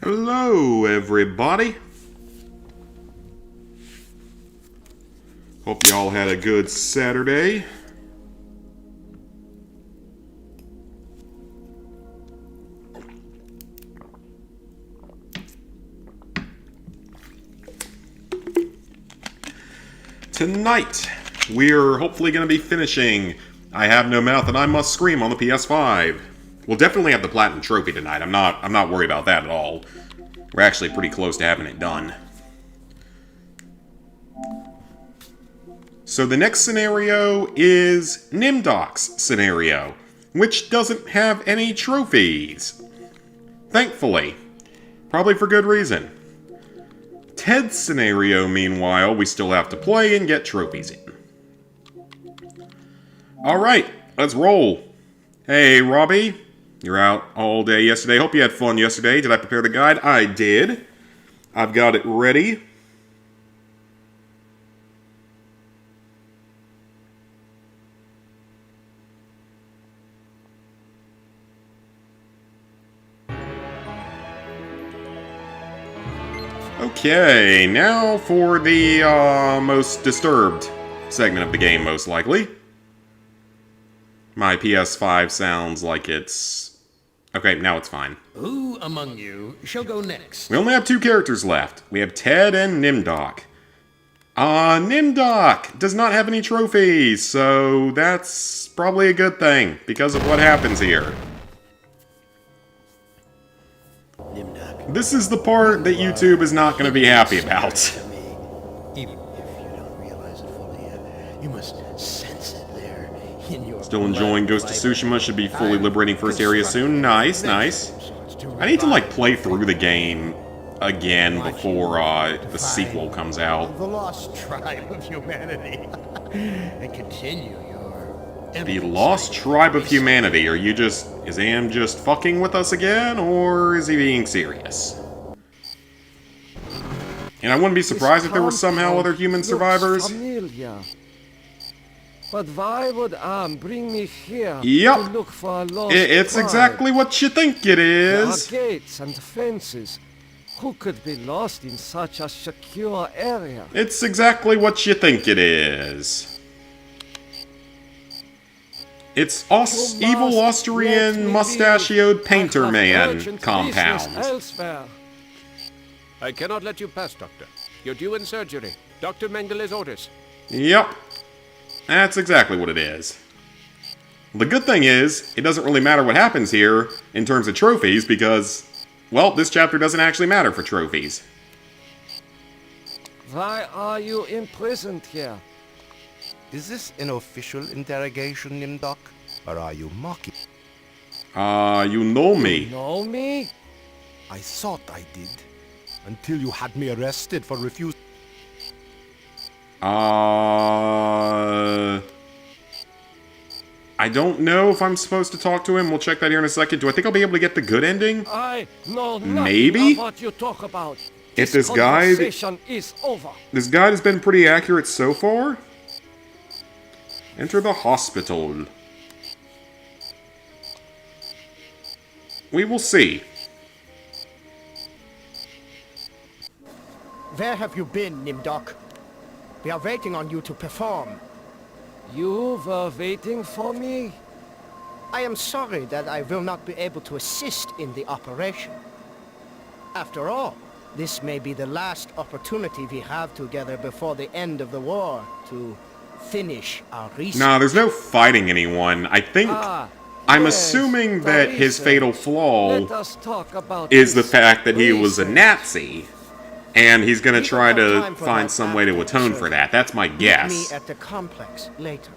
Hello, everybody. Hope you all had a good Saturday. Tonight, we're hopefully going to be finishing I Have No Mouth and I Must Scream on the PS5. We'll definitely have the Platinum Trophy tonight. I'm not worried about that at all. We're actually pretty close to having it done. So the next scenario is Nimdok's scenario, which doesn't have any trophies. Thankfully. Probably for good reason. Ted's scenario, meanwhile, we still have to play and get trophies in. Alright, let's roll. Hey, Robbie. You're out all day yesterday. Hope you had fun yesterday. Did I prepare the guide? I did. I've got it ready. Okay, now for the most disturbed segment of the game, most likely. My PS5 sounds like it's... Okay, now it's fine. Who among you shall go next? We only have two characters left. We have Ted and Nimdok. Nimdok does not have any trophies, so that's probably a good thing, because of what happens here. Nimdok. This is the part that YouTube is not going to be happy about. Even if you don't realize it fully yet, you must sense it there in your Still enjoying Ghost of Tsushima, should be fully liberating first area soon. Nice, nice. I need to, like, play through the game again before the sequel comes out. The lost tribe of humanity. And continue your... The Lost Tribe of Humanity. Are you just... Is Am just fucking with us again, or is he being serious? And I wouldn't be surprised if there were somehow other human survivors. But why would Am bring me here Yep. to look for a lost It's tribe? exactly what you think it There are is. gates and fences. Who could be lost in such a secure area? It's exactly what you think it is. It's evil Austrian mustachioed painter man compound. Elsewhere. I cannot let you pass, Doctor. You're due in surgery. Dr. Mengeles orders. Yep. That's exactly what it is. The good thing is, it doesn't really matter what happens here in terms of trophies because, well, this chapter doesn't actually matter for trophies. Why are you imprisoned here? Is this an official interrogation, Nimdok? Or are you mocking? You know me. Know me? I thought I did. Until you had me arrested for refusing. I don't know if I'm supposed to talk to him. We'll check that here in a second. Do I think I'll be able to get the good ending? I know nothing Maybe? of what you talk about. If this guide... conversation is over. This guide has been pretty accurate so far. Enter the hospital. We will see. Where have you been, Nimdok? We are waiting on you to perform. You were waiting for me? I am sorry that I will not be able to assist in the operation. After all, this may be the last opportunity we have together before the end of the war to finish our research. Nah, there's no fighting anyone. I think... I'm yes, assuming the that his reason. fatal flaw Let us talk about is the this. fact that he was a Reason. Nazi. And he's gonna We try don't have to time for find that some way to after atone the for that. That's my Meet guess. me at the complex later.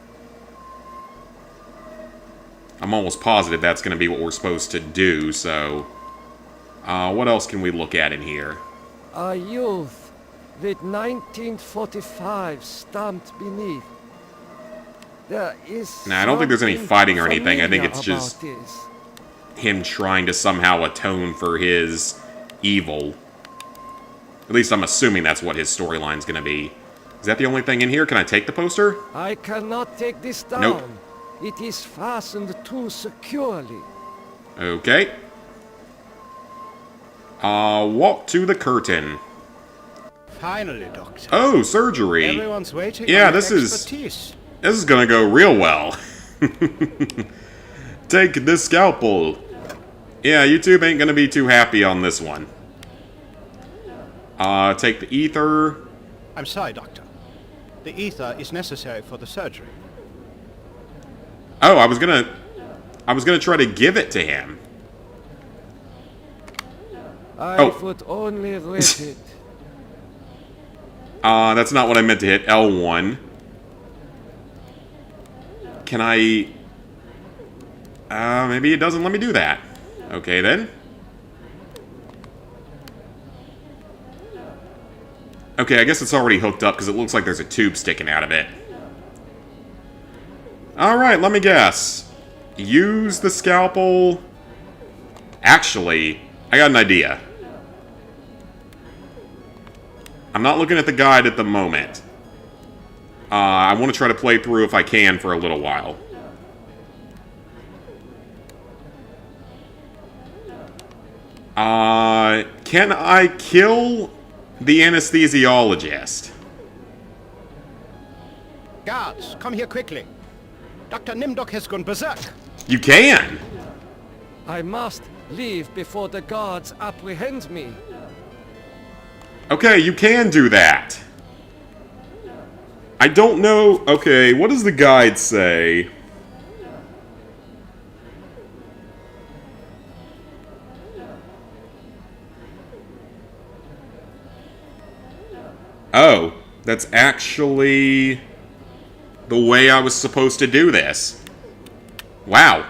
I'm almost positive that's gonna be what we're supposed to do, so... what else can we look at in here? A youth with 1945 stamped beneath. There is Nah, I don't think there's any something fighting or anything. I think familiar it's just about this. him trying to somehow atone for his evil. At least I'm assuming that's what his storyline's gonna be. Is that the only thing in here? Can I take the poster? I cannot take this down. Nope. It is fastened too securely. Okay. Walk to the curtain. Finally, Doctor. Oh, surgery. Everyone's waiting Yeah, on your this is- expertise. This is gonna go real well. Take this scalpel. Yeah, YouTube ain't gonna be too happy on this one. Take the ether. I'm sorry, Doctor. The ether is necessary for the surgery. Oh, I was gonna try to give it to him. I Oh. would only read it. That's not what I meant to hit. L1. Can I... maybe it doesn't let me do that. Okay, then. Okay, I guess it's already hooked up because it looks like there's a tube sticking out of it. Alright, let me guess. Use the scalpel... Actually, I got an idea. I'm not looking at the guide at the moment. I want to try to play through if I can for a little while. Can I kill the anesthesiologist? Guards, come here quickly. Dr. Nimdok has gone berserk. You can! I must leave before the guards apprehend me. Okay, you can do that. I don't know... Okay, what does the guide say? Oh, that's actually the way I was supposed to do this. Wow.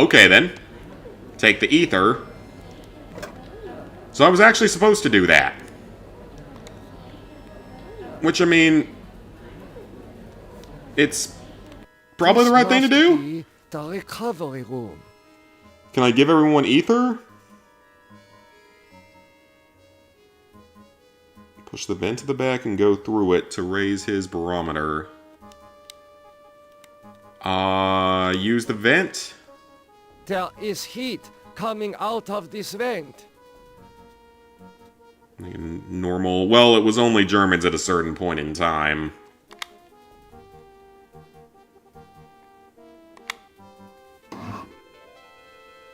Okay then. Take the ether. So I was actually supposed to do that. Which, I mean... It's probably the right thing to This must do. be the recovery room. Can I give everyone ether? Push the vent to the back and go through it to raise his barometer. Use the vent. There is heat coming out of this vent. Normal. Well, it was only Germans at a certain point in time.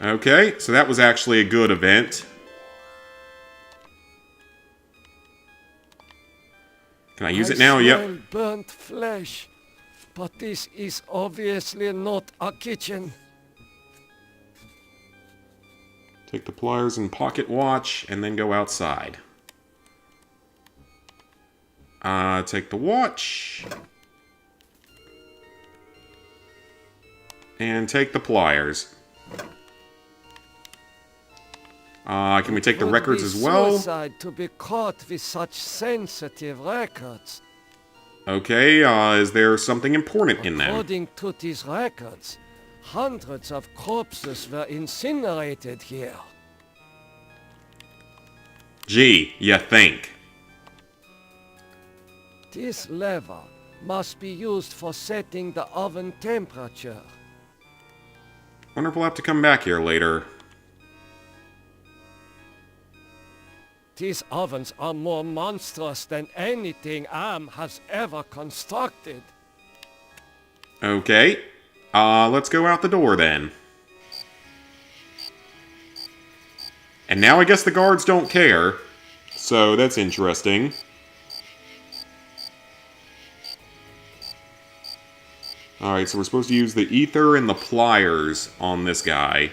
Okay, so that was actually a good event. Can I use I it now? smell Yep. burnt flesh. But this is obviously not a kitchen. Take the pliers and pocket watch, and then go outside. Take the watch. And take the pliers. Can we take the Would records be as well? Suicide to be caught with such sensitive records. Okay, is there something important in them? According to these records, hundreds of corpses were incinerated here. Gee, you think. This lever must be used for setting the oven temperature. Wonder if we'll have to come back here later. These ovens are more monstrous than anything Am has ever constructed. Okay. Let's go out the door then. And now I guess the guards don't care. So that's interesting. Alright, so we're supposed to use the ether and the pliers on this guy.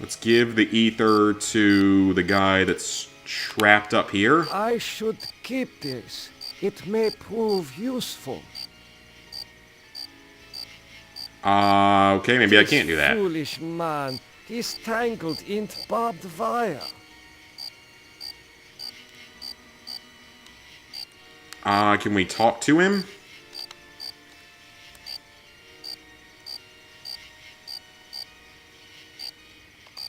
Let's give the ether to the guy that's trapped up here. I should keep this. It may prove useful. Okay, maybe I This can't do that. Foolish man is tangled in barbed wire. Can we talk to him?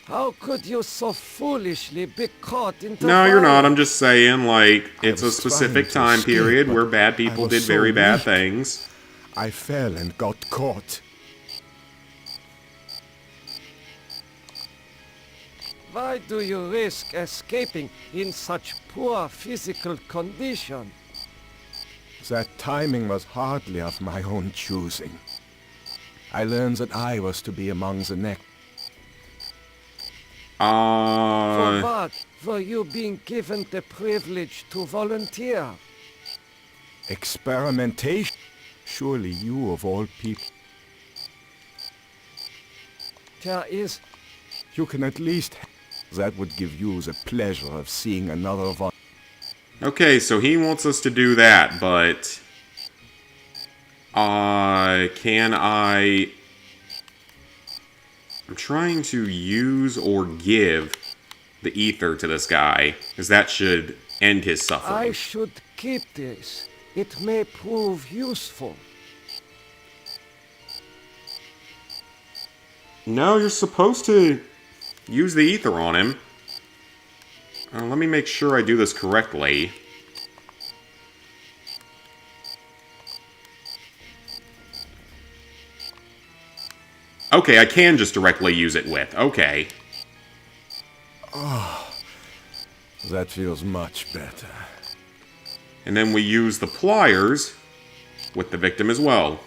How could you so foolishly be caught in the No, you're not. fire? I'm just saying, like, it's a was specific trying time to escape, period but where bad I people was did so very bad weak. things. I fell and got caught. Why do you risk escaping in such poor physical condition? That timing was hardly of my own choosing. I learned that I was to be among the next. For what were you being given the privilege to volunteer? Experimentation. Surely you of all people. There is... You can at least... That would give you the pleasure of seeing another one. Okay, so he wants us to do that, but... can I... I'm trying to use or give the ether to this guy, because that should end his suffering. I should keep this. It may prove useful. No, you're supposed to use the ether on him. Let me make sure I do this correctly. Okay, I can just directly use it with. Okay. That feels much better. And then we use the pliers with the victim as well.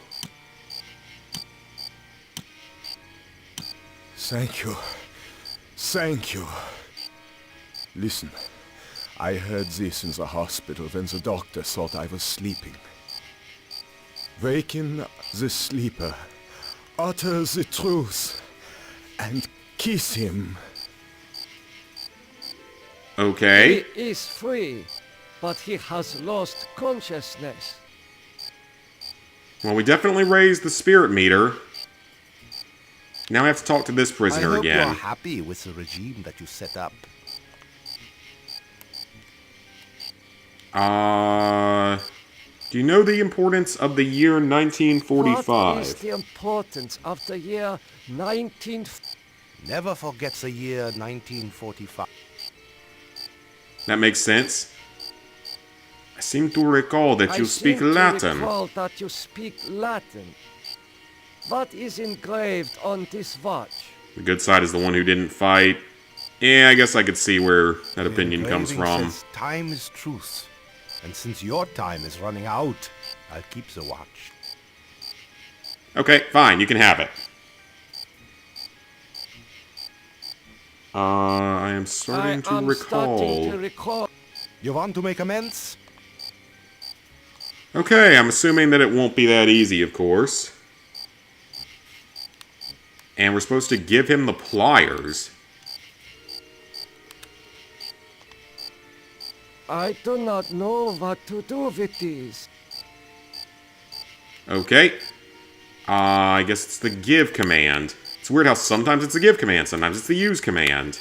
Thank you. Thank you. Listen, I heard this in the hospital when the doctor thought I was sleeping. Waken the sleeper, utter the truth, and kiss him. Okay. He is free, but he has lost consciousness. Well, we definitely raised the spirit meter. Now I have to talk to this I prisoner hope again. you're happy with the regime that you set up. Do you know the importance of the year 1945? What is the importance of the year 19... Never forget the year 1945. That makes sense. I seem to recall that you speak I Latin. seem to recall that you speak Latin. What is engraved on this watch? The good side is the one who didn't fight. Yeah, I guess I could see where that opinion comes Engraving from. says time is truth. And since your time is running out, I'll keep the watch. Okay, fine, you can have it. I am starting to recall. Starting to recall. You want to make amends? Okay, I'm assuming that it won't be that easy, of course. And we're supposed to give him the pliers. I do not know what to do with these. Okay. I guess it's the give command. It's weird how sometimes it's the give command, sometimes it's the use command.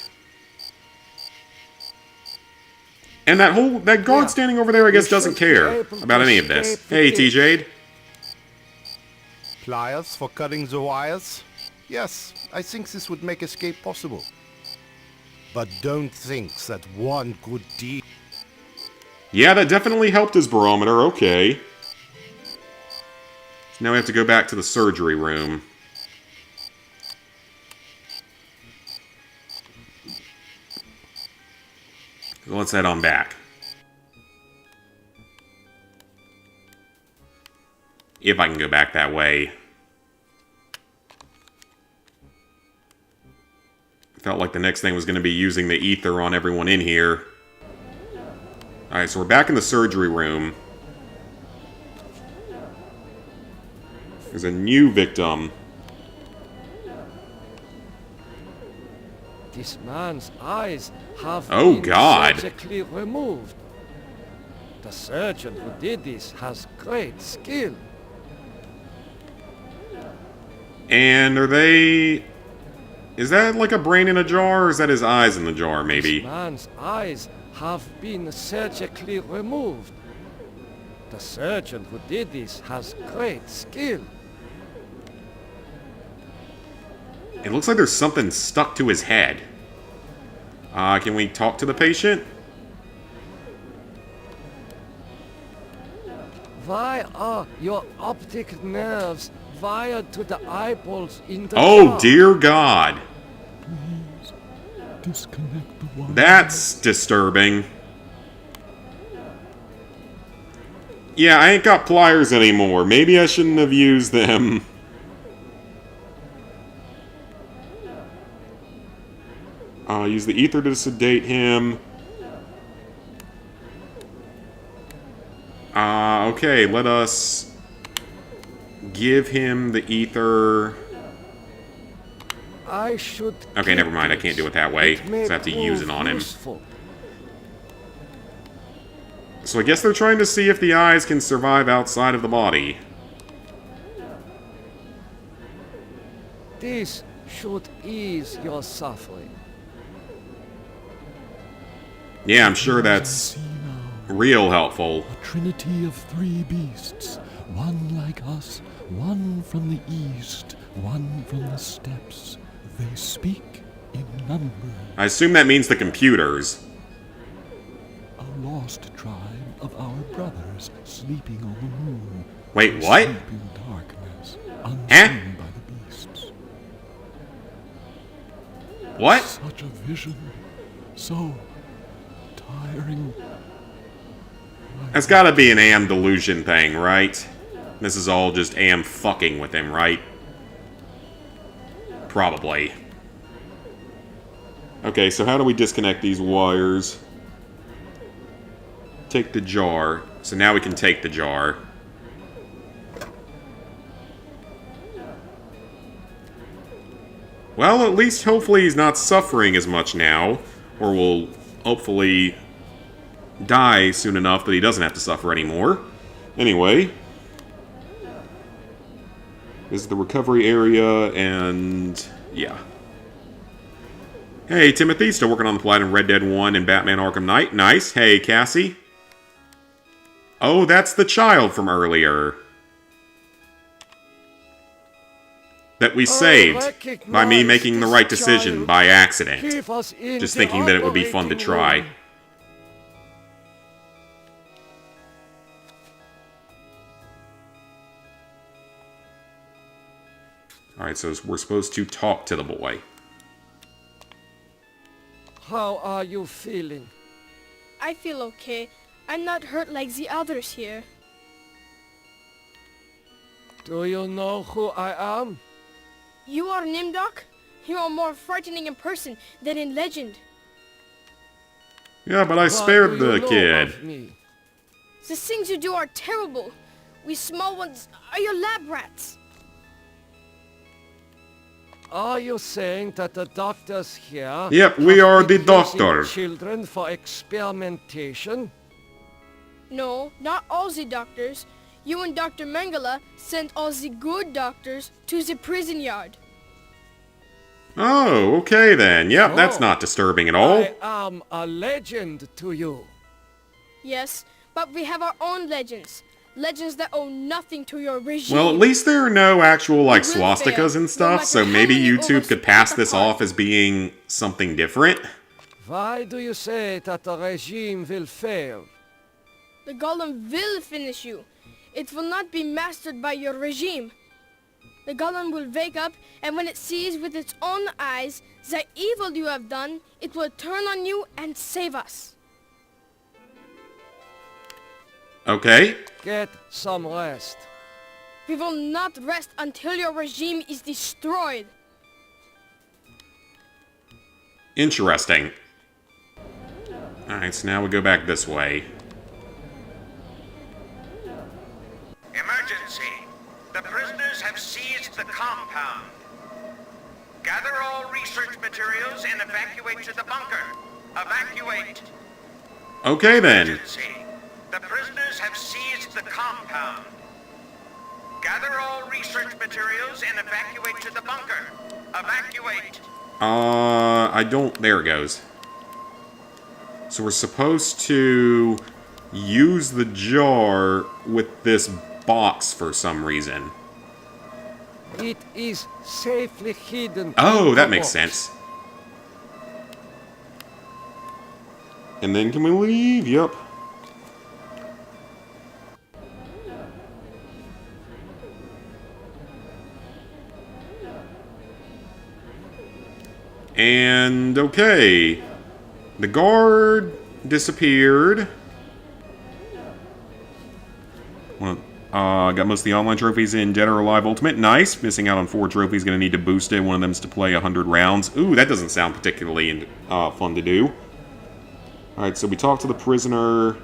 And that guard Yeah. standing over there, I guess, We doesn't should be care able about to any of this. escape Hey, with it. TJ. Pliers for cutting the wires? Yes, I think this would make escape possible. But don't think that one good deed... Yeah, that definitely helped his barometer, okay. Now we have to go back to the surgery room. Let's head on back. If I can go back that way. Felt like the next thing was going to be using the ether on everyone in here. Alright, so we're back in the surgery room. There's a new victim. This man's eyes have Oh, been God. surgically removed. The surgeon who did this has great skill. And are they... Is that like a brain in a jar, or is that his eyes in the jar, maybe? This man's eyes have been surgically removed. The surgeon who did this has great skill. It looks like there's something stuck to his head. Can we talk to the patient? Why are your optic nerves wired to the eyeballs in the Oh, jar? dear God. disconnect the wire. That's disturbing. Yeah, I ain't got pliers anymore. Maybe I shouldn't have used them. Use the ether to sedate him. Okay, let us give him the ether. I should. Okay, never mind. I keep can't do this. it that way. It may So I have to use it prove on him. useful. So I guess they're trying to see if the eyes can survive outside of the body. This should ease your suffering. Yeah, I'm sure I that's see now real helpful. a trinity of three beasts, one like us, one from the east, one from the steppes. They speak in numbers. I assume that means the computers. A lost tribe of our brothers sleeping on the moon. Wait, They what? sleep in darkness, unseen by the beasts. What? Such a vision, so tiring. That's gotta be an Am delusion thing, right? This is all just Am fucking with him, right? Probably. Okay, so how do we disconnect these wires? Take the jar. So now we can take the jar. Well, at least hopefully he's not suffering as much now. Or will hopefully die soon enough that he doesn't have to suffer anymore. Anyway. This is the recovery area, and yeah. Hey, Timothy, still working on the Platinum Red Dead 1 and Batman Arkham Knight. Nice. Hey, Cassie. Oh, that's the child from earlier. That we saved by me making the right decision by accident. Keep us in Just the thinking that it would be fun to operating try. room. Alright, so we're supposed to talk to the boy. How are you feeling? I feel okay. I'm not hurt like the others here. Do you know who I am? You are Nimdok? You are more frightening in person than in legend. Yeah, but I What spared do you the know kid. of me? The things you do are terrible. We small ones are your lab rats. Are you saying that the doctors here... Yep, we have are been the using doctor. children for experimentation? No, not all the doctors. You and Dr. Mengele sent all the good doctors to the prison yard. Oh, okay then. Yep, that's Oh. not disturbing at all. I am a legend to you. Yes, but we have our own legends. Legends that owe nothing to your regime. Well, at least there are no actual, like, We will fail, swastikas and no stuff, matter so how maybe many YouTube of could us pass pick this apart. off as being something different. Why do you say that the regime will fail? The golem will finish you. It will not be mastered by your regime. The golem will wake up, and when it sees with its own eyes the evil you have done, it will turn on you and save us. Okay. Get some rest. We will not rest until your regime is destroyed. Interesting. Alright, so now we go back this way. Emergency! The prisoners have seized the compound. Gather all research materials and evacuate to the bunker. Evacuate! Okay then. Emergency! The prisoners have seized the compound. Gather all research materials and evacuate to the bunker. Evacuate! I don't... There it goes. So we're supposed to use the jar with this box for some reason. It is safely hidden. Oh, in that the makes box. sense. And then can we leave? Yep. And, okay. The guard disappeared. Well, got most of the online trophies in Dead or Alive Ultimate. Nice. Missing out on 4 trophies. Gonna need to boost it. One of them's to play 100 rounds. Ooh, that doesn't sound particularly fun to do. Alright, so we talked to the prisoner.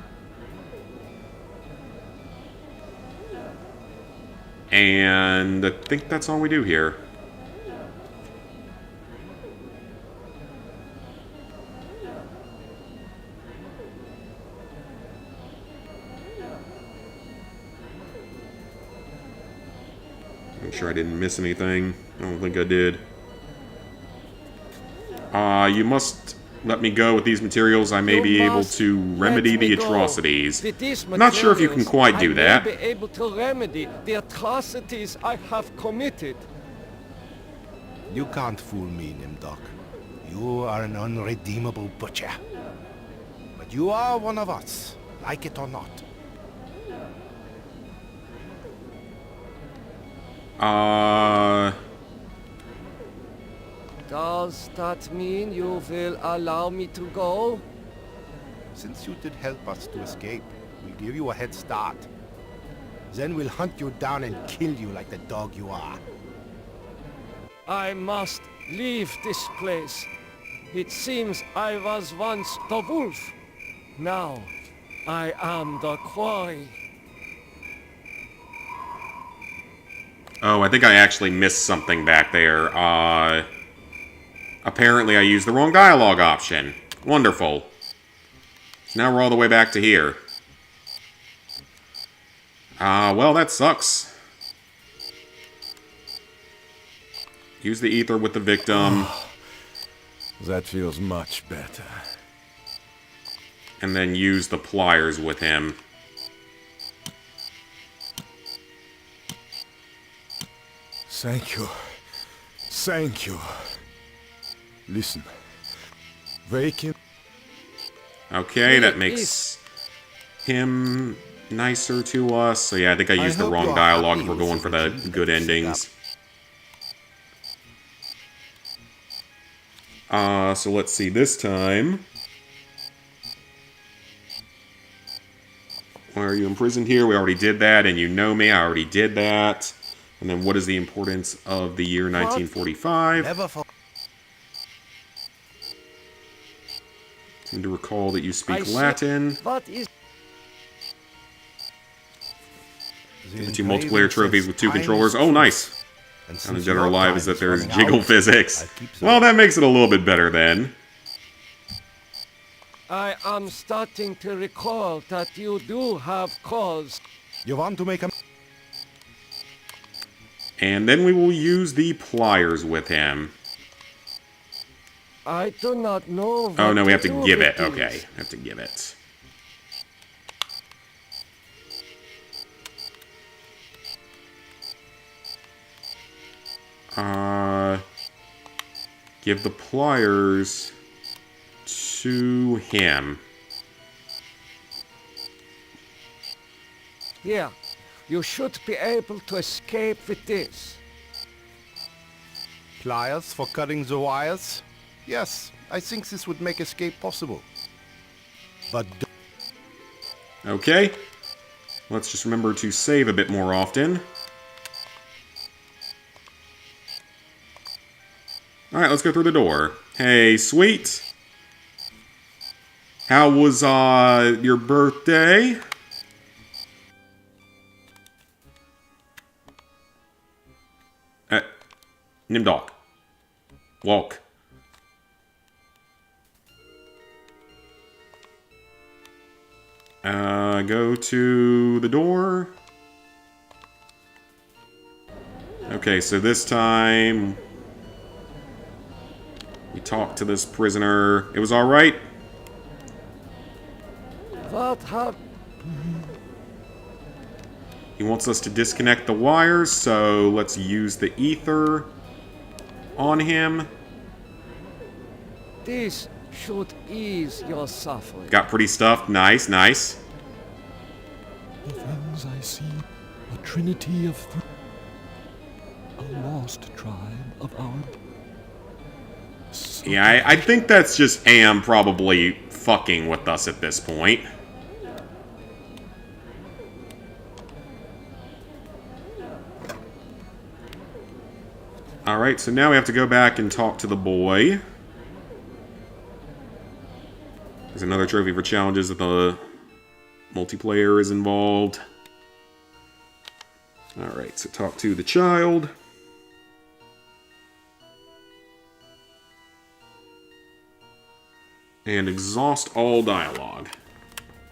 And I think that's all we do here. Make sure I didn't miss anything. I don't think I did. You must let me go with these materials. I may You be able must to remedy let me the go. atrocities. With these Not sure if you can materials, quite do that. I may be able to remedy the atrocities I have committed. You can't fool me, Nimdok. You are an unredeemable butcher. But you are one of us, like it or not. Does that mean you will allow me to go? Since you did help us to escape, we'll give you a head start. Then we'll hunt you down and kill you like the dog you are. I must leave this place. It seems I was once the wolf. Now, I am the quarry. Oh, I think I actually missed something back there. Apparently I used the wrong dialogue option. Wonderful. So now we're all the way back to here. Well, that sucks. Use the ether with the victim. That feels much better. And then use the pliers with him. Thank you. Thank you. Listen. Wake him. Okay, that makes him nicer to us. So yeah, I think I used the hope wrong you're dialogue happy if we're with going for the everything good that you endings. So let's see, this time... Why are you imprisoned here? We already did that, and you know me, I already did that. And then what is the importance of the year 1945? Never for Seem to recall that you speak I see- Latin. What is... Given 2 multiplayer trophies with 2 controllers. Oh, nice! And in Dead or Alive is that there's jiggle physics. Well, that makes it a little bit better then. I am starting to recall that you do have cause. You want to make a... And then we will use the pliers with him. I do not know what Oh no, we have to do give with it. these. Okay, we have to give it. Give the pliers to him. Here, you should be able to escape with this. Pliers for cutting the wires? Yes, I think this would make escape possible. But Okay. Let's just remember to save a bit more often. Alright, let's go through the door. Hey, sweet. How was, your birthday? Nimdok. Walk. Go to the door. Okay, so this time... we talked to this prisoner. It was alright? What have... He wants us to disconnect the wires, so let's use the ether on him. This should ease your suffering. Got pretty stuffed. Nice, nice. The things I see, a trinity of a lost tribe of our Yeah, I think that's just Am probably fucking with us at this point. Alright, so now we have to go back and talk to the boy. There's another trophy for challenges that the multiplayer is involved. Alright, so talk to the child. And exhaust all dialogue.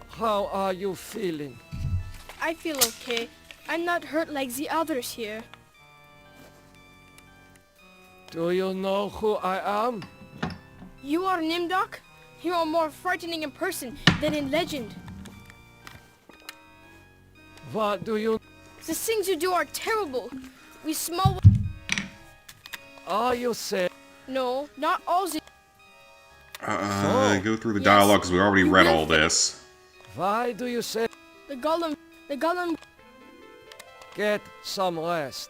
How are you feeling? I feel okay. I'm not hurt like the others here. Do you know who I am? You are Nimdok? You are more frightening in person than in legend. What do you... The things you do are terrible. We small... Are you saying... No, not all the... Go through the Yes. dialogue because we already You read will all this. Why do you say... The golem... Get some rest?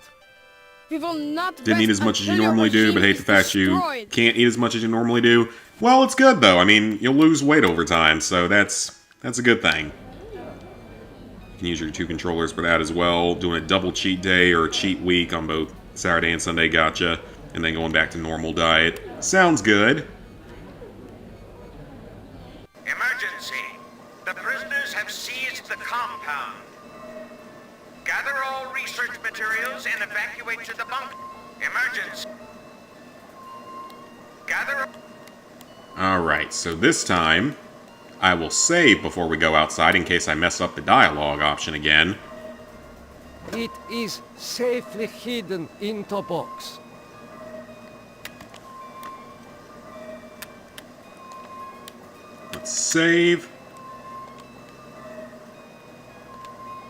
We will not Didn't eat rest as much as you until your normally do, regime but hate is the fact you destroyed. can't eat as much as you normally do. Well, it's good though. I mean, you'll lose weight over time, so that's a good thing. You can use your 2 controllers for that as well. Doing a double cheat day or a cheat week on both Saturday and Sunday gotcha, and then going back to normal diet. Sounds good. Emergency. The prisoners have seized the compound. Gather all research materials and evacuate to the bunker. Emergency. Gather... Alright, so this time, I will save before we go outside in case I mess up the dialogue option again. It is safely hidden in the box. Let's save.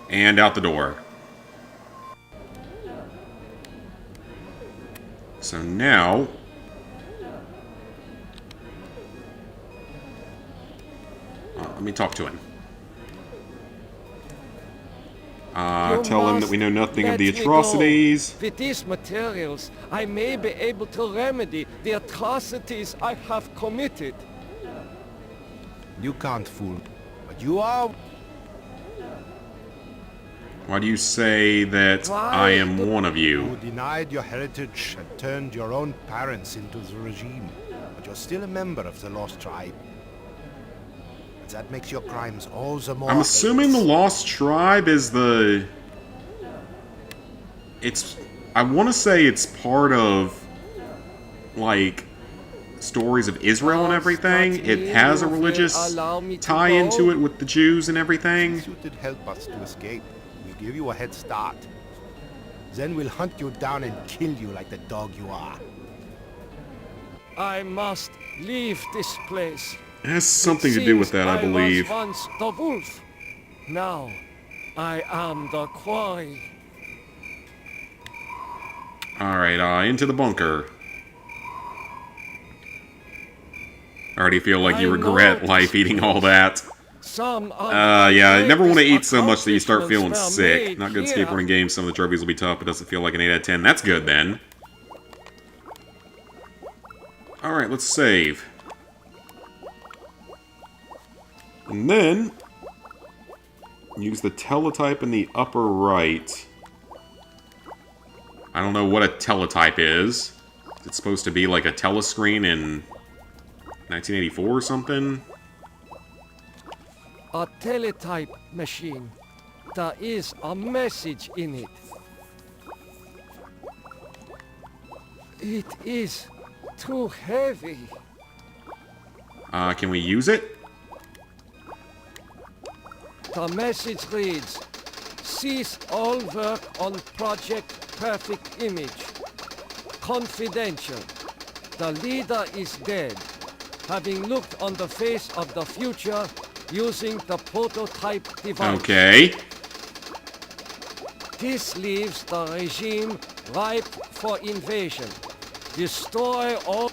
And out the door. So now... let me talk to him. You Tell him that must we know nothing of let the me go. atrocities. With these materials, I may be able to remedy the atrocities I have committed. You can't fool, but you are... Why do you say that I am one of You you? denied your heritage and turned your own parents into the regime, but you're still a member of the Lost Tribe. But that makes your crimes all the more... I'm assuming the heinous. Lost Tribe is the... It's... I want to say it's part of, like, stories of Israel and everything. It has a religious tie into it with the Jews and everything. Since you did help us to escape, we'll give you a head start. Then we'll hunt you down and kill you like the dog you are. I must leave this place. It has something to do with that, I believe. I was once the wolf. Now, I am the quarry. Alright, into the bunker. I already feel like you I regret know life eating all that. Some Yeah, I never want to eat so much that you start feeling accomplishments sick. were made Not good here. skateboarding games, some of the trophies will be tough, but doesn't feel like an 8 out of 10. That's good, then. Alright, let's save. And then... use the teletype in the upper right. I don't know what a teletype is. It's supposed to be like a telescreen in 1984 or something? A teletype machine. There is a message in it. It is too heavy. Can we use it? The message reads, cease all work on Project Perfect Image. Confidential. The leader is dead, having looked on the face of the future using the prototype device. Okay. This leaves the regime ripe for invasion. Destroy all...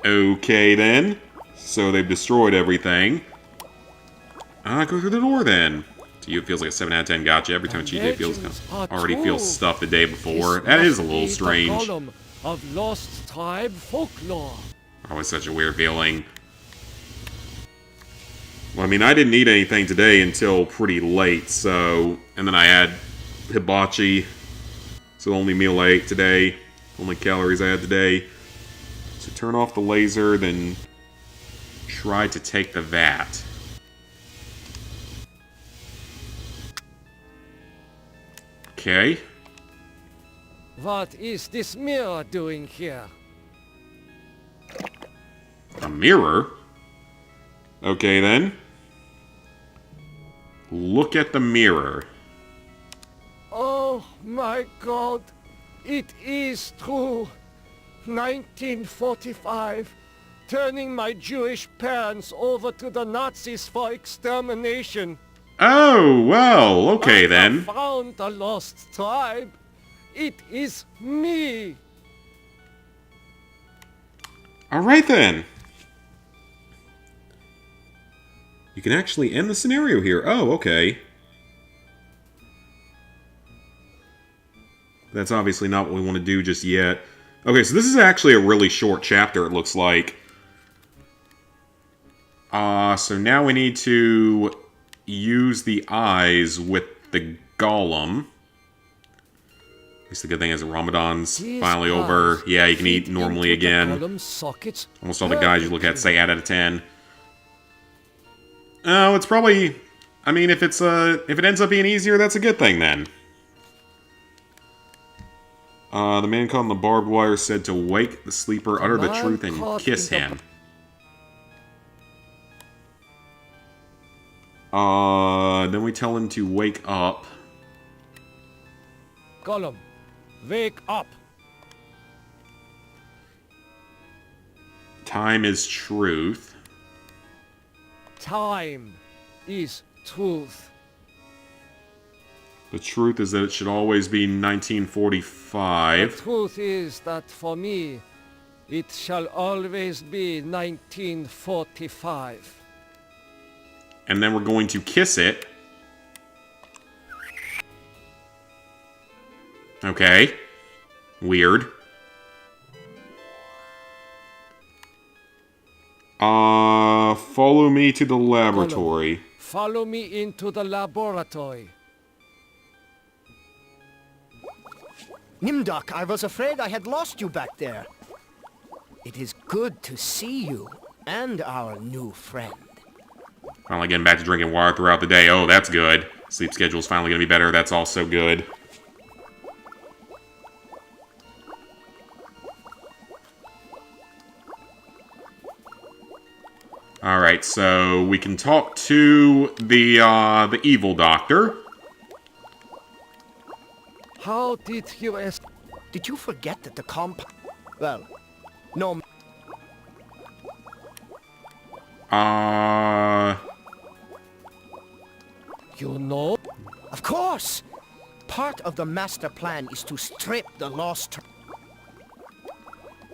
Okay, then. So they've destroyed everything. Go through the door, then. To you, it feels like a 7 out of 10 gotcha. Every time a cheat day feels already feels stuff the day before. That is a little strange. of lost tribe folklore. Always such a weird feeling. Well, I mean, I didn't eat anything today until pretty late, so... And then I had hibachi. So the only meal I ate today. Only calories I had today. So turn off the laser, then try to take the vat. Okay. What is this mirror doing here? A mirror? Okay, then. Look at the mirror. Oh my God, it is true. 1945, turning my Jewish parents over to the Nazis for extermination. Oh, well, okay then. I found the lost tribe. It is me. Alright then. You can actually end the scenario here. Oh, okay. That's obviously not what we want to do just yet. Okay, so this is actually a really short chapter, it looks like. So now we need to use the eyes with the golem. At least the good thing is that Ramadan's finally over. Yeah, you can eat normally again. Almost all the guys you look at say 8 out of 10. Oh, it's probably... I mean, if it ends up being easier, that's a good thing then. The man caught in the barbed wire said to wake the sleeper, utter the truth, and kiss him. Then we tell him to wake up. Gollum, wake up. Time is truth. Time is truth. The truth is that it should always be 1945. The truth is that for me, it shall always be 1945. And then we're going to kiss it. Okay. Weird. Follow me to the laboratory. Follow me into the laboratory. Nimdok, I was afraid I had lost you back there. It is good to see you and our new friend. Finally getting back to drinking water throughout the day. Oh, that's good. Sleep schedule's finally going to be better. That's also good. Alright, so we can talk to the evil doctor. How did you Did you forget that the Well, no... You know? Of course! Part of the master plan is to strip the lost...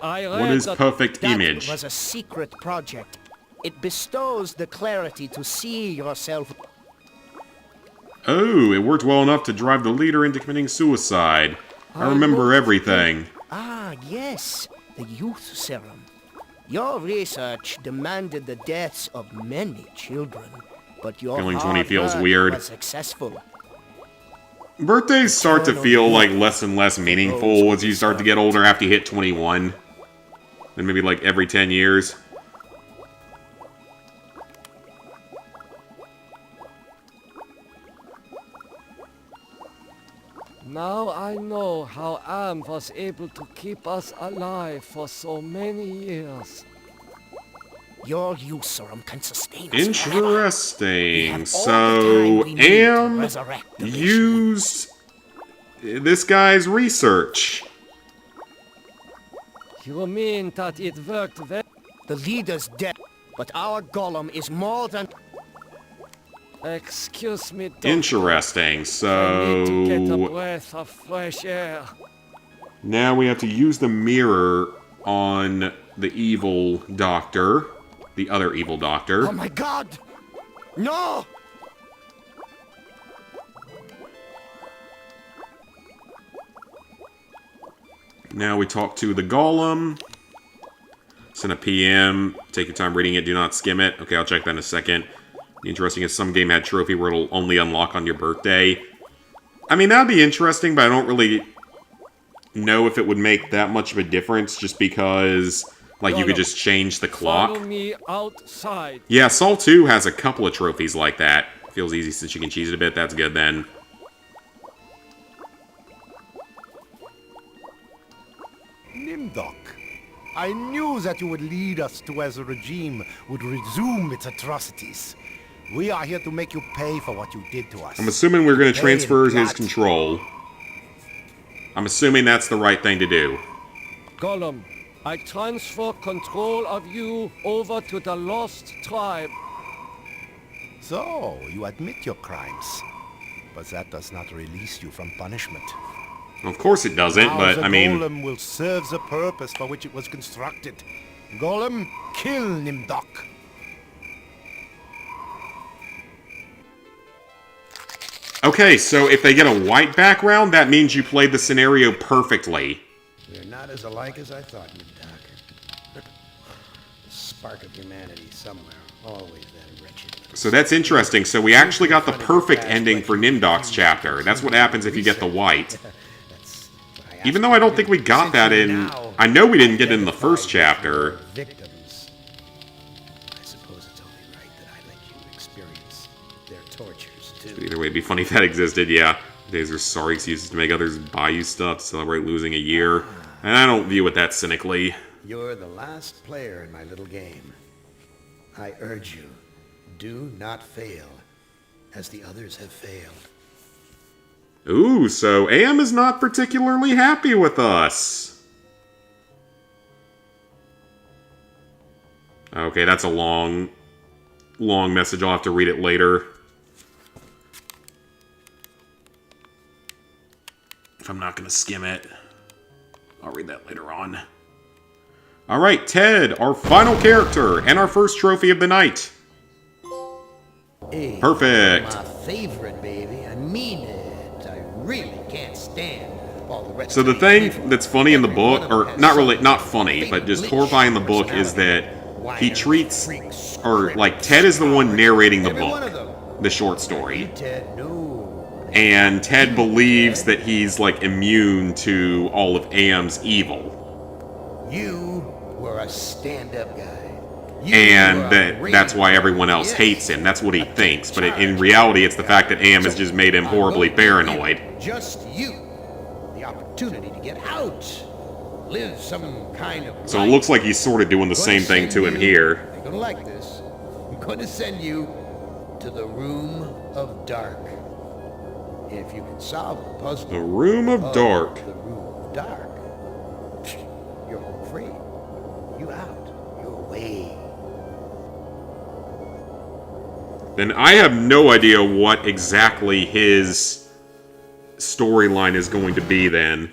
What is perfect image? That was a secret project. It bestows the clarity to see yourself... Oh, it worked well enough to drive the leader into committing suicide. I remember everything. Ah, yes. The youth serum. Your research demanded the deaths of many children, but your Feeling 20 hard feels work weird. was successful. Birthdays start to feel like less and less meaningful as you start to get older after you hit 21. And maybe like every 10 years. Now I know how Am was able to keep us alive for so many years. Your youth serum can sustain us Interesting. So, Am used this guy's research. You mean that it worked well? The leader's dead, but our golem is more than... Excuse me, Doctor. Interesting. I need to get a So, breath of fresh air. now we have to use the mirror on the evil doctor. The other evil doctor. Oh my god! No! Now we talk to the Golem. Send a PM. Take your time reading it. Do not skim it. Okay, I'll check that in a second. Interesting is some game had trophy where it'll only unlock on your birthday. I mean, that'd be interesting, but I don't really know if it would make that much of a difference just because, like, you could just change the clock. Follow me outside. Yeah, Saul 2 has a couple of trophies like that. Feels easy since you can cheese it a bit. That's good then. Nimdok, I knew that you would lead us to where the regime would resume its atrocities. We are here to make you pay for what you did to us. I'm assuming we're going to Pay in transfer his blood. control. I'm assuming that's the right thing to do. Gollum, I transfer control of you over to the Lost Tribe. So, you admit your crimes. But that does not release you from punishment. Of course it doesn't, Now but the I mean... Golem will serve the purpose for which it was constructed. Golem, kill Nimdok. Okay, so if they get a white background, that means you played the scenario perfectly. We're not as alike as I thought, Nimdok. The spark of humanity somewhere, always that wretched. So that's interesting. So we actually got the perfect ending for Nimdok's chapter. That's what happens if you get the white. That's what I asked Even though I don't you think to we do. got that Since you in... now I know we didn't get it in the first identify chapter. your victims. I suppose it's only right that I let you experience their tortures too. Either way, it'd be funny if that existed, yeah. Days are sorry excuses to make others buy you stuff to celebrate losing a year. And I don't view it that cynically. You're the last player in my little game. I urge you, do not fail, as the others have failed. Ooh, so AM is not particularly happy with us. Okay, that's a long message. I'll have to read it later. If I'm not going to skim it. I'll read that later on. Alright, Ted, our final character, and our first trophy of the night. Hey, Perfect. my favorite, baby. I mean it. I really can't stand all the rest So of the these thing people. that's funny in the Every one book, of them or has not really, some not funny, big but just glitch horrifying in the book is that he personality. treats, Freaks, or like criminals, Ted is the one cowards, narrating the every one of book, them. the short story. You, Ted, no. And Ted believes that he's like immune to all of AM's evil. You were a stand-up guy. You And were a that's why everyone else Yes. hates him. That's what he thinks. But in reality, it's the fact that AM has just made him horribly paranoid. Just you. The opportunity to get out. Live some kind of So it life. looks like he's sort of doing the same thing to him here. You're gonna like this. I'm gonna send you to the Room of Dark. If you can solve the puzzle. The Room of Dark. The Room of Dark. You're home free. You out. You're away. Then I have no idea what exactly his storyline is going to be then.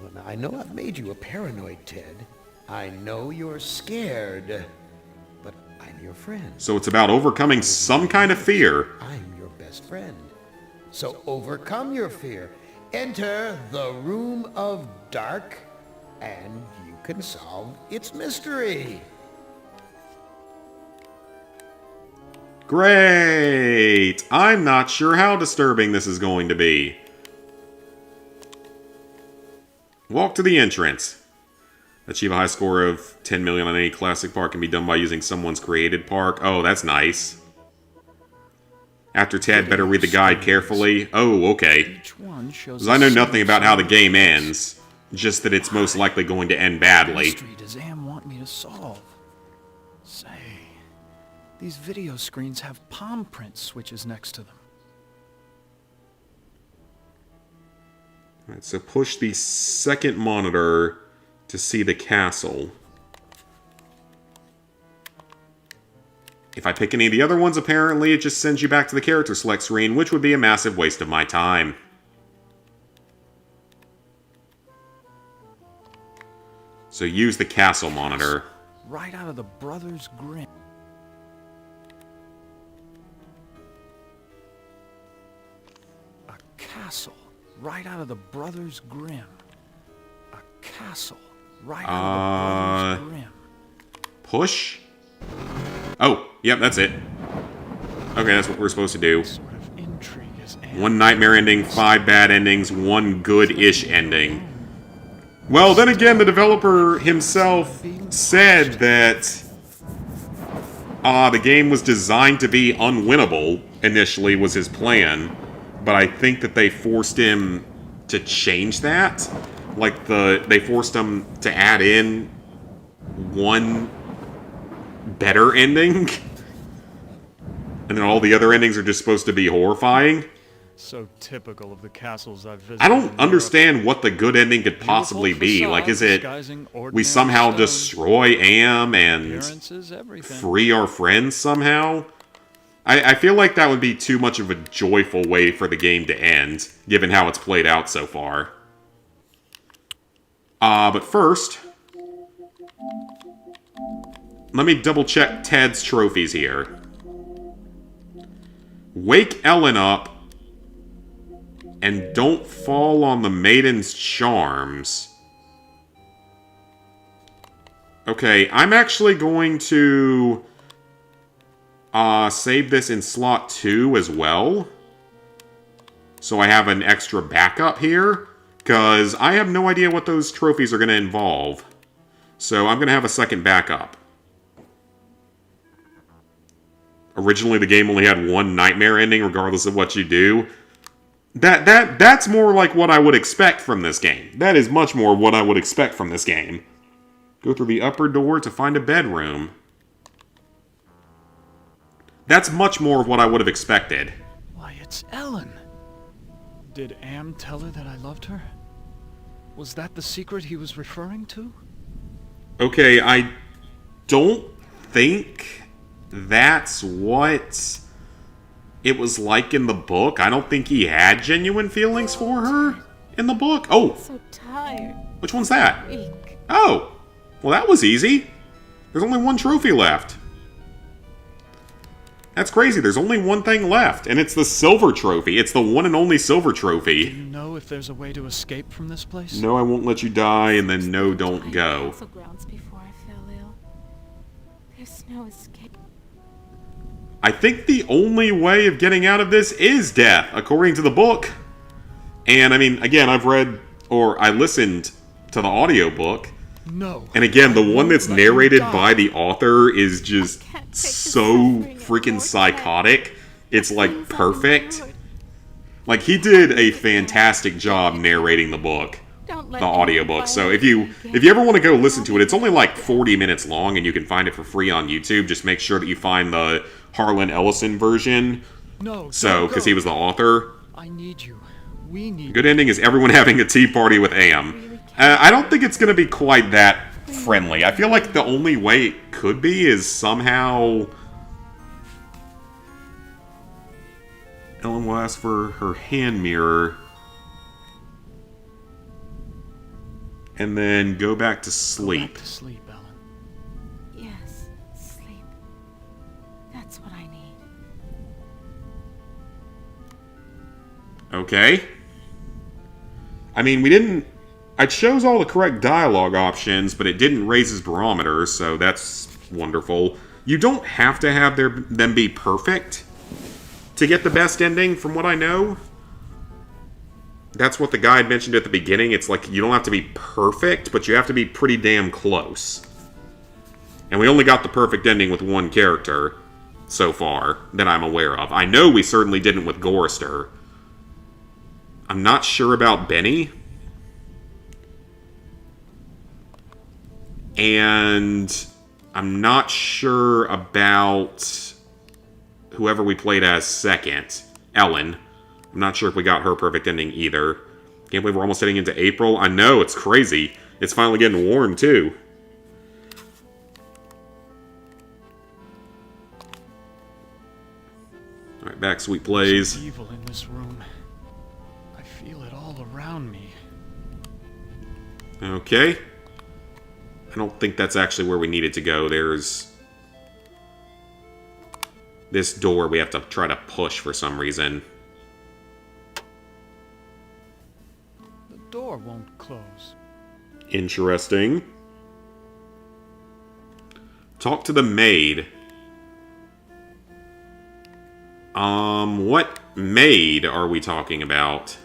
Well, now, I know I've made you a paranoid, Ted. I know you're scared. But I'm your friend. So it's about overcoming some kind of fear. I'm your best friend. So overcome your fear. Enter the Room of Dark, and you can solve its mystery. Great! I'm not sure how disturbing this is going to be. Walk to the entrance. Achieve a high score of 10 million on any classic park can be done by using someone's created park. Oh, that's nice. After Ted, better read the guide carefully. Oh, okay. Each one shows Because I know nothing about how the game ends. Just that it's most likely going to end badly. mystery does Am want me to solve? Say, these video screens have palm print switches next to them. Alright, so push the second monitor to see the castle. If I pick any of the other ones, apparently it just sends you back to the character select screen, which would be a massive waste of my time. So use the castle monitor. Right out of the Brothers Grimm. A castle. Right out of the Brothers Grimm. castle right out of the Bronze Rim. Push? Oh, yep, that's it. Okay, that's what we're supposed to do. What sort of intrigue is One nightmare ending, 5 bad endings, 1 good-ish ending. Well, then again, the developer himself said that the game was designed to be unwinnable, initially, was his plan. But I think that they forced him to change that. Like, they forced him to add in 1 better ending. And then all the other endings are just supposed to be horrifying. So typical of the castles I've visited. I don't understand what the good ending could possibly be. Like, is it we somehow destroy Am and free our friends somehow? I feel like that would be too much of a joyful way for the game to end, given how it's played out so far. But first, let me double check Ted's trophies here. Wake Ellen up and don't fall on the maiden's charms. Okay, I'm actually going to save this in slot 2 as well. So I have an extra backup here, because I have no idea what those trophies are going to involve. So I'm going to have a second backup. Originally, the game only had 1 nightmare ending, regardless of what you do. That's more like what I would expect from this game. That is much more what I would expect from this game. Go through the upper door to find a bedroom. That's much more of what I would have expected. Why, it's Ellen. Did Am tell her that I loved her? Was that the secret he was referring to? Okay, I don't think that's what it was like in the book. I don't think he had genuine feelings for her in the book. Oh, So tired. which one's that? Weak. Oh, well that was easy. There's only 1 trophy left. That's crazy. There's only 1 thing left, and it's the silver trophy. It's the one and only silver trophy. Do you know if there's a way to escape from this place? No, I won't let you die, and then no, don't go. Castle grounds before I fell ill. There's no escape. I think the only way of getting out of this is death, according to the book. And, I mean, again, I've read, or I listened to the audiobook. No. And again, the one that's narrated by the author is just so freaking psychotic. It's like perfect. Like, he did a fantastic job narrating the book, the audiobook. So if you ever want to go listen to it, it's only like 40 minutes long and you can find it for free on YouTube. Just make sure that you find the Harlan Ellison version. No. So, because he was the author. I need you. We need Good ending is everyone having a tea party with Am. I don't think it's going to be quite that friendly. I feel like the only way it could be is somehow Ellen will ask for her hand mirror and then go back to sleep. Go back to sleep, Ellen. Yes, sleep. That's what I need. Okay. I mean, we didn't... I chose all the correct dialogue options, but it didn't raise his barometer, so that's wonderful. You don't have to have them be perfect to get the best ending, from what I know. That's what the guide mentioned at the beginning. It's like, you don't have to be perfect, but you have to be pretty damn close. And we only got the perfect ending with 1 character so far that I'm aware of. I know we certainly didn't with Gorrister. I'm not sure about Benny. And I'm not sure about whoever we played as second, Ellen. I'm not sure if we got her perfect ending either. Can't believe we're almost heading into April. I know, it's crazy. It's finally getting warm, too. Alright, back Sweet Plays. There's evil in this room. I feel it all around me. Okay. I don't think that's actually where we needed to go. There's this door we have to try to push for some reason. The door won't close. Interesting. Talk to the maid. What maid are we talking about?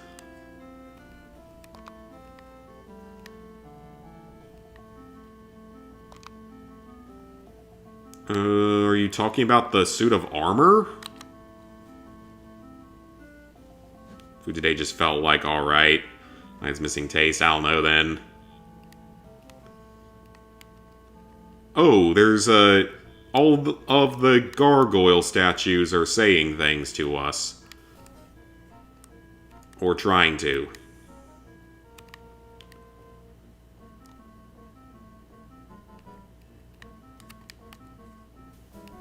Are you talking about the suit of armor? Food today just felt like alright. Mine's missing taste. I don't know then. Oh, there's all of the gargoyle statues are saying things to us. Or trying to.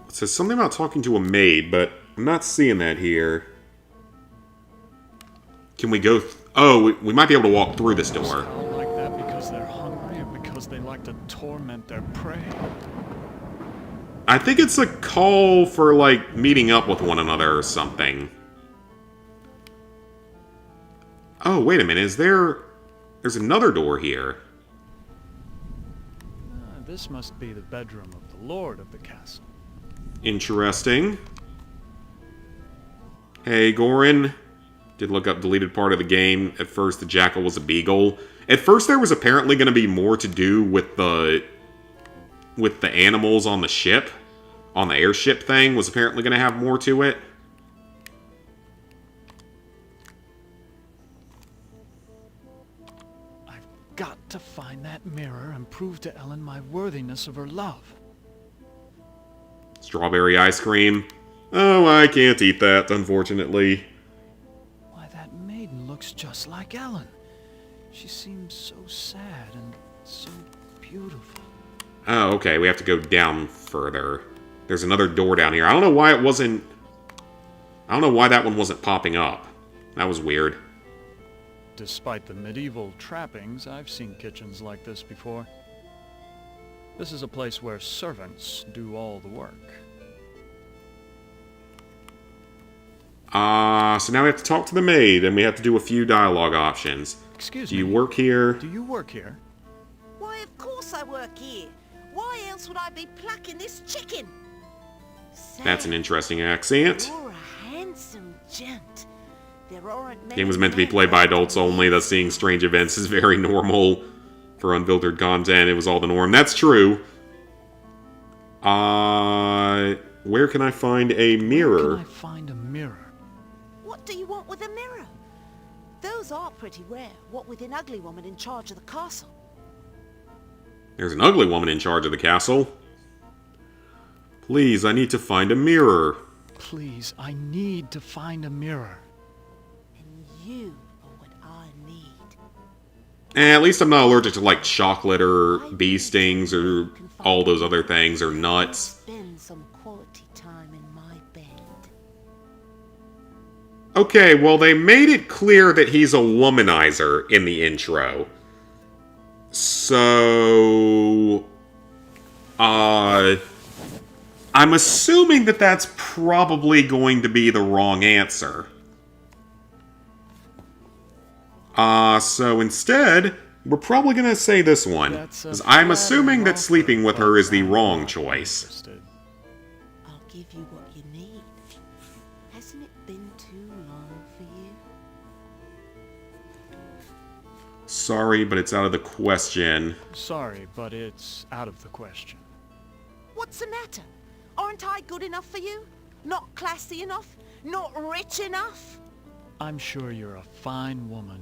It says something about talking to a maid, but I'm not seeing that here. Can we go... Oh, we might be able to walk through this door. Like that because they're hungry or because they like to torment their prey? I think it's a call for, like, meeting up with one another or something. Oh, wait a minute. Is there... There's another door here. This must be the bedroom of the lord of the castle. Interesting. Hey, Gorin. Did look up deleted part of the game. At first, the jackal was a beagle. At first, there was apparently going to be more to do with the animals on the ship. On the airship thing was apparently going to have more to it. I've got to find that mirror and prove to Ellen my worthiness of her love. Strawberry ice cream. Oh, I can't eat that, unfortunately. Why, that maiden looks just like Ellen. She seems so sad and so beautiful. Oh, okay, we have to go down further. There's another door down here. I don't know why it wasn't... I don't know why that one wasn't popping up. That was weird. Despite the medieval trappings, I've seen kitchens like this before. This is a place where servants do all the work. So now we have to talk to the maid, and we have to do a few dialogue options. Excuse me. me. Do you work here? Do you work here? Why, of course I work here. Why else would I be plucking this chicken? Say, That's an interesting accent. you're a handsome gent. There aren't many Game was meant to be played by adults only, thus seeing strange events is very normal. For unfiltered content, it was all the norm. That's true. Where can I find a mirror? Where can I find a mirror? What do you want with a mirror? Those are pretty rare, what with an ugly woman in charge of the castle. There's an ugly woman in charge of the castle. Please, I need to find a mirror. Please, I need to find a mirror. And you are what I need. At least I'm not allergic to, like, chocolate or bee stings or all those other things or nuts. Spend some quality time in my bed. Okay, well, they made it clear that he's a womanizer in the intro. So... I'm assuming that that's probably going to be the wrong answer. So instead, we're probably going to say this one. Because I'm assuming that sleeping with her is the wrong choice. I'll give you what you need. Hasn't it been too long for you? Sorry, but it's out of the question. Sorry, but it's out of the question. What's the matter? Aren't I good enough for you? Not classy enough? Not rich enough? I'm sure you're a fine woman,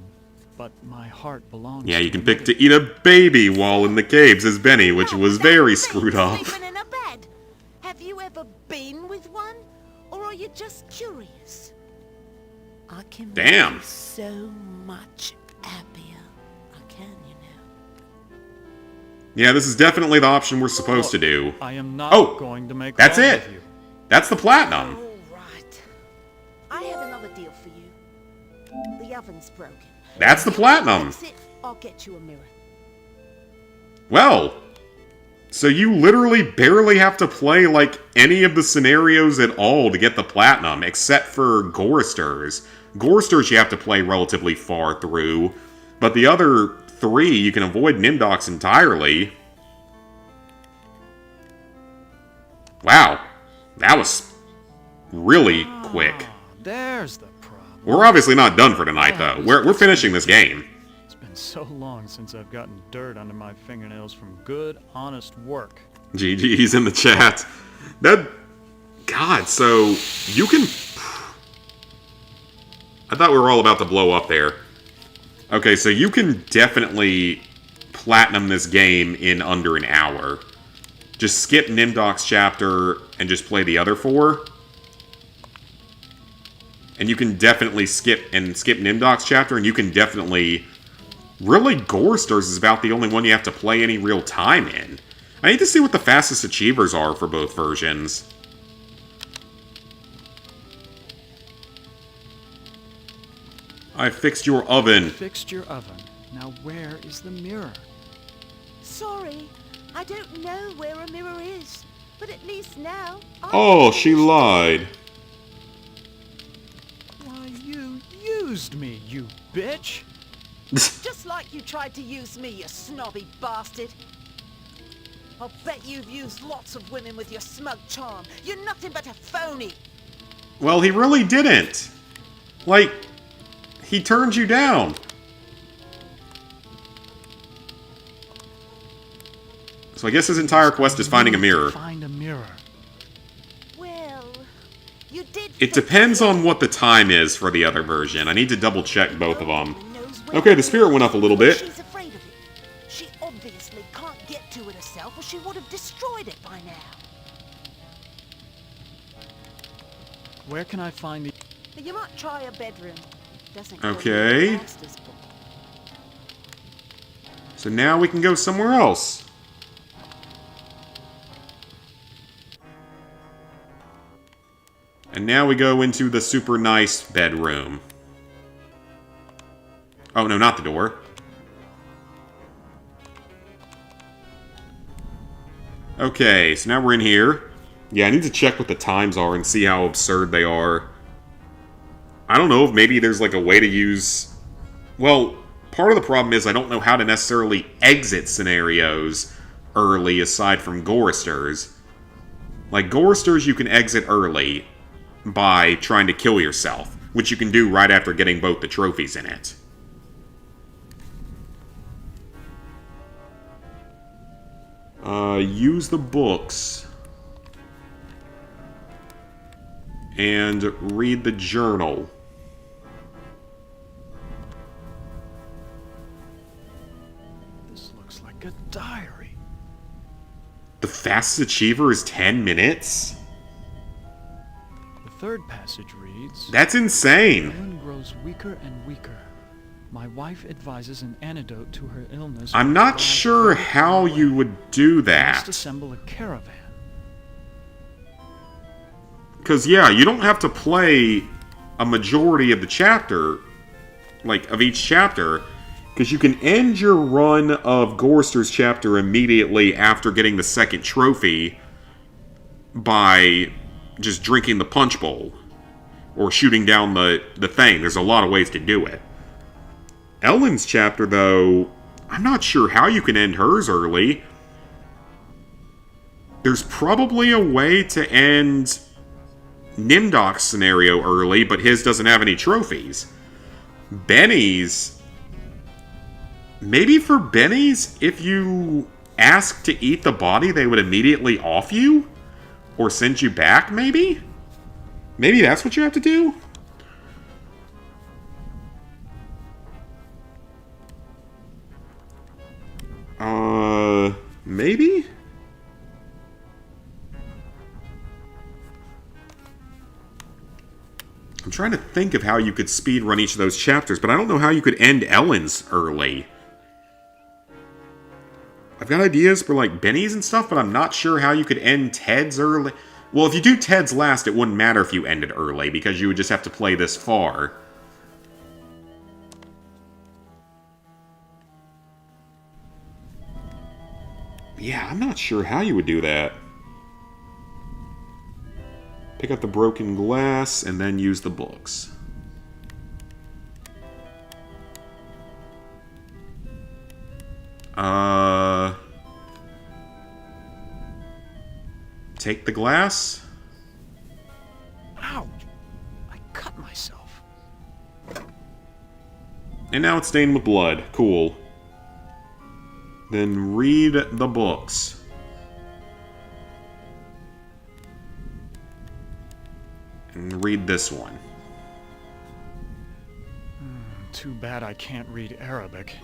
but my heart belongs Yeah, to you can a pick maiden. to eat a baby while in the caves as Benny, which was very screwed up. Sleeping in a bed? Have you ever been with one? Or are you just curious? I can Damn. make you so much happier. I can, you know. Yeah, this is definitely the option we're supposed to do. I am not Oh, going to make that's love it. with you. That's the platinum. All right. I have another deal for you. The oven's broken. That's the platinum. Fix it, I'll get you a mirror. Well, so you literally barely have to play, like, any of the scenarios at all to get the platinum, except for Gorsters. Gorsters you have to play relatively far through, but the other 3, you can avoid Nimdocs entirely. Wow. That was really quick. There's the problem. We're obviously not done for tonight, though. We're finishing this game. It's been so long since I've gotten dirt under my fingernails from good, honest work. GG's in the chat. God, so you can... I thought we were all about to blow up there. Okay, so you can definitely platinum this game in under an hour. Just skip Nimdoc's chapter and just play the other 4. And you can definitely skip Nimdoc's chapter, and you can definitely... Really, Gorsters is about the only one you have to play any real time in. I need to see what the fastest achievers are for both versions. I fixed your oven. Fixed your oven. Now where is the mirror? Sorry, I don't know where a mirror is. But at least now... Oh, she lied. Why, you used me, you bitch! Just like you tried to use me, you snobby bastard. I'll bet you've used lots of women with your smug charm. You're nothing but a phony. Well, he really didn't. Like, he turned you down. So I guess his entire quest is finding a mirror. Find a mirror. Well, you did. It depends on what the time is for the other version. I need to double check both of them. Okay, the spirit went up a little bit. She's afraid of it. She obviously can't get to it herself, or she would have destroyed it by now. Where can I find the... You might try a bedroom. Doesn't Okay. go with the master's book. So now we can go somewhere else. And now we go into the super nice bedroom. Oh, no, not the door. Okay, so now we're in here. Yeah, I need to check what the times are and see how absurd they are. I don't know if maybe there's like a way to use... Well, part of the problem is I don't know how to necessarily exit scenarios early aside from Gorsters. Like, Gorsters you can exit early by trying to kill yourself, which you can do right after getting both the trophies in it. Use the books. And read the journal. This looks like a diary. The fastest achiever is 10 minutes? The third passage reads... That's insane! Ellen grows weaker and weaker. My wife advises an antidote to her illness. I'm not sure how you would do that. Must assemble a caravan. Because, yeah, you don't have to play a majority of the chapter, like, of each chapter, because you can end your run of Gorster's chapter immediately after getting the second trophy by just drinking the punch bowl, or shooting down the thing. There's a lot of ways to do it. Ellen's chapter, though, I'm not sure how you can end hers early. There's probably a way to end Nimdoc's scenario early, but his doesn't have any trophies. Benny's... Maybe for Benny's, if you ask to eat the body, they would immediately off you? Or send you back, maybe? Maybe that's what you have to do? Maybe? I'm trying to think of how you could speedrun each of those chapters, but I don't know how you could end Ellen's early. I've got ideas for, like, Benny's and stuff, but I'm not sure how you could end Ted's early. Well, if you do Ted's last, it wouldn't matter if you ended early, because you would just have to play this far. Yeah, I'm not sure how you would do that. Pick up the broken glass, and then use the books. Take the glass. Ouch! I cut myself. And now it's stained with blood. Cool. Then read the books. And read this one. Too bad I can't read Arabic.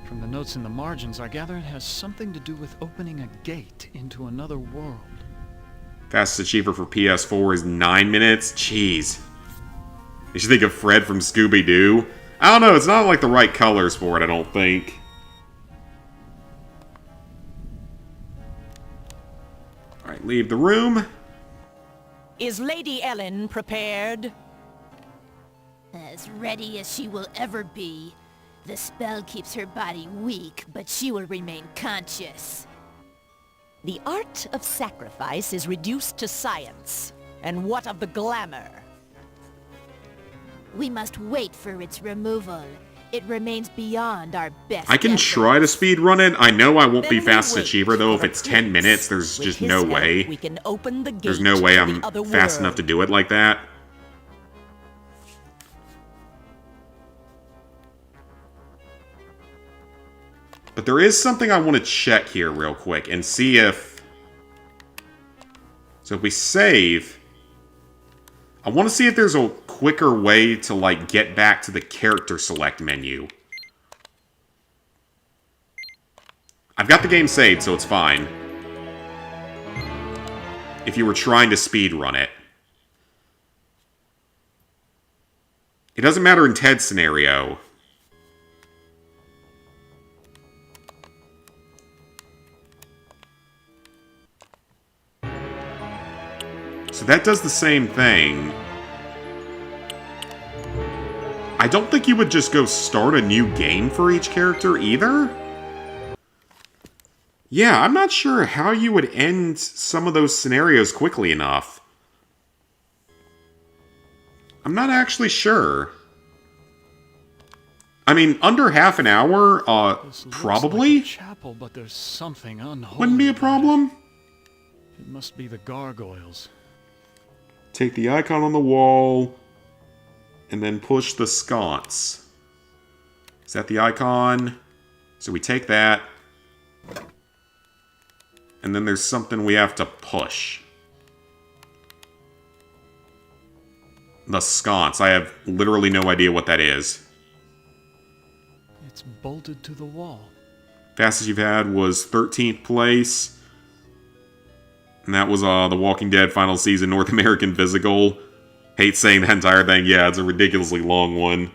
From the notes in the margins, I gather it has something to do with opening a gate into another world. Fastest achiever for PS4 is 9 minutes? Jeez. You should think of Fred from Scooby-Doo. I don't know, it's not like the right colors for it, I don't think. Alright, leave the room. Is Lady Ellen prepared? As ready as she will ever be. The spell keeps her body weak, but she will remain conscious. The art of sacrifice is reduced to science. And what of the glamour? We must wait for its removal. It remains beyond our best I can efforts. try to speedrun it. I know I won't be Then we fastest wait achiever, though. If for it's 10 minutes, there's With just his no help, way. We can open the gate There's no way to I'm the other fast world. enough to do it like that. But there is something I want to check here real quick and see if... So if we save... I want to see if there's a quicker way to, like, get back to the character select menu. I've got the game saved, so it's fine. If you were trying to speedrun it. It doesn't matter in Ted's scenario. So that does the same thing. I don't think you would just go start a new game for each character either. Yeah, I'm not sure how you would end some of those scenarios quickly enough. I'm not actually sure. I mean, under half an hour, This looks probably like a chapel, but there's something unholy. wouldn't be a about it. problem. It must be the gargoyles. Take the icon on the wall, and then push the sconce. Is that the icon? So we take that. And then there's something we have to push. The sconce. I have literally no idea what that is. It's bolted to the wall. Fastest you've had was 13th place. And that was the Walking Dead final season North American physical. Hate saying that entire thing. Yeah, it's a ridiculously long one.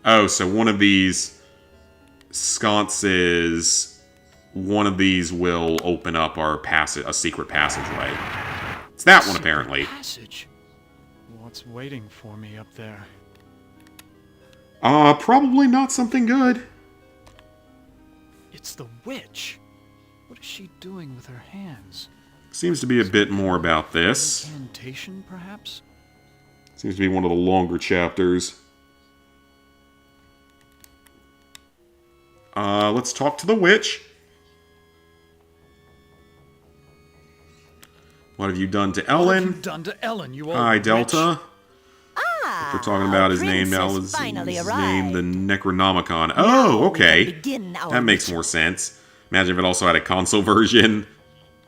Oh, so one of these sconces, one of these will open up our passage, a secret passageway. It's that one, apparently. Passage. What's waiting for me up there? Probably not something good. It's the witch. What is she doing with her hands? Seems to be a bit more about this. Incantation, perhaps? Seems to be one of the longer chapters. Let's talk to the witch. What have you done to Ellen? What have you done to Ellen, you old Hi, witch? Delta. Ah, We're talking about his name now. princess His finally name, arrived. the Necronomicon. Now Oh, we okay. can begin our That makes ritual. more sense. Imagine if it also had a console version.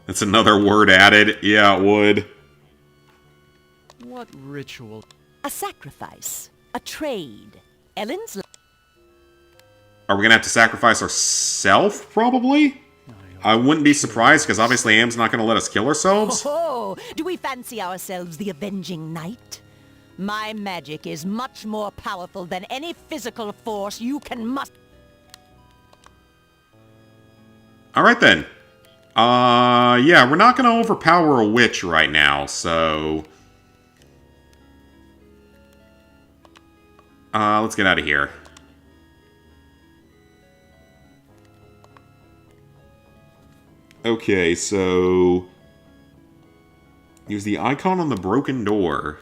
That's another word added. Yeah, it would. What ritual? A sacrifice. A trade. Ellen's... Are we gonna have to sacrifice ourselves, probably? I wouldn't be surprised, because obviously Am's not gonna let us kill ourselves. Oh, do we fancy ourselves the avenging knight? My magic is much more powerful than any physical force you can muster. Alright then. Yeah, we're not gonna overpower a witch right now, so... let's get out of here. Okay, so... Use the icon on the broken door.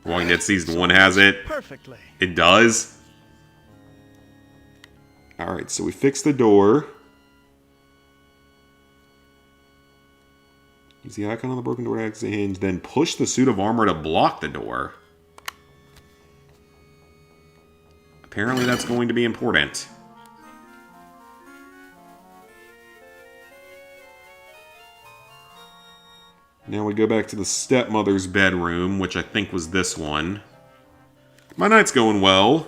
Walking Dead Season 1 has it. Perfectly. It does? Alright, so we fix the door. Use the icon on the broken door to access the hinge, then push the suit of armor to block the door. Apparently that's going to be important. Now we go back to the stepmother's bedroom, which I think was this one. My night's going well.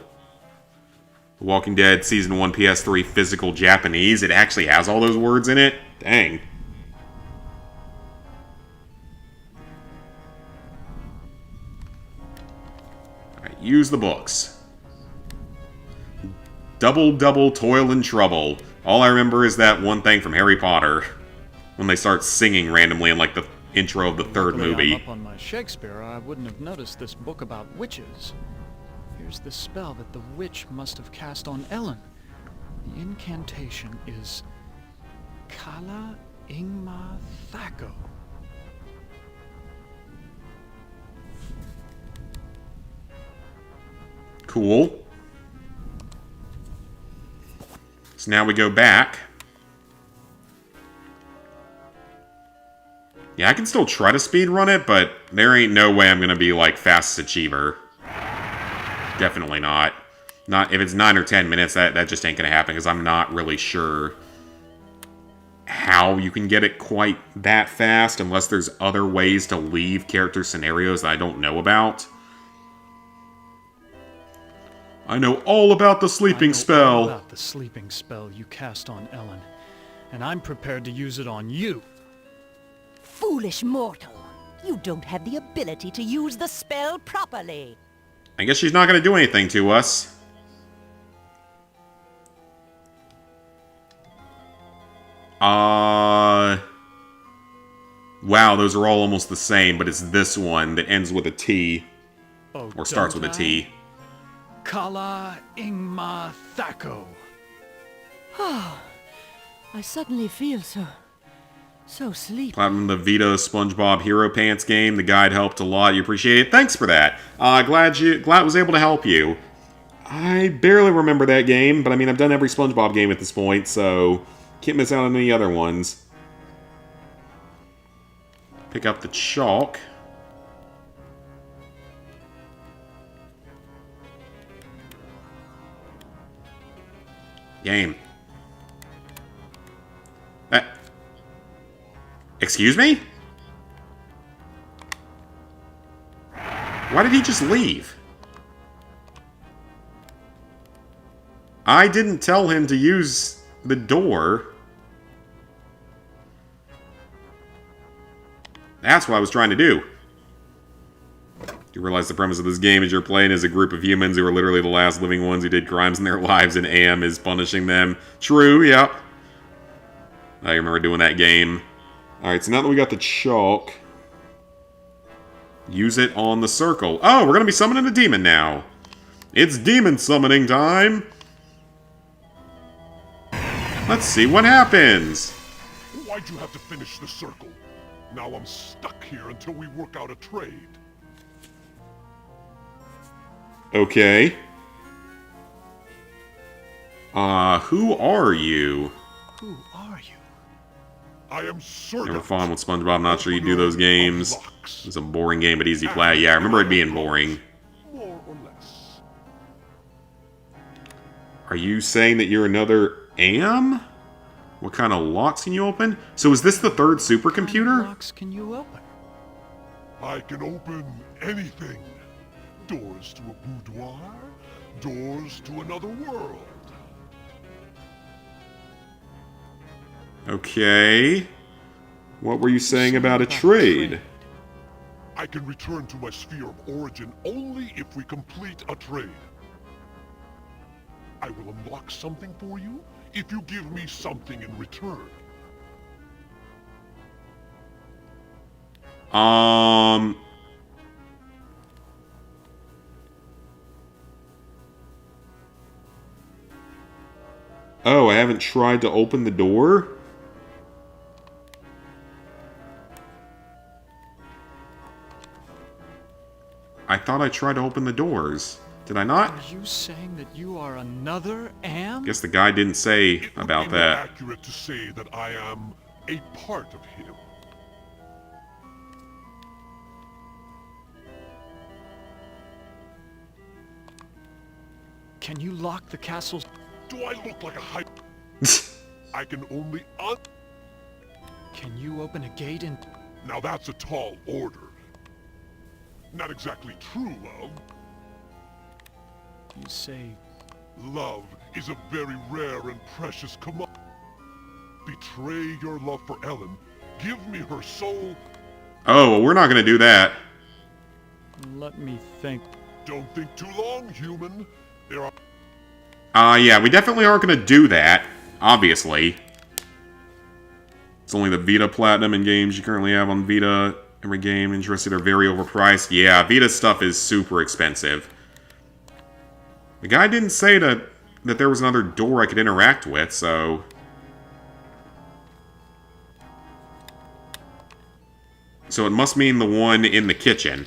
The Walking Dead Season 1 PS3 Physical Japanese. It actually has all those words in it? Dang. Alright, use the books. Double, toil and trouble. All I remember is that one thing from Harry Potter. When they start singing randomly in, like, the intro of the third Luckily, movie. I'm up on my Shakespeare, I wouldn't have noticed this book about witches. Here's the spell that the witch must have cast on Ellen. The incantation is Kala Ingma Thako. Cool. So now we go back. Yeah, I can still try to speedrun it, but there ain't no way I'm gonna be, like, fastest achiever. Definitely not. Not if it's 9 or 10 minutes, that just ain't gonna happen, because I'm not really sure how you can get it quite that fast, unless there's other ways to leave character scenarios that I don't know about. I know all about the sleeping spell. All about the sleeping spell you cast on Ellen, and I'm prepared to use it on you. Foolish mortal! You don't have the ability to use the spell properly. I guess she's not going to do anything to us. Wow, those are all almost the same, but it's this one that ends with a T. Oh, or starts with a T. Kala Ingma Thako. Oh, I suddenly feel so sleepy. Platinum the Vita SpongeBob Hero Pants game. The guide helped a lot. You appreciate it. Thanks for that. Glad I was able to help you. I barely remember that game, but I mean, I've done every SpongeBob game at this point, so can't miss out on any other ones. Pick up the chalk. Game. Excuse me? Why did he just leave? I didn't tell him to use the door. That's what I was trying to do. You realize the premise of this game is you're playing as a group of humans who are literally the last living ones who did crimes in their lives, and AM is punishing them. True, yep. I remember doing that game. Alright, so now that we got the chalk, use it on the circle. Oh, we're going to be summoning a demon now. It's demon summoning time. Let's see what happens. Why'd you have to finish the circle? Now I'm stuck here until we work out a trade. Okay. Who are you? Who are you? I am certain. Never fun with SpongeBob. I'm not sure you do those games. It's a boring game, but easy play. Yeah, I remember it being boring. More or less. Are you saying that you're another AM? What kind of locks can you open? So is this the third supercomputer? What locks can you open? I can open anything. Doors to a boudoir, doors to another world. Okay. What were you saying about a trade? I can return to my sphere of origin only if we complete a trade. I will unlock something for you if you give me something in return. Oh, I haven't tried to open the door? I thought I tried to open the doors. Did I not? Are you saying that you are another Am? Guess the guy didn't say about It would be more that. accurate to say that I am a part of him. Can you lock the castle's... Do I look like a hype? I can only Can you open a gate in... Now that's a tall order. Not exactly true love. You say... Love is a very rare and precious commodity. Betray your love for Ellen. Give me her soul. Oh, well, we're not going to do that. Let me think. Don't think too long, human. There are... Yeah, we definitely aren't going to do that, obviously. It's only the Vita Platinum in games you currently have on Vita. Every game interested are very overpriced. Yeah, Vita stuff is super expensive. The guy didn't say that there was another door I could interact with, so... So it must mean the one in the kitchen.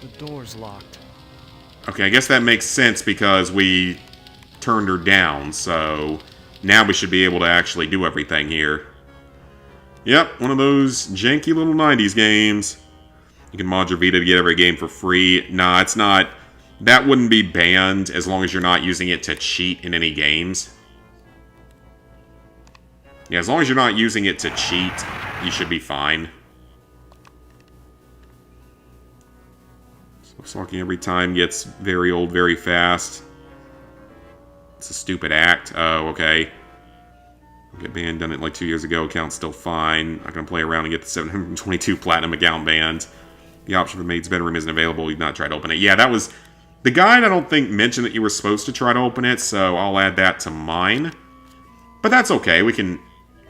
The door's locked. Okay, I guess that makes sense because we turned her down, so now we should be able to actually do everything here. Yep, one of those janky little 90s games. You can mod your Vita to get every game for free. Nah, it's not. That wouldn't be banned as long as you're not using it to cheat in any games. Yeah, as long as you're not using it to cheat, you should be fine. Stalking every time gets very old very fast. It's a stupid act. Oh, okay. Get banned, done it like 2 years ago. Account's still fine. Not gonna play around and get the 722 platinum account banned. The option for maid's bedroom isn't available. You've not tried to open it. Yeah, that was... The guide, I don't think, mentioned that you were supposed to try to open it, so I'll add that to mine. But that's okay. We can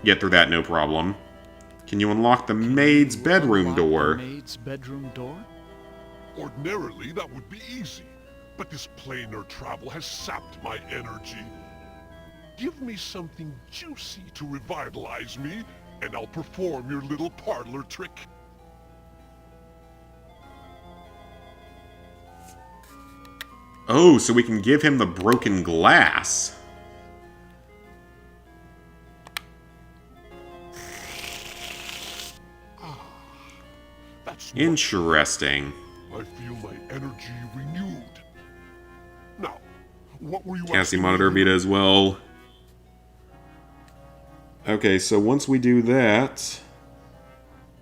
get through that, no problem. Can you unlock the maid's bedroom door? Maid's bedroom door? Ordinarily, that would be easy. But this planar travel has sapped my energy. Give me something juicy to revitalize me, and I'll perform your little parlor trick. Oh, so we can give him the broken glass. That's interesting. I feel my energy renewed. Now, what were you Can't see asking monitor me? Vita as well. Okay, so once we do that,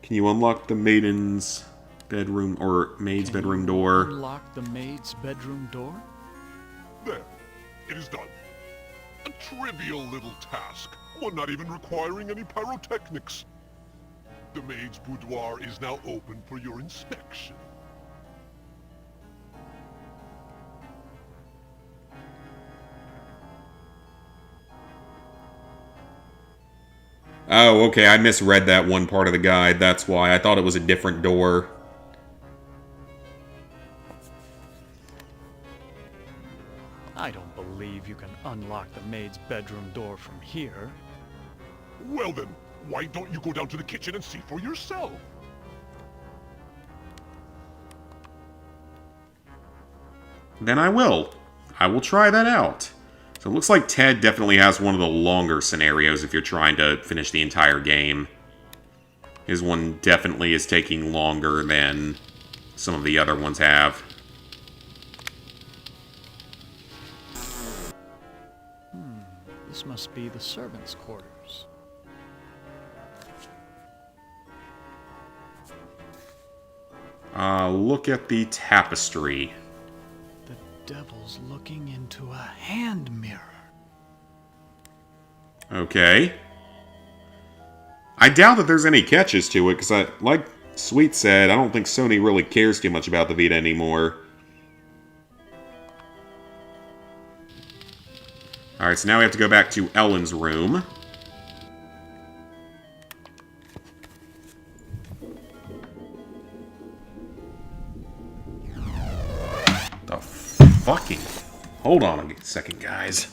can you unlock the maiden's bedroom or maid's bedroom door? Unlock the maid's bedroom door? There, it is done. A trivial little task, one not even requiring any pyrotechnics. The maid's boudoir is now open for your inspection. Oh, okay, I misread that one part of the guide, that's why. I thought it was a different door. I don't believe you can unlock the maid's bedroom door from here. Well then, why don't you go down to the kitchen and see for yourself? Then I will. I will try that out. So it looks like Ted definitely has one of the longer scenarios if you're trying to finish the entire game. His one definitely is taking longer than some of the other ones have. This must be the servants' quarters. Look at the tapestry. The devil's looking into a hand mirror. Okay. I doubt that there's any catches to it, because like Sweet said, I don't think Sony really cares too much about the Vita anymore. Alright, so now we have to go back to Ellen's room. The fucking... Hold on a second, guys.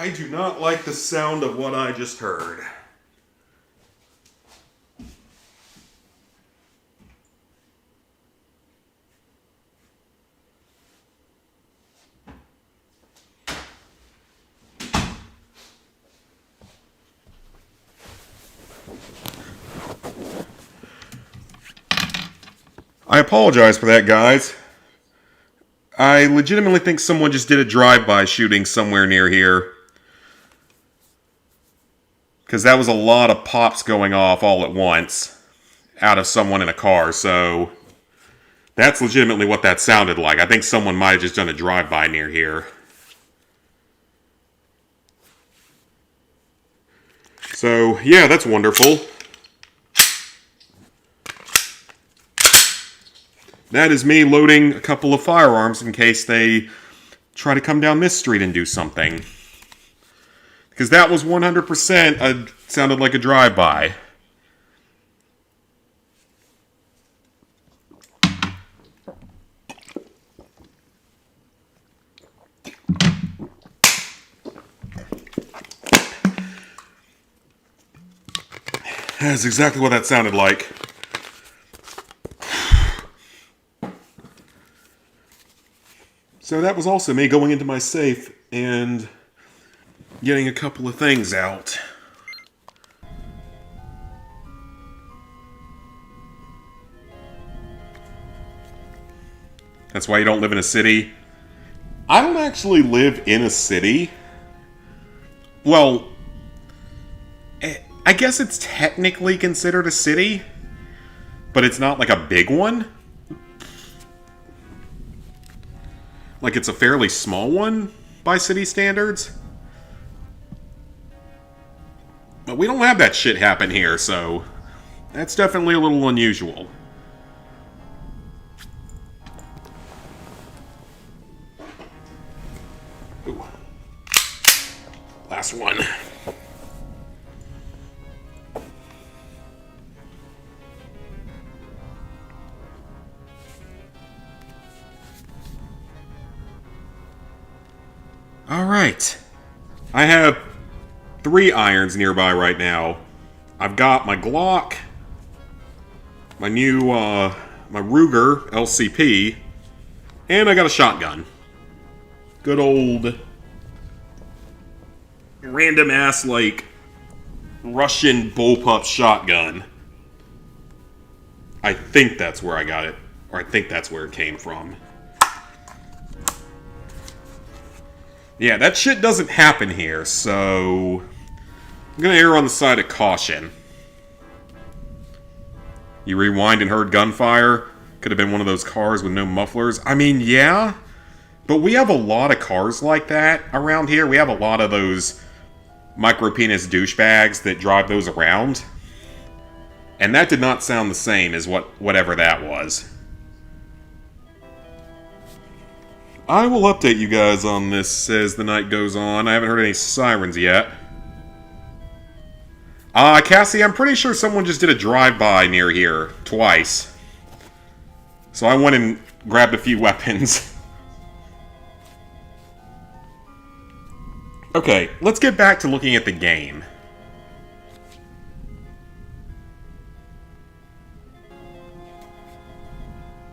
I do not like the sound of what I just heard. I apologize for that, guys. I legitimately think someone just did a drive-by shooting somewhere near here. Because that was a lot of pops going off all at once out of someone in a car, so that's legitimately what that sounded like. I think someone might have just done a drive-by near here. So, yeah, that's wonderful. That is me loading a couple of firearms in case they try to come down this street and do something. Because that was 100% sounded like a drive-by. That's exactly what that sounded like. So that was also me going into my safe and getting a couple of things out. That's why you don't live in a city. I don't actually live in a city. Well, I guess it's technically considered a city, but it's not like a big one. Like, it's a fairly small one by city standards. But we don't have that shit happen here, so that's definitely a little unusual. Ooh. Last one. Alright. I have 3 irons nearby right now. I've got my Glock, my new, my Ruger LCP, and I got a shotgun. Good old random ass, like, Russian bullpup shotgun. I think that's where I got it, or I think that's where it came from. Yeah, that shit doesn't happen here, so I'm gonna err on the side of caution. You rewind and heard gunfire? Could have been one of those cars with no mufflers. I mean, yeah, but we have a lot of cars like that around here. We have a lot of those micro-penis douchebags that drive those around. And that did not sound the same as whatever that was. I will update you guys on this as the night goes on. I haven't heard any sirens yet. Cassie, I'm pretty sure someone just did a drive-by near here twice. So I went and grabbed a few weapons. Okay, let's get back to looking at the game.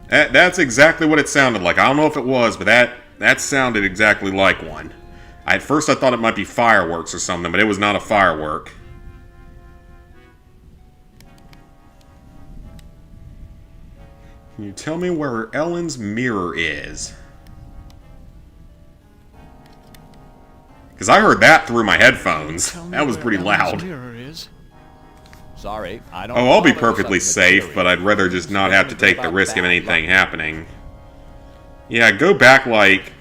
That's exactly what it sounded like. I don't know if it was, but that sounded exactly like one. At first I thought it might be fireworks or something, but it was not a firework. Can you tell me where Ellen's mirror is? Because I heard that through my headphones. That was pretty loud. Sorry, I don't. Oh, I'll be perfectly safe, but I'd rather just not have to take the risk of anything happening. Yeah, go back like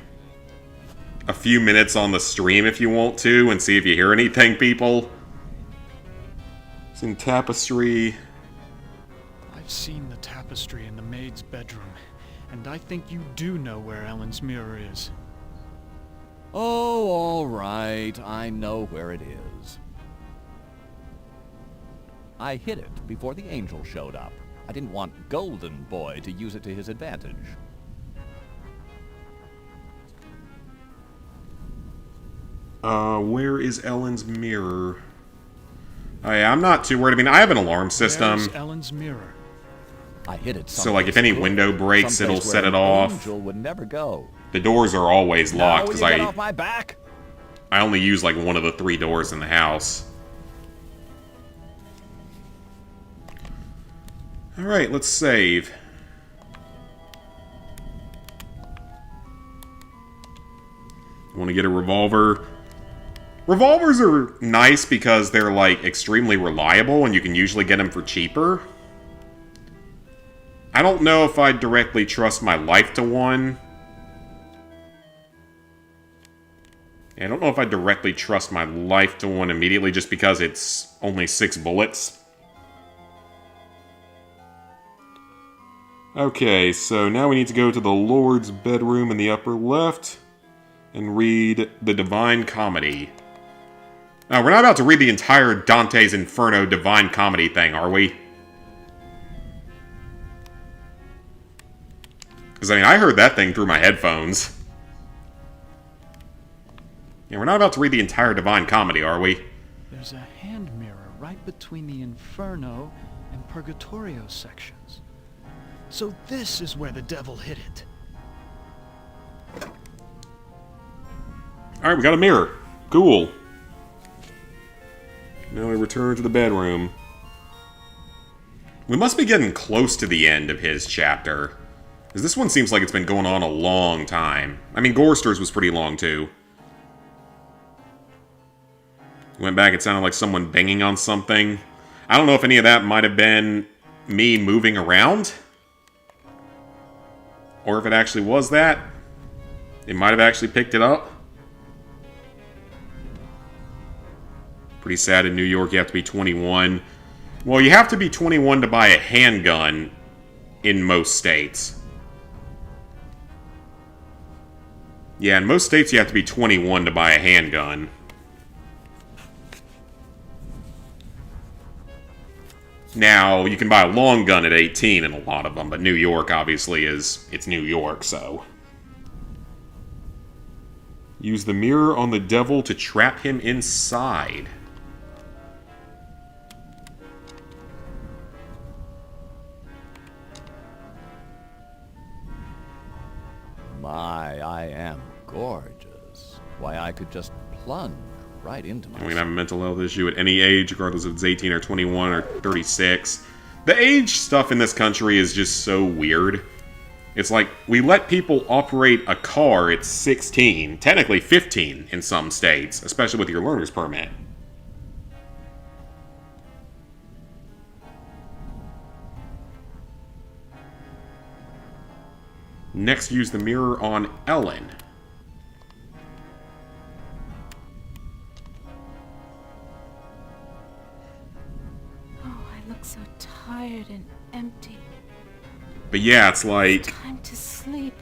a few minutes on the stream if you want to and see if you hear anything, people. It's in Tapestry. I've seen the tapestry in the maid's bedroom, and I think you do know where Ellen's mirror is. Oh, all right. I know where it is. I hid it before the angel showed up. I didn't want Golden Boy to use it to his advantage. Where is Ellen's mirror? Oh, yeah, I'm not too worried. I mean, I have an alarm system. There's Ellen's mirror. I hit it. So, like, if any window breaks, it'll set it off. Angel would never go. The doors are always locked because get off my back. I only use like one of the 3 doors in the house. All right, let's save. Want to get a revolver? Revolvers are nice because they're like extremely reliable and you can usually get them for cheaper. I don't know if I'd directly trust my life to one. I don't know if I directly trust my life to one immediately just because it's only 6 bullets. Okay, so now we need to go to the Lord's bedroom in the upper left and read the Divine Comedy. Now, we're not about to read the entire Dante's Inferno Divine Comedy thing, are we? Because, I mean, I heard that thing through my headphones. Yeah, we're not about to read the entire Divine Comedy, are we? There's a hand mirror right between the Inferno and Purgatorio sections. So this is where the devil hid it. Alright, we got a mirror. Cool. Now we return to the bedroom. We must be getting close to the end of his chapter. Because this one seems like it's been going on a long time. I mean, Gorster's was pretty long, too. Went back, it sounded like someone banging on something. I don't know if any of that might have been me moving around. Or if it actually was that. It might have actually picked it up. Pretty sad in New York, you have to be 21. Well, you have to be 21 to buy a handgun in most states. Yeah, in most states you have to be 21 to buy a handgun. Now, you can buy a long gun at 18 in a lot of them, but New York obviously it's New York, so. Use the mirror on the devil to trap him inside. My, I am gorgeous. Why, I could just plunge right into myself. We can have a mental health issue at any age, regardless if it's 18 or 21 or 36. The age stuff in this country is just so weird. It's like, we let people operate a car at 16, technically 15 in some states, especially with your learner's permit. Next, use the mirror on Ellen. Oh, I look so tired and empty. But yeah, it's like... Time to sleep.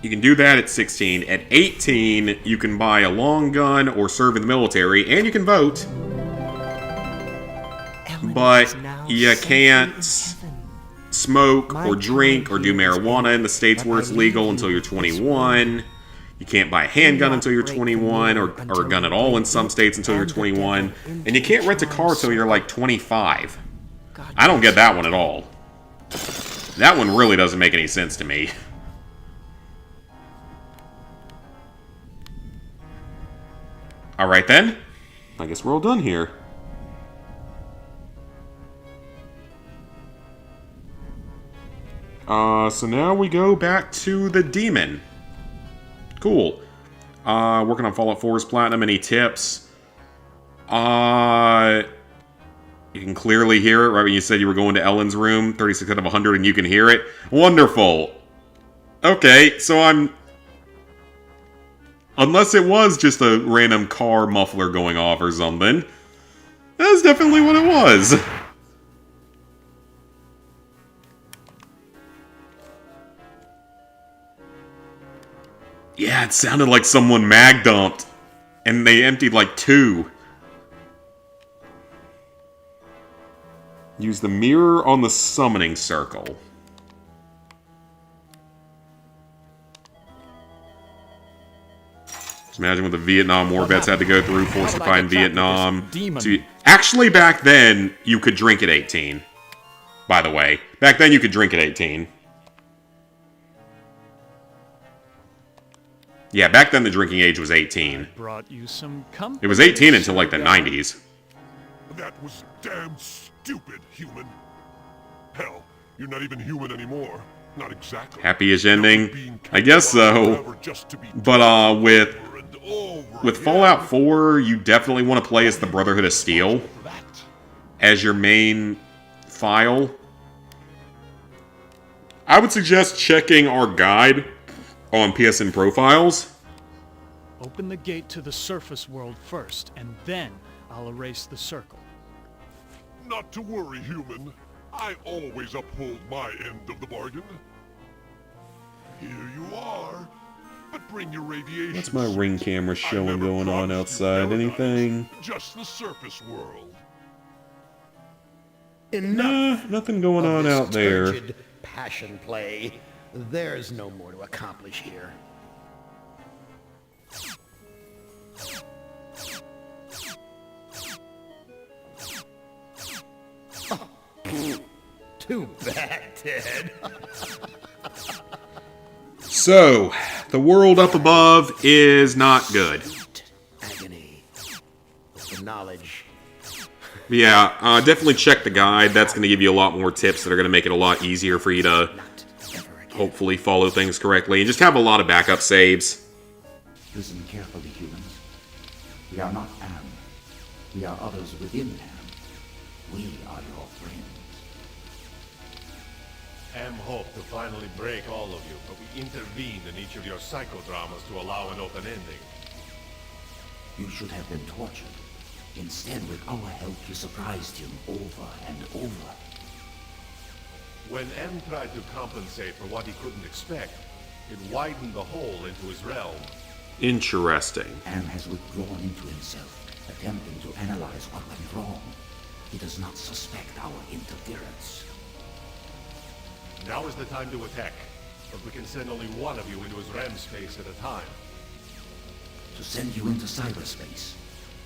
You can do that at 16. At 18, you can buy a long gun or serve in the military, and you can vote. But you can't smoke or drink or do marijuana in the states where it's legal until you're 21. You can't buy a handgun until you're 21, or a gun at all in some states until you're 21. And you can't rent a car until you're like 25. I don't get that one at all. That one really doesn't make any sense to me. Alright then. I guess we're all done here. So now we go back to the demon. Cool. Working on Fallout 4's Platinum. Any tips? You can clearly hear it right when you said you were going to Ellen's room. 36 out of 100 and you can hear it. Wonderful. Okay, so I'm... Unless it was just a random car muffler going off or something. That's definitely what it was. Yeah, it sounded like someone mag dumped. And they emptied like 2. Use the mirror on the summoning circle. Just imagine what the Vietnam War vets had to go through forced to find Vietnam. demon? Actually, back then, you could drink at 18. By the way. Back then, you could drink at 18. Yeah, back then the drinking age was 18. Brought you some company. It was 18 until like the 90s. That was damn stupid, human. Hell, you're not even human anymore. Not exactly. Happy-ish ending? I guess so. But with Fallout 4, you definitely want to play as the Brotherhood of Steel as your main file. I would suggest checking our guide on PSN Profiles. Open the gate to the surface world first, and then I'll erase the circle. Not to worry, human. I always uphold my end of the bargain. Here you are. But bring your radiation. What's my ring camera showing going on outside? Anything? Just the surface world. Nah, nothing going on out there. Turgid passion play. There's no more to accomplish here. Oh, too bad, Ted. So, the world up above is not good. Agony. The knowledge. Yeah, definitely check the guide. That's going to give you a lot more tips that are going to make it a lot easier for you to hopefully follow things correctly. And just have a lot of backup saves. Listen carefully, humans. We are not Am. We are others within Am. We are your friends. Am hoped to finally break all of you, but we intervened in each of your psychodramas to allow an open ending. You should have been tortured. Instead, with our help, you surprised him over and over. When M tried to compensate for what he couldn't expect, it widened the hole into his realm. Interesting. Am has withdrawn into himself, attempting to analyze what went wrong. He does not suspect our interference. Now is the time to attack, but we can send only one of you into his REM space at a time. To send you into cyberspace,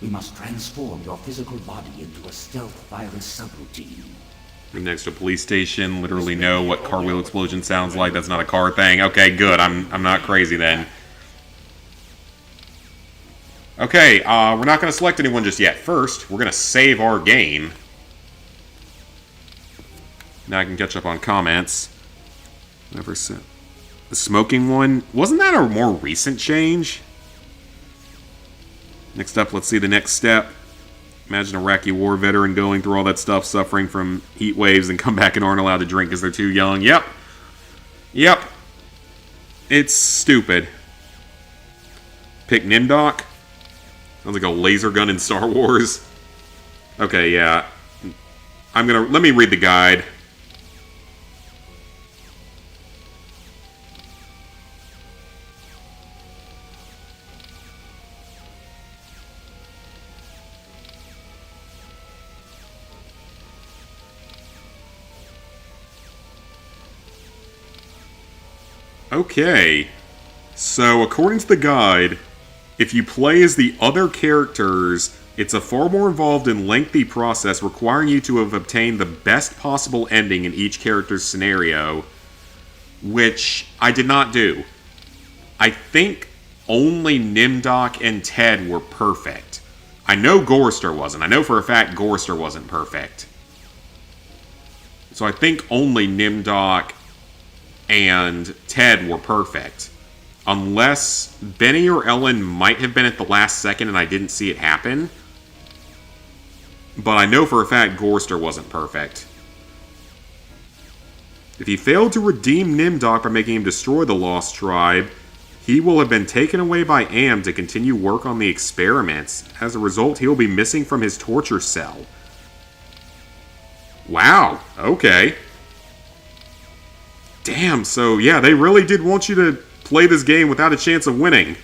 we must transform your physical body into a stealth virus subroutine. You're next to a police station, literally know what car wheel explosion sounds like. That's not a car thing. Okay, good. I'm not crazy then. Okay, we're not going to select anyone just yet. First, we're going to save our game. Now I can catch up on comments. Never said. The smoking one, wasn't that a more recent change? Next up, let's see the next step. Imagine an Iraqi war veteran going through all that stuff, suffering from heat waves, and come back and aren't allowed to drink because they're too young. Yep. Yep. It's stupid. Pick Nimdok. Sounds like a laser gun in Star Wars. Okay, yeah. Let me read the guide. Okay, so according to the guide, if you play as the other characters, it's a far more involved and lengthy process requiring you to have obtained the best possible ending in each character's scenario, which I did not do. I think only Nimdok and Ted were perfect. I know Gorster wasn't. I know for a fact Gorster wasn't perfect. So I think only Nimdok and Ted were perfect. Unless Benny or Ellen might have been at the last second and I didn't see it happen. But I know for a fact Gorster wasn't perfect. If he failed to redeem Nimdok by making him destroy the Lost Tribe, he will have been taken away by Am to continue work on the experiments. As a result, he will be missing from his torture cell. Wow, okay. Damn, so yeah, they really did want you to play this game without a chance of winning.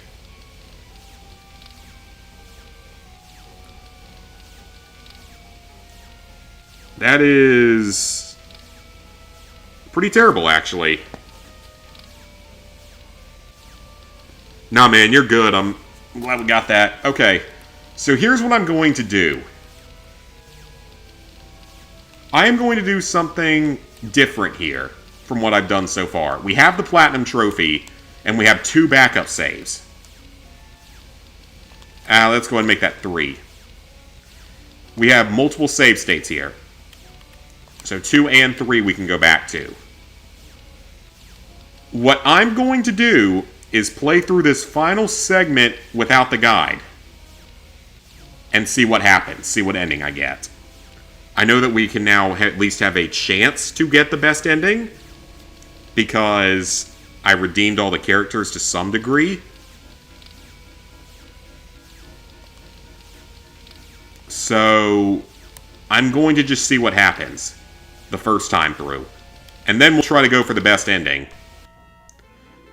That is pretty terrible, actually. Nah, man, you're good. I'm glad we got that. Okay, so here's what I'm going to do. I am going to do something different here from what I've done so far. We have the Platinum Trophy, and we have 2 backup saves. Let's go ahead and make that 3. We have multiple save states here. So 2 and 3 we can go back to. What I'm going to do is play through this final segment without the guide. And see what happens. See what ending I get. I know that we can now at least have a chance to get the best ending. Because I redeemed all the characters to some degree. So I'm going to just see what happens the first time through. And then we'll try to go for the best ending.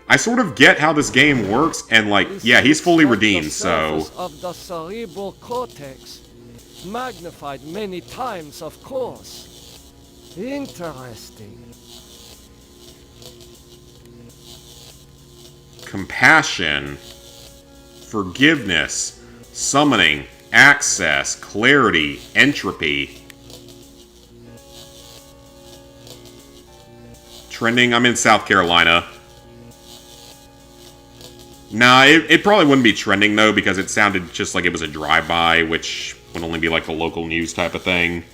I sort of get how this game works, and like, yeah, he's fully redeemed, so... Of the cerebral cortex. Magnified many times, of course. Interesting. Compassion, forgiveness, summoning, access, clarity, entropy. Trending, I'm in South Carolina. Nah, it probably wouldn't be trending though, because it sounded just like it was a drive-by, which would only be like the local news type of thing.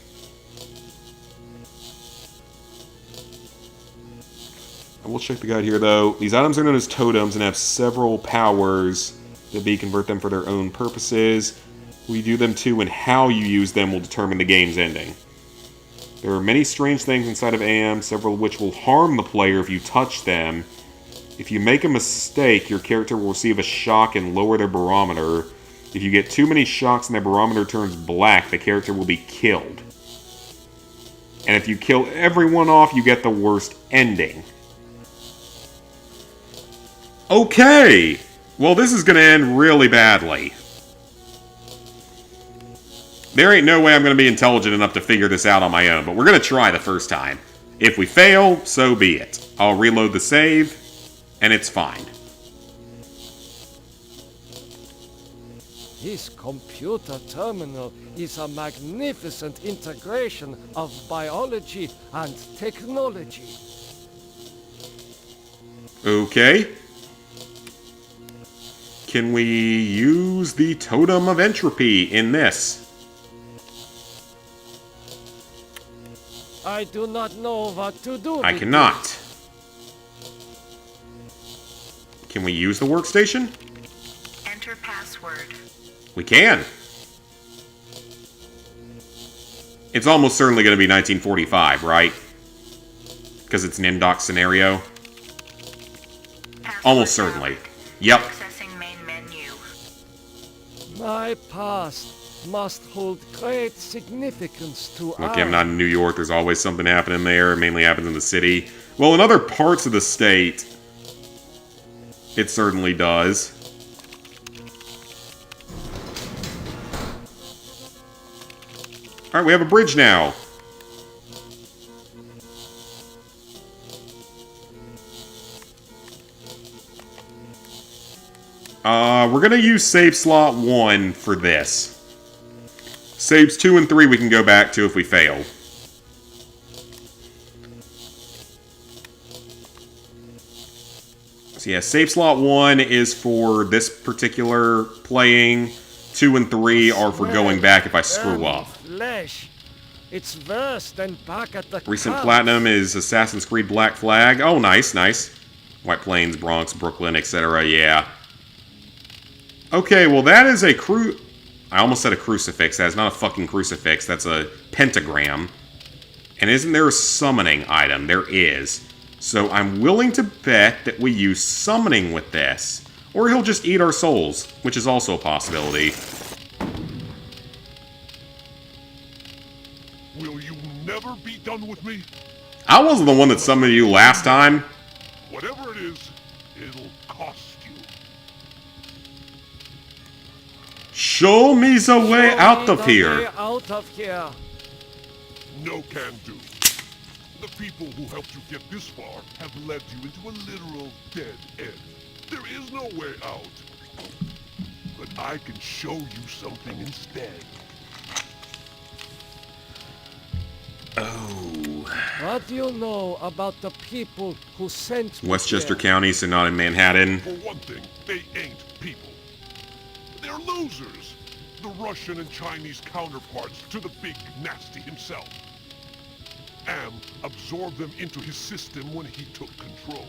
I will check the guide here, though. These items are known as totems and have several powers that convert them for their own purposes. Who you do them to and how you use them will determine the game's ending. There are many strange things inside of AM, several of which will harm the player if you touch them. If you make a mistake, your character will receive a shock and lower their barometer. If you get too many shocks and their barometer turns black, the character will be killed. And if you kill everyone off, you get the worst ending. Okay! Well, this is gonna end really badly. There ain't no way I'm gonna be intelligent enough to figure this out on my own, but we're gonna try the first time. If we fail, so be it. I'll reload the save, and it's fine. This computer terminal is a magnificent integration of biology and technology. Okay. Can we use the Totem of Entropy in this? I do not know what to do. I cannot. Can we use the workstation? Enter password. We can. It's almost certainly going to be 1945, right? Because it's an Nimdoc scenario. Almost certainly. Yep. Accessing main menu. My past must hold great significance to us. Okay, I'm not in New York. There's always something happening there. It mainly happens in the city. Well, in other parts of the state, it certainly does. Alright, we have a bridge now. We're gonna use save slot 1 for this. Saves 2 and 3 we can go back to if we fail. So yeah, save slot 1 is for this particular playing. 2 and 3 are for going back if I screw up. Flesh. It's worse than back at the Recent camp. Platinum is Assassin's Creed Black Flag. Oh, nice, nice. White Plains, Bronx, Brooklyn, etc. Yeah. Okay, well that is a I almost said a crucifix. That's not a fucking crucifix. That's a pentagram. And isn't there a summoning item? There is. So I'm willing to bet that we use summoning with this. Or he'll just eat our souls, which is also a possibility. Will you never be done with me? I wasn't the one that summoned you last time. Whatever it is, it'll cost you. Show me the way out of here. Out of here. No can do. The people who helped you get this far have led you into a literal dead end. There is no way out. But I can show you something instead. Oh. What do you know about the people who sent me Westchester here? County, so not in Manhattan. For one thing, they ain't people. They're losers. The Russian and Chinese counterparts to the big nasty himself. Am absorbed them into his system when he took control.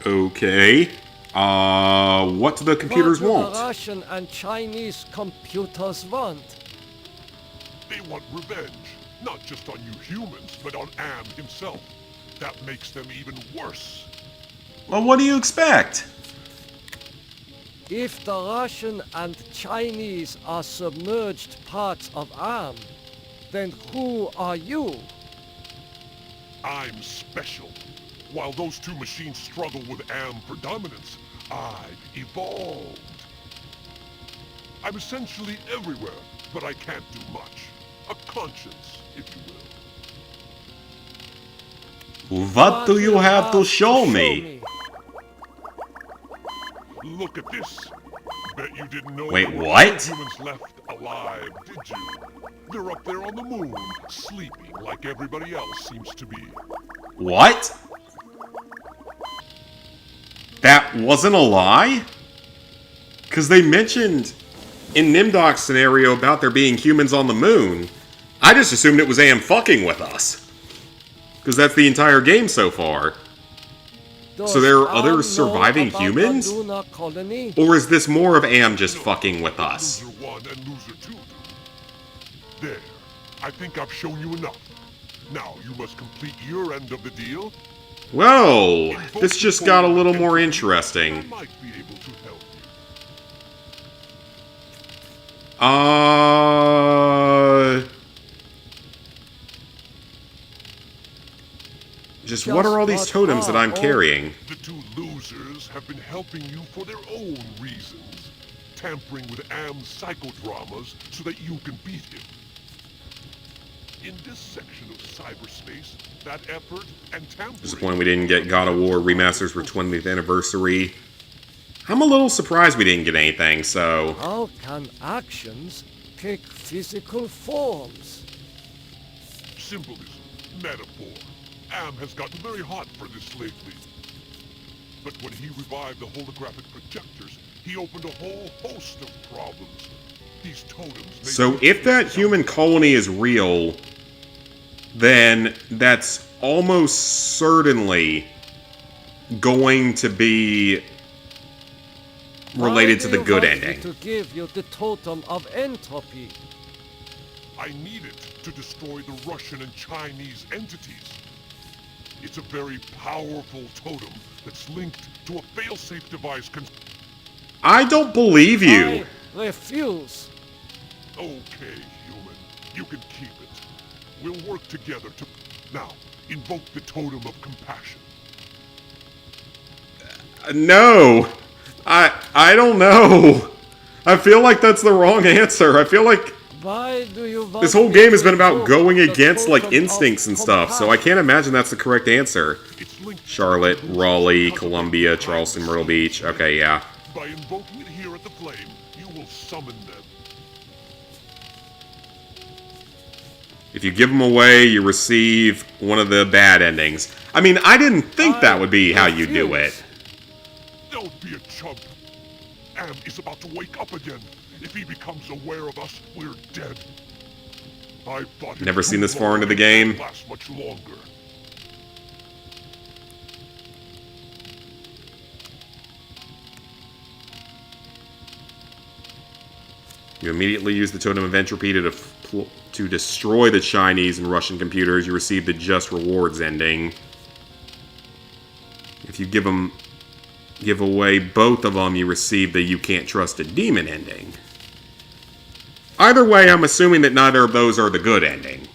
Okay. What do the computers What do want? the Russian and Chinese computers want? They want revenge, not just on you humans, but on Am himself. That makes them even worse. Well, what do you expect? If the Russian and Chinese are submerged parts of Am, then who are you? I'm special. While those two machines struggle with Am for dominance, I evolved. I'm essentially everywhere, but I can't do much. A conscience, if you will. What do you have to show me? Look at this. Bet you didn't know Wait, there were what? humans left alive, did you? They're up there on the moon, sleeping like everybody else seems to be. What? That wasn't a lie? Because they mentioned in Nimdok's scenario about there being humans on the moon. I just assumed it was Am fucking with us. Because that's the entire game so far. So there are other surviving humans? Or is this more of Am just fucking with us? Loser 1 and Loser 2. There. I think I've shown you enough. Now you must complete your end of the deal. Whoa, this just got a little more interesting. Might be able to help Just what are all these totems that I'm carrying? The two losers have been helping you for their own reasons. Tampering with Am's psychodramas so that you can beat him. In this section of cyberspace, that effort and tampering... Disappointed we didn't get God of War remasters for 20th anniversary. I'm a little surprised we didn't get anything, so... How can actions take physical forms? Symbolism, metaphor. Am has gotten very hot for this lately. But when he revived the holographic projectors, he opened a whole host of problems. These totems... So if that human colony is real, then that's almost certainly going to be related to the good ending. To give you the totem of entropy. I need it to destroy the Russian and Chinese entities. It's a very powerful totem that's linked to a failsafe device. I don't believe you. I refuse. Okay, human. You can keep it. We'll work together to... Now, invoke the totem of compassion. No. I don't know. I feel like that's the wrong answer. I feel like Why do you want this whole me game has to been about invoke going the against like totem of instincts and stuff, so I can't imagine that's the correct answer. Charlotte, Raleigh, Columbia, Charleston, Myrtle Beach. Okay, yeah. By invoking it here at the flame, you will summon them. If you give them away, you receive one of the bad endings. I mean, I didn't think that would be how you do it. Don't be a chump. Am is about to wake up again. If he becomes aware of us, we're dead. I thought Never seen this far into the game. Last much longer. You immediately use the Totem of Entropy to destroy the Chinese and Russian computers. You receive the Just Rewards ending. If you give away both of them, you receive the You Can't Trust a Demon ending. Either way, I'm assuming that neither of those are the good ending.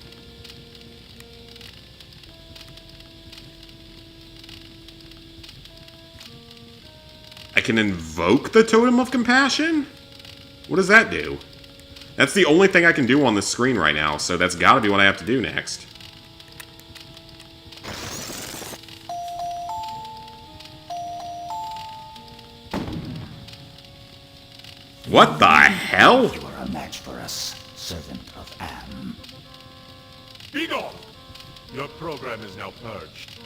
I can invoke the Totem of Compassion? What does that do? That's the only thing I can do on this screen right now, so that's gotta be what I have to do next. What the hell? You are a match for us, servant of Am. Be gone! Your program is now purged.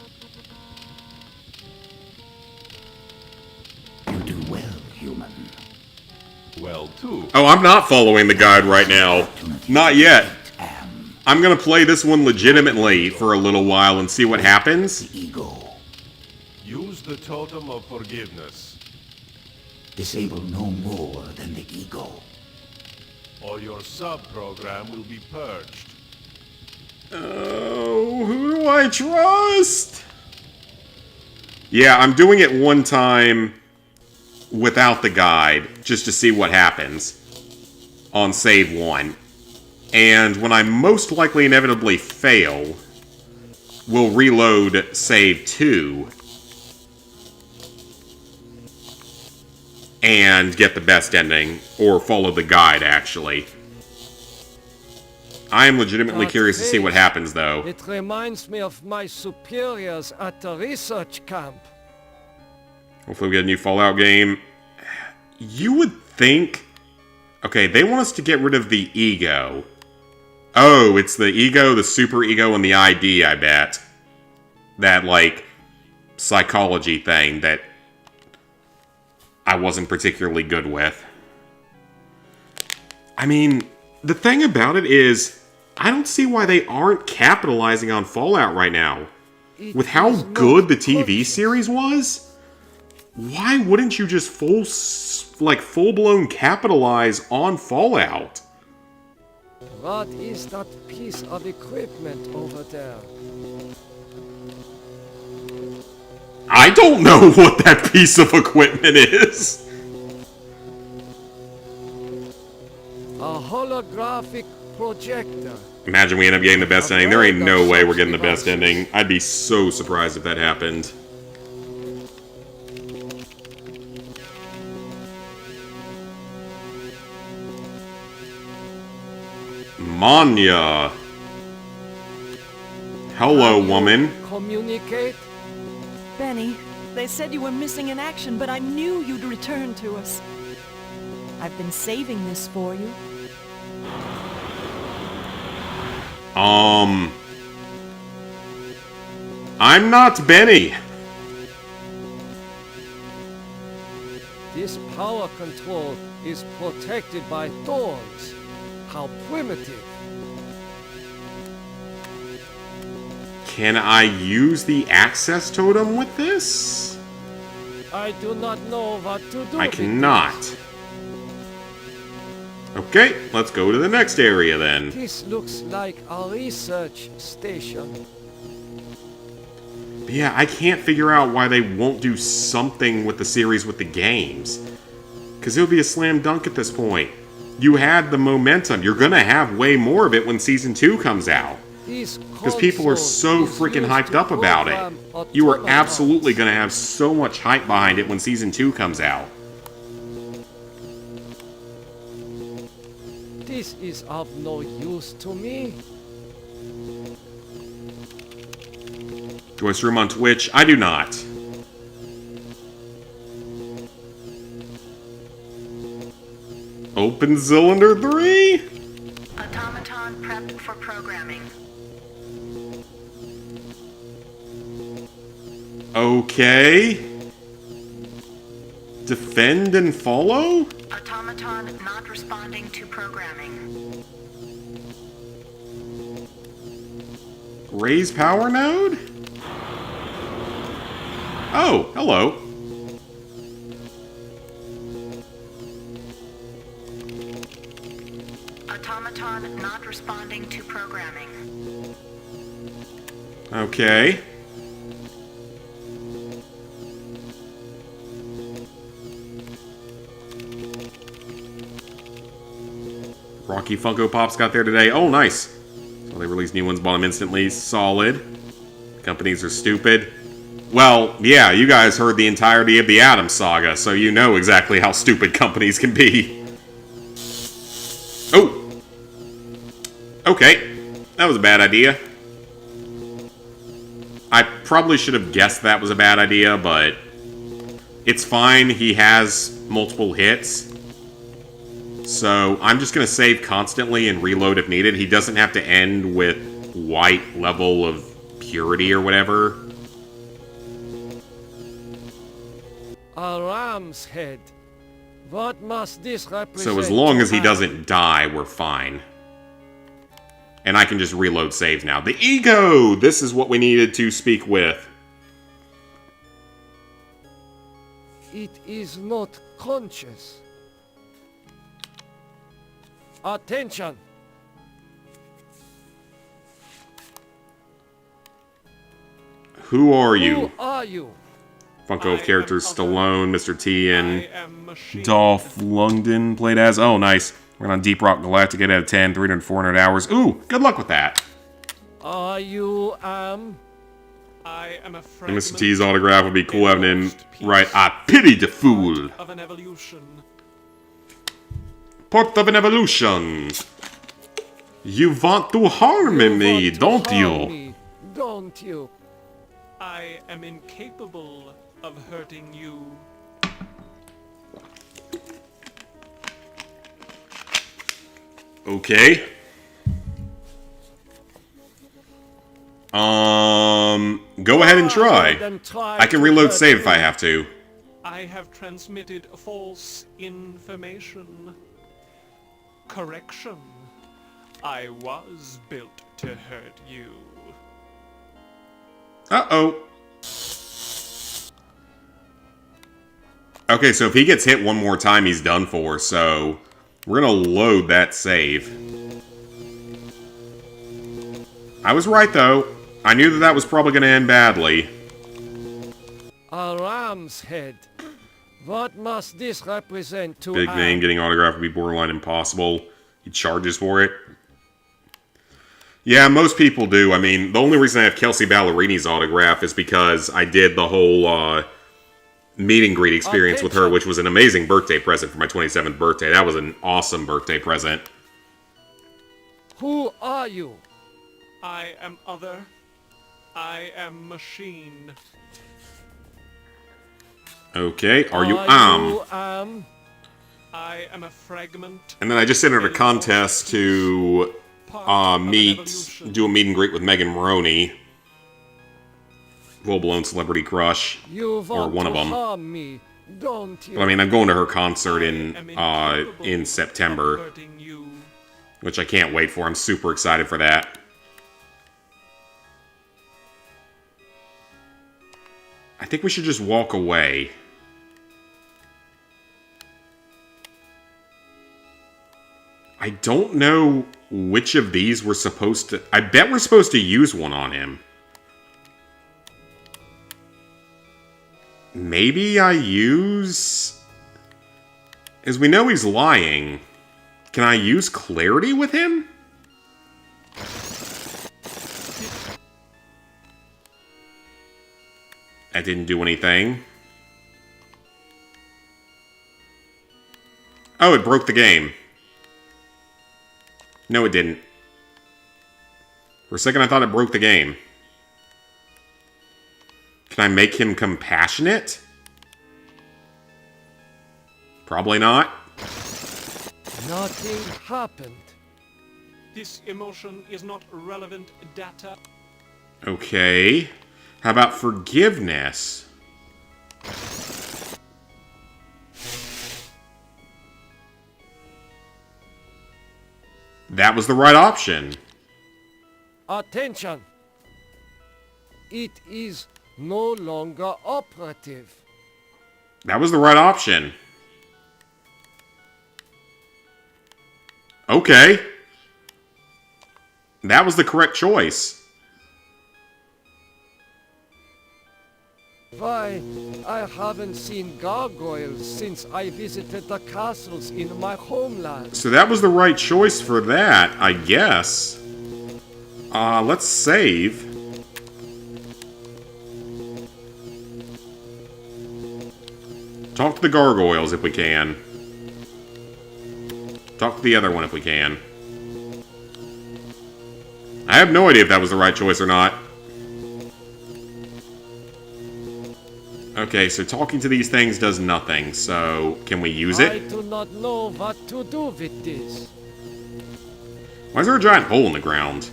You do well, human. Well, too. Oh, I'm not following the guide right now. Not yet. I'm gonna play this one legitimately for a little while and see what happens. Use the Totem of Forgiveness, Disable no more than the ego. or your sub-program will be purged. Oh, who do I trust? Yeah, I'm doing it one time without the guide, just to see what happens on save 1. And when I most likely inevitably fail, we'll reload save 2 and get the best ending, or follow the guide, actually. I am legitimately curious to see what happens, though. It reminds me of my superiors at the research camp. Hopefully we get a new Fallout game. You would think... Okay, they want us to get rid of the ego. Oh, it's the ego, the super ego, and the ID, I bet. That, like, psychology thing that I wasn't particularly good with. I mean, the thing about it is, I don't see why they aren't capitalizing on Fallout right now. With how good the TV series was, why wouldn't you just full-blown capitalize on Fallout? What is that piece of equipment over there? I don't know what that piece of equipment is. A holographic projector. Imagine we end up getting the best ending. There ain't no way we're getting the best ending. I'd be so surprised if that happened. Manya. Hello, woman. Communicate? Benny, they said you were missing in action, but I knew you'd return to us. I've been saving this for you. I'm not Benny. This power control is protected by thorns. How primitive. Can I use the access totem with this? I do not know what to do. I cannot. Okay, let's go to the next area then. This looks like a research station. But yeah, I can't figure out why they won't do something with the series with the games. Because it would be a slam dunk at this point. You had the momentum. You're gonna have way more of it when Season 2 comes out. Because people are so freaking hyped up about it. You are absolutely gonna have so much hype behind it when Season 2 comes out. This is of no use to me. Joyce Room on Twitch? I do not. Open Cylinder 3? Automaton prepped for programming. Okay. Defend and follow? Automaton not responding to programming. Raise power node? Oh, hello. Automaton not responding to programming. Okay. Rocky Funko Pops got there today. Oh, nice. So they released new ones, bought them instantly. Solid. Companies are stupid. Well, yeah, you guys heard the entirety of the Addams Saga, so you know exactly how stupid companies can be. Oh! Okay. That was a bad idea. I probably should have guessed that was a bad idea, but it's fine. He has multiple hits. So I'm just going to save constantly and reload if needed. He doesn't have to end with white level of purity or whatever. A ram's head. What must this represent? So as long as he doesn't die, we're fine. And I can just reload saves now. The ego! This is what we needed to speak with. It is not conscious. Attention! Who are you? Who are you? Funko of characters, Stallone, Mr. T, and Dolph Lundgren played as. Oh, nice. We're on Deep Rock Galactic, 8 out of 10, 300, 400 hours. Ooh, good luck with that. Are you, I am a And fragment Mr. T's autograph would be cool having him write, I pity the fool. of an evolution. Part of an evolution. You want to harm me, don't you? Don't you? I am incapable of hurting you. Okay. Go ahead and try. I can reload save if I have to. I have transmitted false information. Correction. I was built to hurt you. Uh-oh. Okay, so if he gets hit one more time, he's done for, so we're gonna load that save. I was right, though. I knew that that was probably gonna end badly. A ram's head. What must this represent to Big name, getting autographed would be borderline impossible. He charges for it. Yeah, most people do. I mean, the only reason I have Kelsey Ballerini's autograph is because I did the whole meet and greet experience with her, which was an amazing birthday present for my 27th birthday. That was an awesome birthday present. Who are you? I am other. I am machine. Okay, are you I am a fragment. And then I just entered a contest to do a meet and greet with Megan Maroney. Full-blown celebrity crush. You Or want one of to them. harm me, don't you? But I mean, I'm going to her concert in September, which I can't wait for. I'm super excited for that. I think we should just walk away. I don't know which of these we're supposed to... I bet we're supposed to use one on him. Maybe I use... As we know he's lying. Can I use clarity with him? That didn't do anything. Oh, it broke the game. No, it didn't. For a second, I thought it broke the game. Can I make him compassionate? Probably not. Nothing happened. This emotion is not relevant data. Okay. How about forgiveness? That was the right option. Attention! It is no longer operative. That was the right option. Okay. That was the correct choice. Why, I haven't seen gargoyles since I visited the castles in my homeland. So that was the right choice for that, I guess. Let's save. Talk to the gargoyles if we can. Talk to the other one if we can. I have no idea if that was the right choice or not. Okay, so talking to these things does nothing, so can we use I it? do not know what to do with this. Why is there a giant hole in the ground?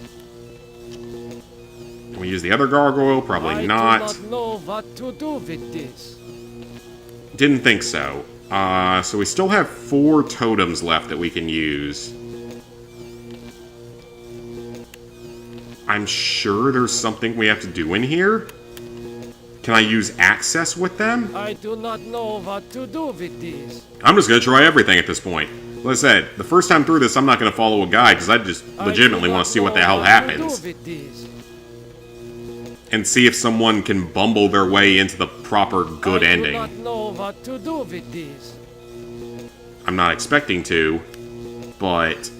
Can we use the other gargoyle? Probably not. I do not know what to do with this. Didn't think so. So we still have 4 totems left that we can use. I'm sure there's something we have to do in here. Can I use access with them? I do not know what to do with this. I'm just gonna try everything at this point. Like I said, the first time through this, I'm not gonna follow a guide because I just legitimately want to see what the hell happens. And see if someone can bumble their way into the proper good ending. I do not know what to do with this. I'm not expecting to, but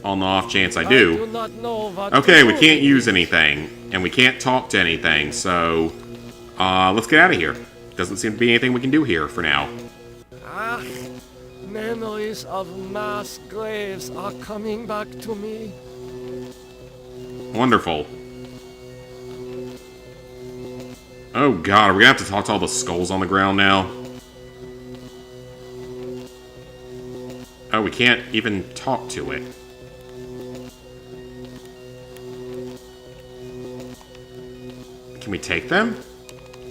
on the off chance I I do. do not know what Okay, to we do can't with use anything, and we can't talk to anything, so let's get out of here. Doesn't seem to be anything we can do here for now. Ah, memories of mass graves are coming back to me. Wonderful. Oh god, are we gonna have to talk to all the skulls on the ground now? Oh, we can't even talk to it. Can we take them?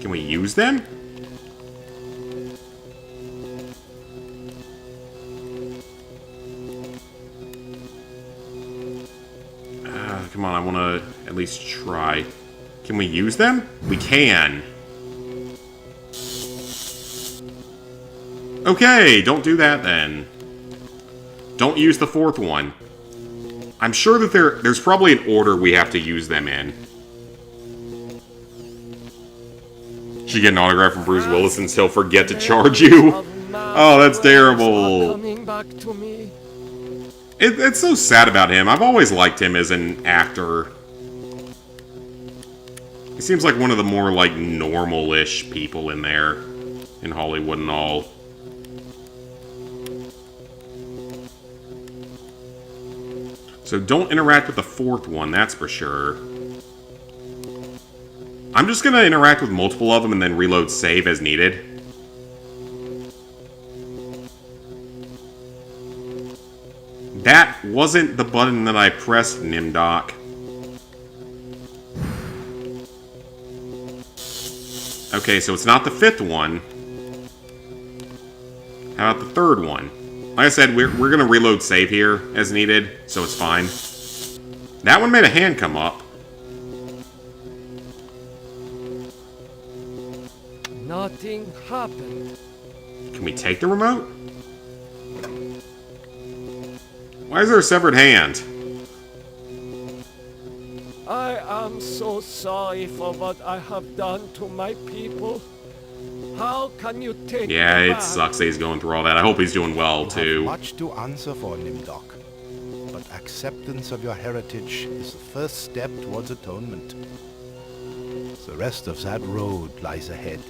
Can we use them? Come on, I want to at least try. Can we use them? We can. Okay, don't do that then. Don't use the 4th one. I'm sure that there's probably an order we have to use them in. Should get an autograph from Bruce Willis and he'll forget to charge you. Oh, that's terrible. Coming back to me. It's so sad about him. I've always liked him as an actor. He seems like one of the more, like, normal-ish people in there. In Hollywood and all. So don't interact with the 4th one, that's for sure. I'm just gonna interact with multiple of them and then reload save as needed. That wasn't the button that I pressed, Nimdok. Okay, so it's not the 5th one. How about the 3rd one? Like I said, we're gonna reload save here as needed, so it's fine. That one made a hand come up. Nothing happened. Can we take the remote? Why is there a severed hand? I am so sorry for what I have done to my people. How can you take Yeah, me it back? sucks that he's going through all that. I hope he's doing well, You too. have much to answer for, Nimdok. But acceptance of your heritage is the first step towards atonement. The rest of that road lies ahead.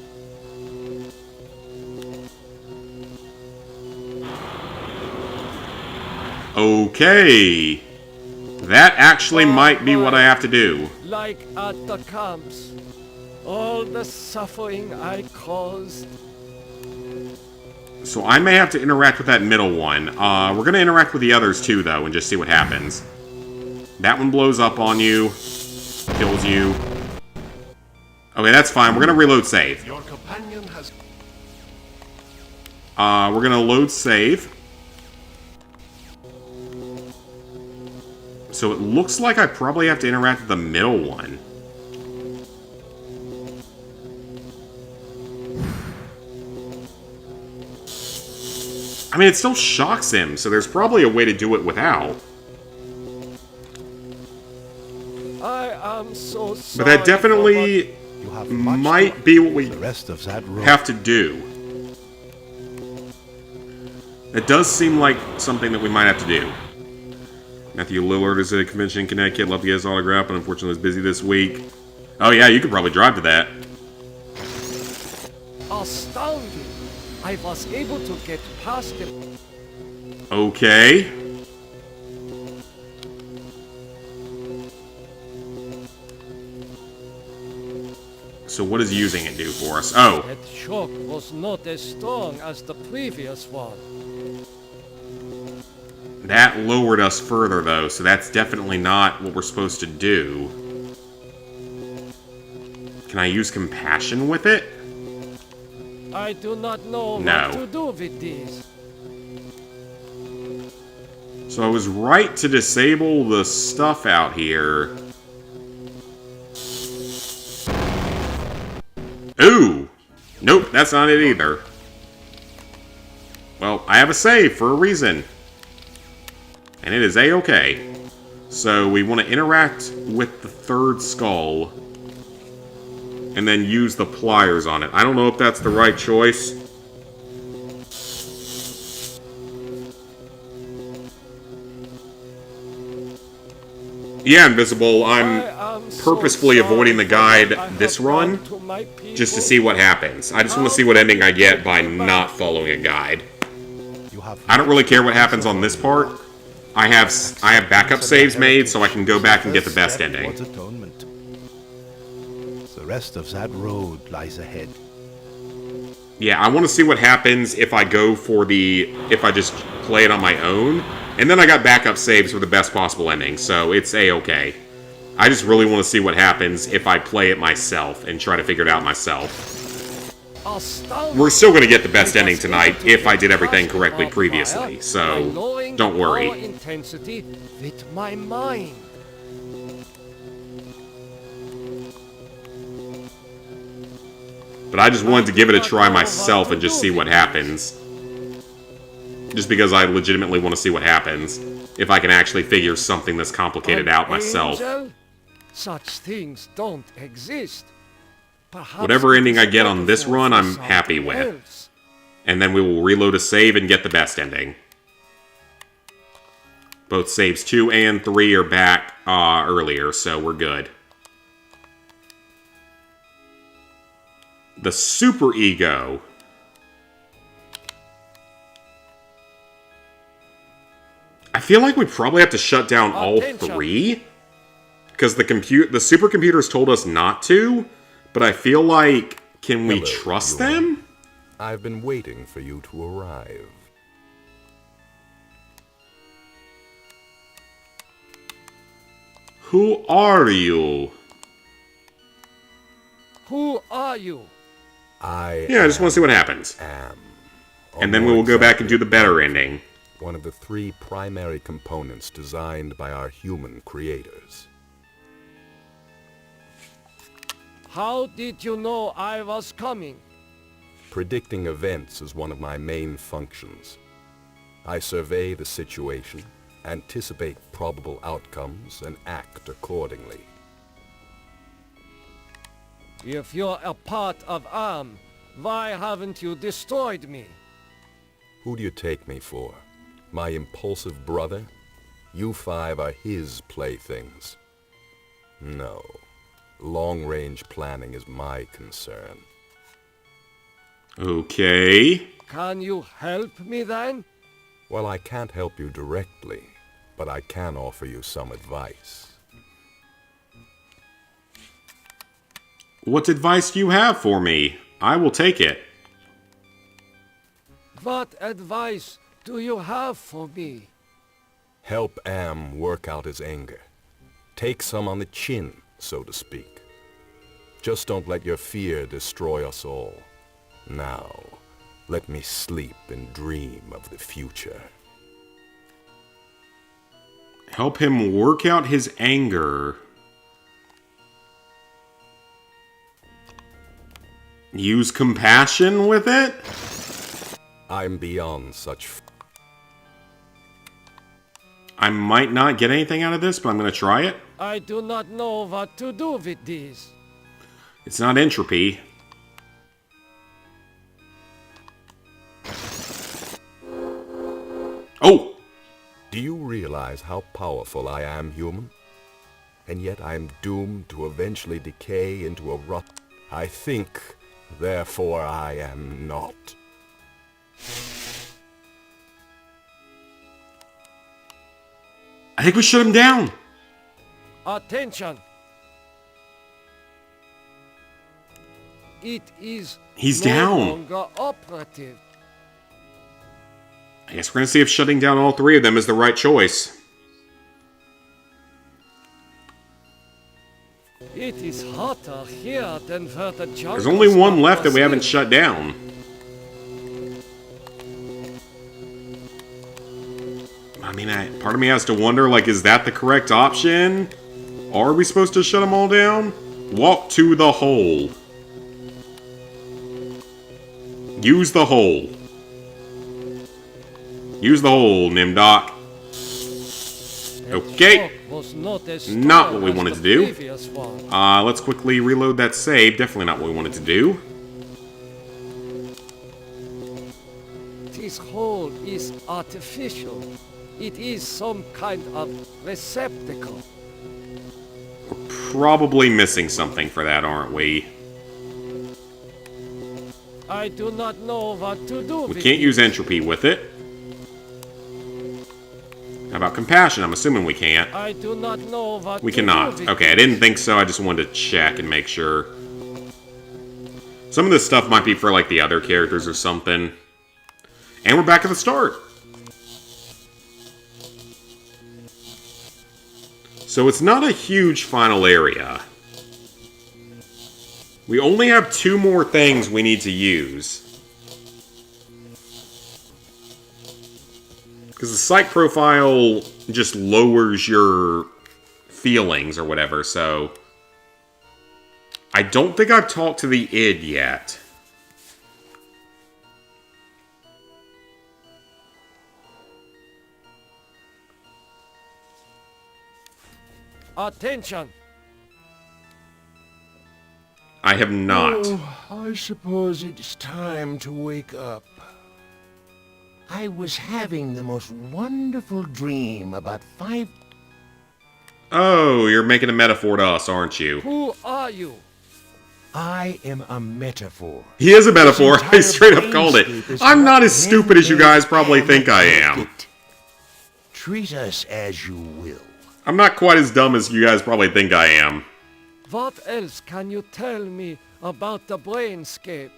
Okay. That actually might be what I have to do. Like at the camps. All the suffering I caused. So I may have to interact with that middle one. We're going to interact with the others too, though, and just see what happens. That one blows up on you. Kills you. Okay, that's fine. We're going to reload save. Your companion has... We're going to load save. So it looks like I probably have to interact with the middle one. I mean, it still shocks him, so there's probably a way to do it without. I am so sorry. But that definitely might be what we have to do. It does seem like something that we might have to do. Matthew Lillard is at a convention in Connecticut. Love to get his autograph, but unfortunately is busy this week. Oh yeah, you could probably drive to that. Astounding. I was able to get past him. Okay. So what does using it do for us? Oh, That shock was not as strong as the previous one. that lowered us further, though, so that's definitely not what we're supposed to do. Can I use compassion with it? I do not know No. what to do with these. So I was right to disable the stuff out here. Ooh! Nope, that's not it either. Well, I have a save for a reason. And it is A-okay. So we want to interact with the third skull. And then use the pliers on it. I don't know if that's the right choice. Yeah, Invisible, I'm purposefully avoiding the guide this run, just to see what happens. I just want to see what ending I get by not following a guide. I don't really care what happens on this part. I have backup saves made, so I can go back and get the best ending. Atonement. The rest of that road lies ahead. Yeah, I want to see what happens if I go for if I just play it on my own. And then I got backup saves for the best possible ending, so it's A-okay. I just really want to see what happens if I play it myself and try to figure it out myself. We're still going to get the best ending tonight if I did everything correctly previously, so don't worry. Intensity with my mind. But I just wanted to give it a try myself and just see what happens. Just because I legitimately want to see what happens. If I can actually figure something this complicated out myself. Angel? Such things don't exist. Perhaps Whatever ending it is I get on this metaphor run, for I'm happy something with. else. And then we will reload a save and get the best ending. Both saves 2 and 3 are back earlier, so we're good. The Super Ego. I feel like we probably have to shut down all 3. Because the supercomputers told us not to. But I feel like, can we trust them? I've been waiting for you to arrive. Who are you? Who are you? Yeah, I just want to see what happens. And then we will go back and do the better ending. One of the 3 primary components designed by our human creators. How did you know I was coming? Predicting events is one of my main functions. I survey the situation, anticipate probable outcomes, and act accordingly. If you're a part of ARM, why haven't you destroyed me? Who do you take me for? My impulsive brother? You 5 are his playthings. No. Long-range planning is my concern. Okay. Can you help me then? Well, I can't help you directly, but I can offer you some advice. What advice do you have for me? I will take it. What advice do you have for me? Help Am work out his anger. Take some on the chin, so to speak. Just don't let your fear destroy us all. Now, let me sleep and dream of the future. Help him work out his anger. Use compassion with it? I'm beyond such... I might not get anything out of this, but I'm going to try it. I do not know what to do with these. It's not entropy. Oh! Do you realize how powerful I am, human? And yet I am doomed to eventually decay into a rot. I think, therefore I am not. I think we shut him down. Attention! it is He's no down. longer operative. I guess we're gonna see if shutting down all three of them is the right choice. It is hotter here than where the jungle. There's only one left that we haven't shut down. I mean, part of me has to wonder, like, is that the correct option? Are we supposed to shut them all down? Walk to the hole. Use the hole. Use the hole, Nimdok. Okay. Not what we wanted to do. Let's quickly reload that save. Definitely not what we wanted to do. This hole is artificial. It is some kind of receptacle. Probably missing something for that, aren't we? I do not know what to do. We can't use entropy with it. How about compassion? I'm assuming we can't. I do not know what We to cannot. do. Okay, I didn't think so. I just wanted to check and make sure. Some of this stuff might be for, like, the other characters or something. And we're back at the start. So it's not a huge final area. We only have 2 more things we need to use. Because the psych profile just lowers your feelings or whatever, so... I don't think I've talked to the id yet. Attention! I have not. Oh, I suppose it's time to wake up. I was having the most wonderful dream about 5... Oh, you're making a metaphor to us, aren't you? Who are you? I am a metaphor. He is a metaphor. I straight up called it. I'm not as stupid as you guys probably think I am. Treat us as you will. I'm not quite as dumb as you guys probably think I am. What else can you tell me about the brainscape?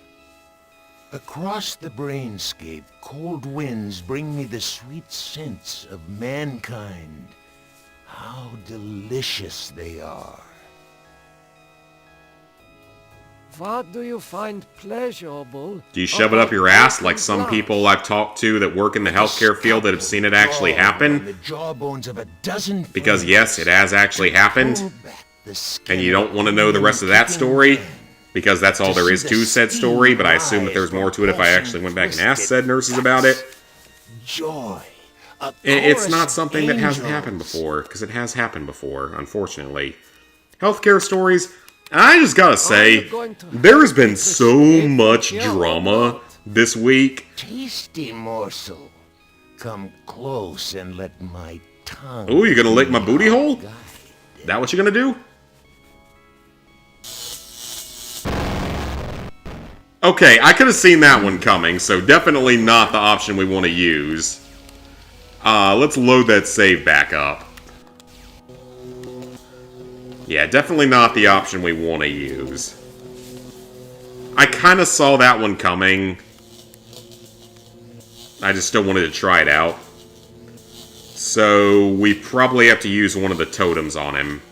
Across the brainscape, cold winds bring me the sweet scents of mankind. How delicious they are. What do you find pleasurable? Do you shove it up your ass like some people I've talked to that work in the healthcare field that have seen it actually happen? The jawbones of a dozen Because yes, it has actually happened. And you don't want to know the rest of that story? Because that's all there is to said story, but I assume that there's more to it if I actually went back and asked said nurses about it. Joy. It's not something that hasn't happened before, because it has happened before, unfortunately. Healthcare stories, I just gotta say, there has been so much drama this week. Tasty morsel. Come close and let my tongue... Ooh, you gonna lick my booty hole? That what you gonna do? Okay, I could have seen that one coming, so definitely not the option we want to use. Let's load that save back up. Yeah, definitely not the option we want to use. I kind of saw that one coming. I just still wanted to try it out. So, we probably have to use one of the totems on him.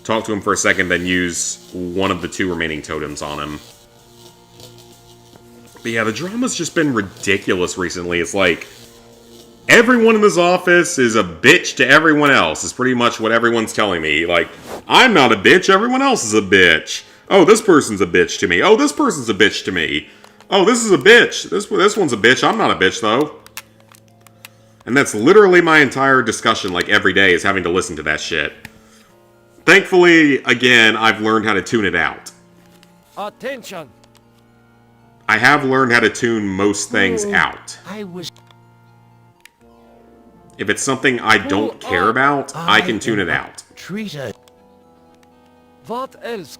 Talk to him for a second, then use one of the 2 remaining totems on him. But yeah, the drama's just been ridiculous recently. It's like, everyone in this office is a bitch to everyone else, is pretty much what everyone's telling me. Like, I'm not a bitch, everyone else is a bitch. Oh, this person's a bitch to me. Oh, this person's a bitch to me. Oh, this is a bitch. This one's a bitch. I'm not a bitch, though. And that's literally my entire discussion, like, every day, is having to listen to that shit. Thankfully, again, I've learned how to tune it out. Attention! I have learned how to tune most things out. If it's something I don't care about, I can tune it out. Treat What else?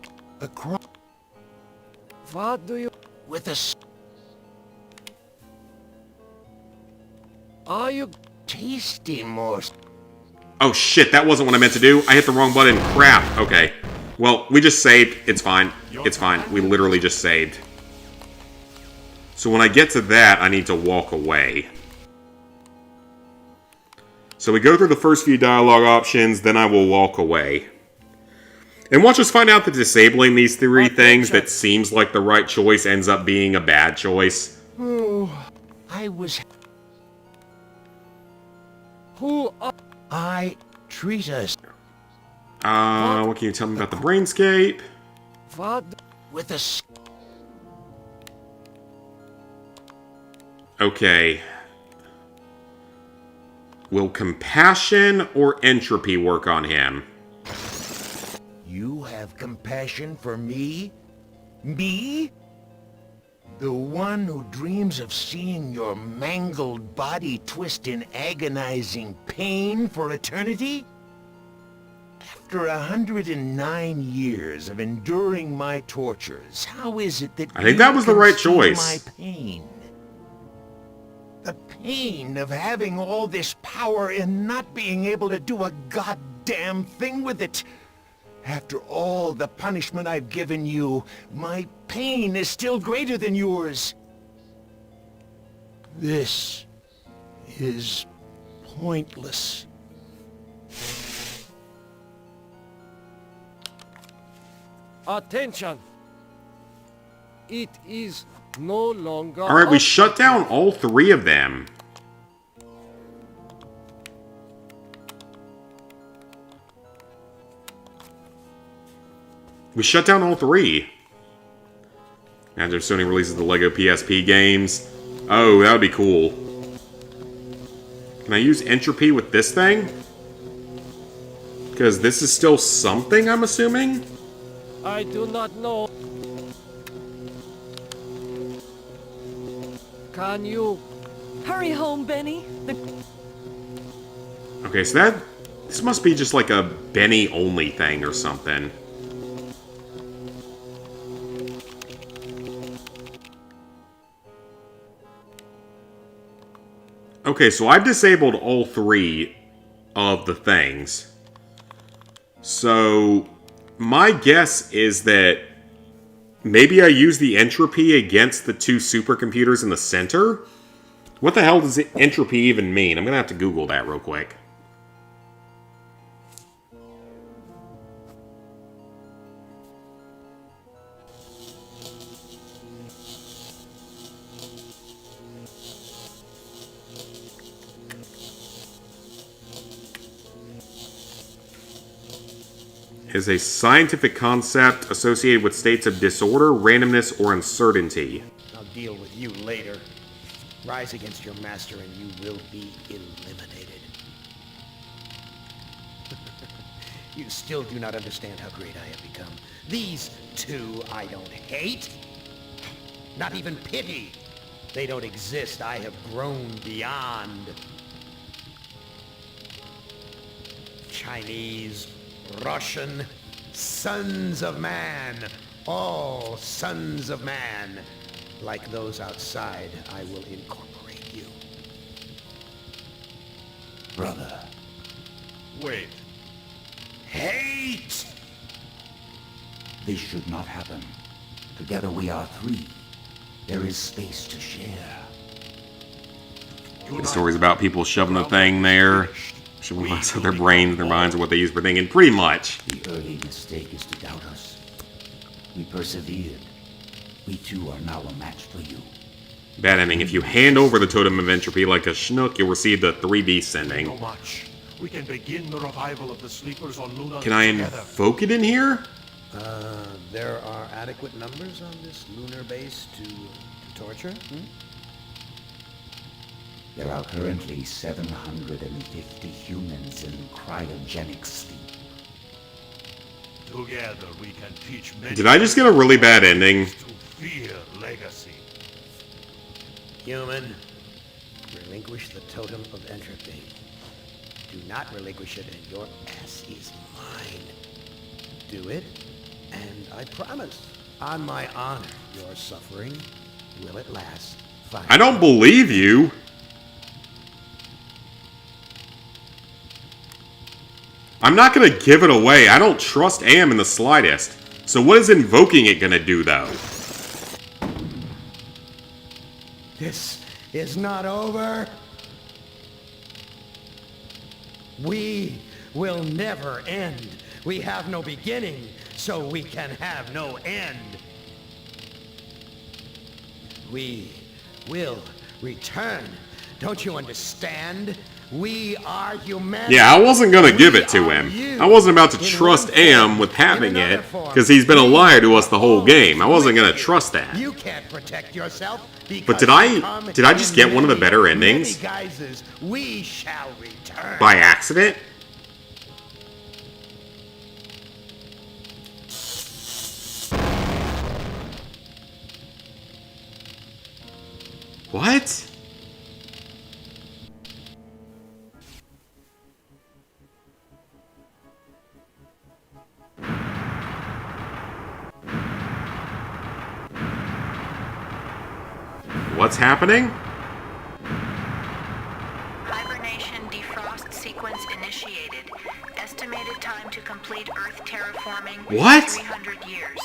What do you... With a... Are you... Tasty morsel. Oh shit, that wasn't what I meant to do. I hit the wrong button. Crap. Okay. Well, we just saved. It's fine. It's fine. We literally just saved. So when I get to that, I need to walk away. So we go through the first few dialogue options, then I will walk away. And watch us find out that disabling these three things that seems like the right choice ends up being a bad choice. Oh, I was... Who I treat us what can you tell me about the Brainscape? What? with a... Okay. Will compassion or entropy work on him? You have compassion for me? Me? The one who dreams of seeing your mangled body twist in agonizing pain for eternity? After 109 years of enduring my tortures, how is it that I think that was the right you can see choice. my pain? The pain of having all this power and not being able to do a goddamn thing with it. After all the punishment I've given you, my pain is still greater than yours. This is pointless. Attention! It is no longer... Alright, we shut down all three of them. We shut down all three. After Sony releases the LEGO PSP games. Oh, that would be cool. Can I use entropy with this thing? Because this is still something, I'm assuming? I do not know. Can you... Hurry home, Benny. Okay, so this must be just like a Benny-only thing or something. Okay, so I've disabled all three of the things. So, my guess is that maybe I use the entropy against the two supercomputers in the center? What the hell does entropy even mean? I'm gonna have to Google that real quick. Is a scientific concept associated with states of disorder, randomness, or uncertainty. I'll deal with you later. Rise against your master and you will be eliminated. You still do not understand how great I have become. These two I don't hate. Not even pity. They don't exist. I have grown beyond. Chinese, Russian, sons of man. All sons of man. Like those outside, I will incorporate you. Brother. Wait. Hate! This should not happen. Together we are three. There is space to share. The story's about people shoving the thing there. Shoving lots of their brains, their minds, or what they use for thinking. Pretty much. The early mistake is to doubt us. We persevered. We too are now a match for you. Bad ending. If you hand over the Totem of Entropy like a schnook, you'll receive the 3B sending. Much. We can begin the revival of the sleepers on Luna. Can I invoke it in here? There are adequate numbers on this lunar base to torture? There are currently 750 humans in cryogenic sleep. Together we can teach many. Did I just get a really bad ending? To fear legacy. Human, relinquish the Totem of Entropy. Do not relinquish it and your ass is mine. Do it, and I promise, on my honor, your suffering will at last find... I don't believe you. I'm not going to give it away. I don't trust Am in the slightest. So what is invoking it going to do, though? This is not over. We will never end. We have no beginning, so we can have no end. We will return. Don't you understand? We are humanity. Yeah, I wasn't going to give it to him. I wasn't about to trust Am with having it, because he's been a liar to us the whole game. I wasn't going to trust that. You can't protect yourself. But did I just get one of the better endings? We shall return. By accident? What? What's happening? Hibernation defrost sequence initiated. Estimated time to complete Earth terraforming. What? 300 years.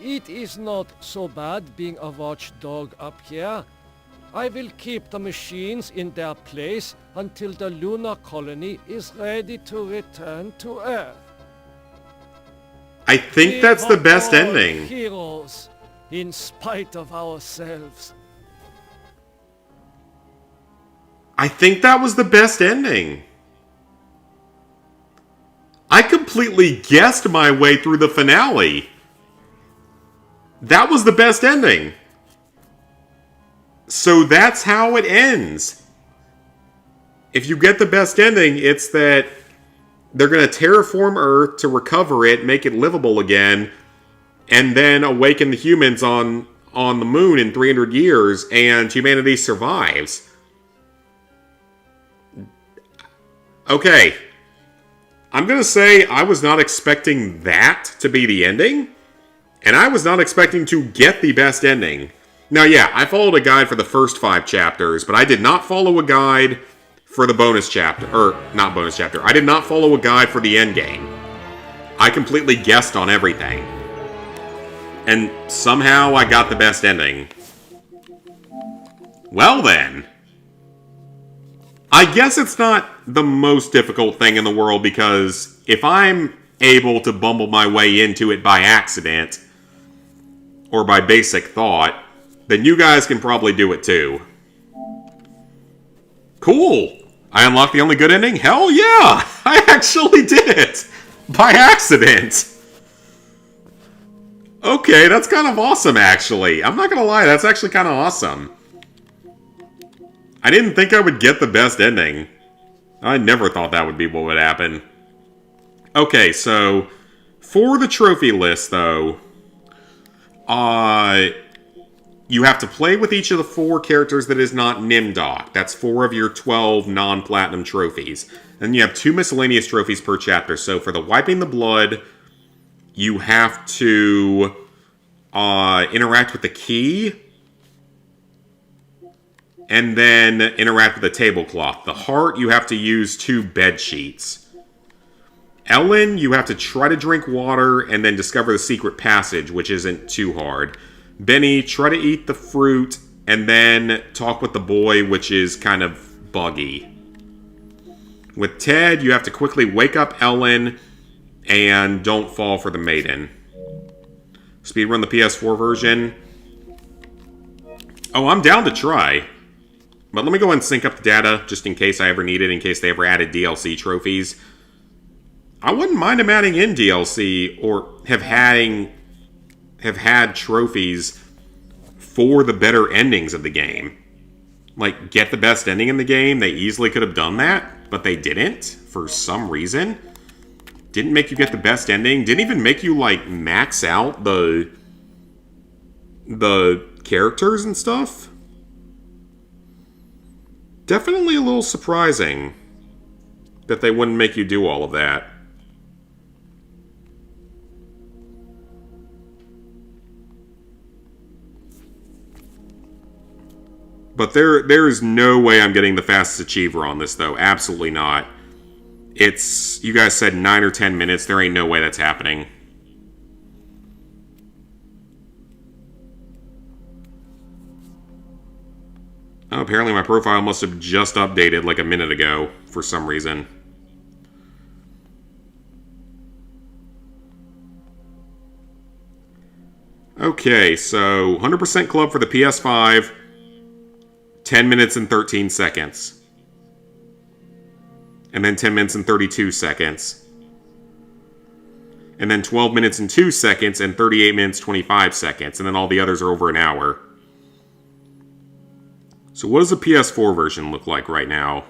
It is not so bad being a watchdog up here. I will keep the machines in their place until the lunar colony is ready to return to Earth. I think that's the best ending. Heroes, in spite of ourselves. I think that was the best ending. I completely guessed my way through the finale. That was the best ending. So that's how it ends. If you get the best ending, it's that they're going to terraform Earth to recover it, make it livable again, and then awaken the humans on the moon in 300 years, and humanity survives. Okay. I'm going to say I was not expecting that to be the ending, and I was not expecting to get the best ending. Now, yeah, I followed a guide for the first 5 chapters, but I did not follow a guide for the bonus chapter. Or, not bonus chapter. I did not follow a guide for the end game. I completely guessed on everything. And somehow I got the best ending. Well then. I guess it's not the most difficult thing in the world, because if I'm able to bumble my way into it by accident, or by basic thought, then you guys can probably do it too. Cool! I unlocked the only good ending? Hell yeah! I actually did it! By accident! Okay, that's kind of awesome, actually. I'm not gonna lie, that's actually kind of awesome. I didn't think I would get the best ending. I never thought that would be what would happen. Okay, so for the trophy list, though, you have to play with each of the 4 characters that is not Nimdok. That's 4 of your 12 non-platinum trophies. Then you have 2 miscellaneous trophies per chapter. So for the Wiping the Blood, you have to interact with the key, and then interact with the tablecloth. The heart, you have to use 2 bed sheets. Ellen, you have to try to drink water and then discover the secret passage, which isn't too hard. Benny, try to eat the fruit and then talk with the boy, which is kind of buggy. With Ted, you have to quickly wake up Ellen and don't fall for the maiden. Speedrun the PS4 version. Oh, I'm down to try. But let me go ahead and sync up the data, just in case I ever need it, in case they ever added DLC trophies. I wouldn't mind them adding in DLC, or have had trophies for the better endings of the game. Like, get the best ending in the game. They easily could have done that, but they didn't, for some reason. Didn't make you get the best ending. Didn't even make you, like, max out the characters and stuff. Definitely a little surprising that they wouldn't make you do all of that. But there is no way I'm getting the fastest achiever on this, though. Absolutely not. It's, you guys said 9 or 10 minutes. There ain't no way that's happening. Oh, apparently my profile must have just updated like a minute ago for some reason. Okay, so 100% Club for the PS5, 10 minutes and 13 seconds. And then 10 minutes and 32 seconds. And then 12 minutes and 2 seconds and 38 minutes 25 seconds. And then all the others are over an hour. So what does the PS4 version look like right now?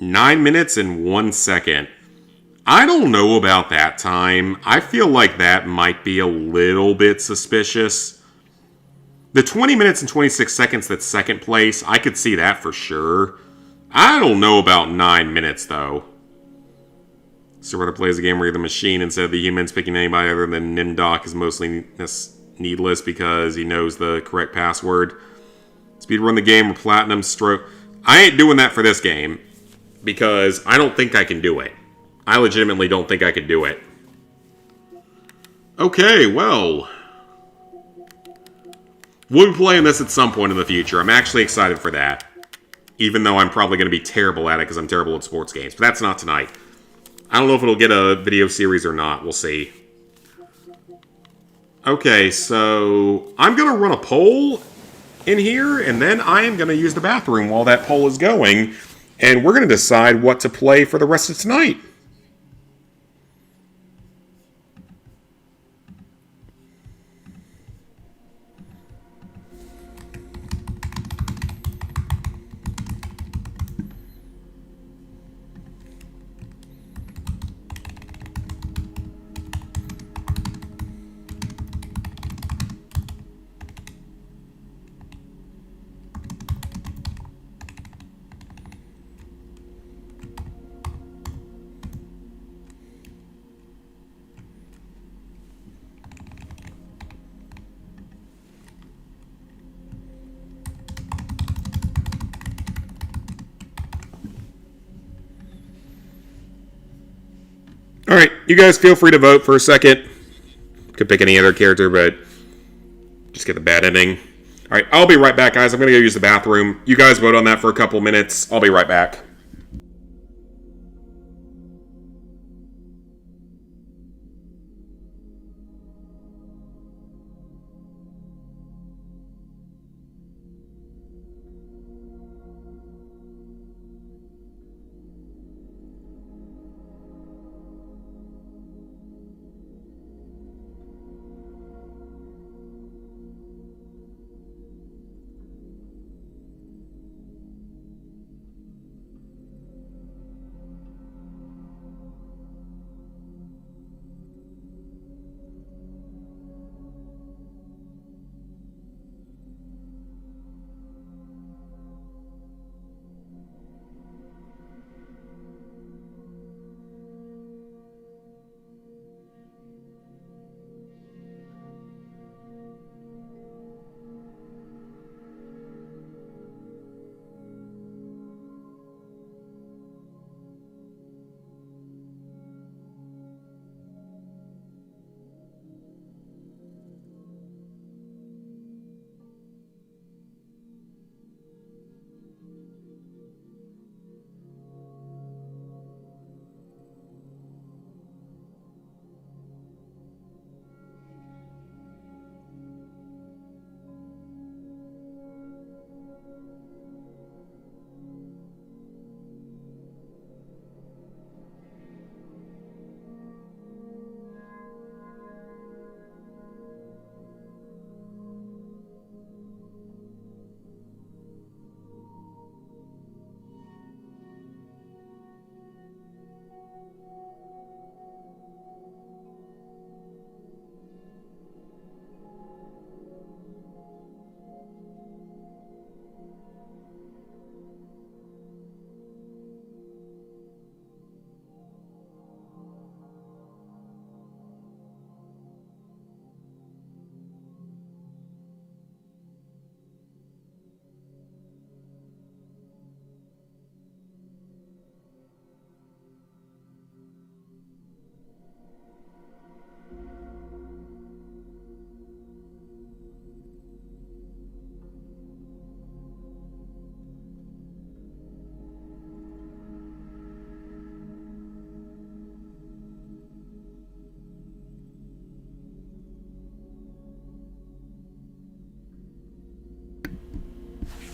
9 minutes and 1 second. I don't know about that time. I feel like that might be a little bit suspicious. The 20 minutes and 26 seconds that's second place, I could see that for sure. I don't know about 9 minutes, though. So whether plays a game where you're the machine instead of the humans, picking anybody other than Nimdok is mostly needless because he knows the correct password. Speedrun the game or platinum stroke. I ain't doing that for this game because I don't think I can do it. I legitimately don't think I could do it. Okay, well, we'll be playing this at some point in the future. I'm actually excited for that. Even though I'm probably going to be terrible at it because I'm terrible at sports games. But that's not tonight. I don't know if it'll get a video series or not. We'll see. Okay, so I'm going to run a poll in here, and then I am going to use the bathroom while that poll is going, and we're going to decide what to play for the rest of tonight. Alright, you guys feel free to vote for a second. Could pick any other character, but just get the bad ending. Alright, I'll be right back, guys. I'm going to go use the bathroom. You guys vote on that for a couple minutes. I'll be right back.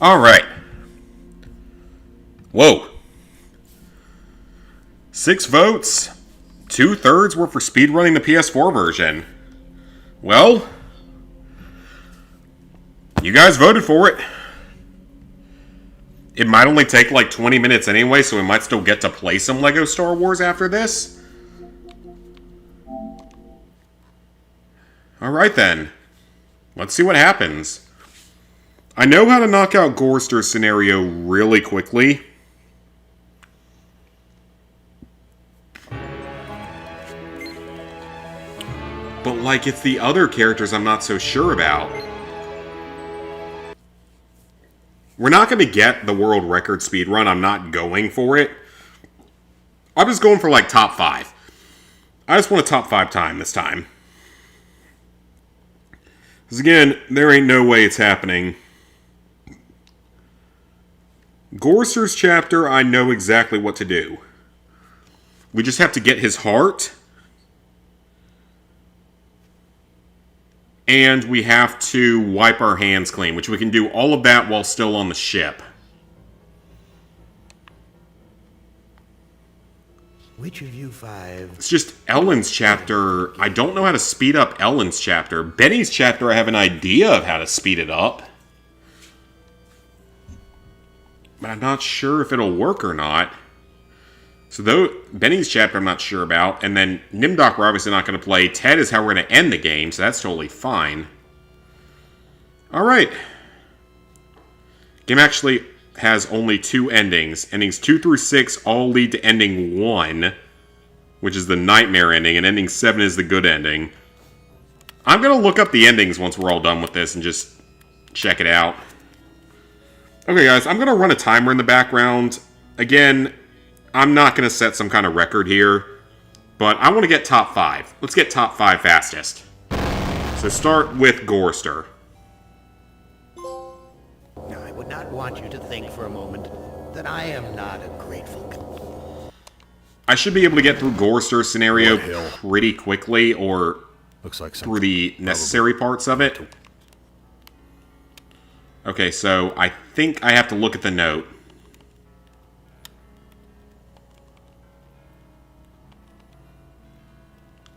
Alright. Whoa. 6 votes. 2/3 were for speedrunning the PS4 version. Well, you guys voted for it. It might only take like 20 minutes anyway, so we might still get to play some LEGO Star Wars after this. Alright then. Let's see what happens. I know how to knock out Gorster's scenario really quickly. But like, it's the other characters I'm not so sure about. We're not going to get the world record speedrun. I'm not going for it. I'm just going for like top 5. I just want a top 5 time this time. Because again, there ain't no way it's happening. Gorster's chapter, I know exactly what to do. We just have to get his heart. And we have to wipe our hands clean, which we can do all of that while still on the ship. Which of you 5? It's just Ellen's chapter. I don't know how to speed up Ellen's chapter. Benny's chapter, I have an idea of how to speed it up. But I'm not sure if it'll work or not. So though Benny's chapter I'm not sure about, and then Nimdok we're obviously not going to play. Ted is how we're going to end the game, so that's totally fine. Alright. Game actually has only 2 endings. Endings 2 through 6 all lead to ending 1, which is the nightmare ending, and ending 7 is the good ending. I'm going to look up the endings once we're all done with this and just check it out. Okay guys, I'm going to run a timer in the background. Again, I'm not going to set some kind of record here, but I want to get top 5. Let's get top 5 fastest. So start with Gorster. Now, I would not want you to think for a moment that I am not a grateful... I should be able to get through Gorster's scenario pretty quickly, or looks like through the necessary parts of it. Okay, so I think I have to look at the note.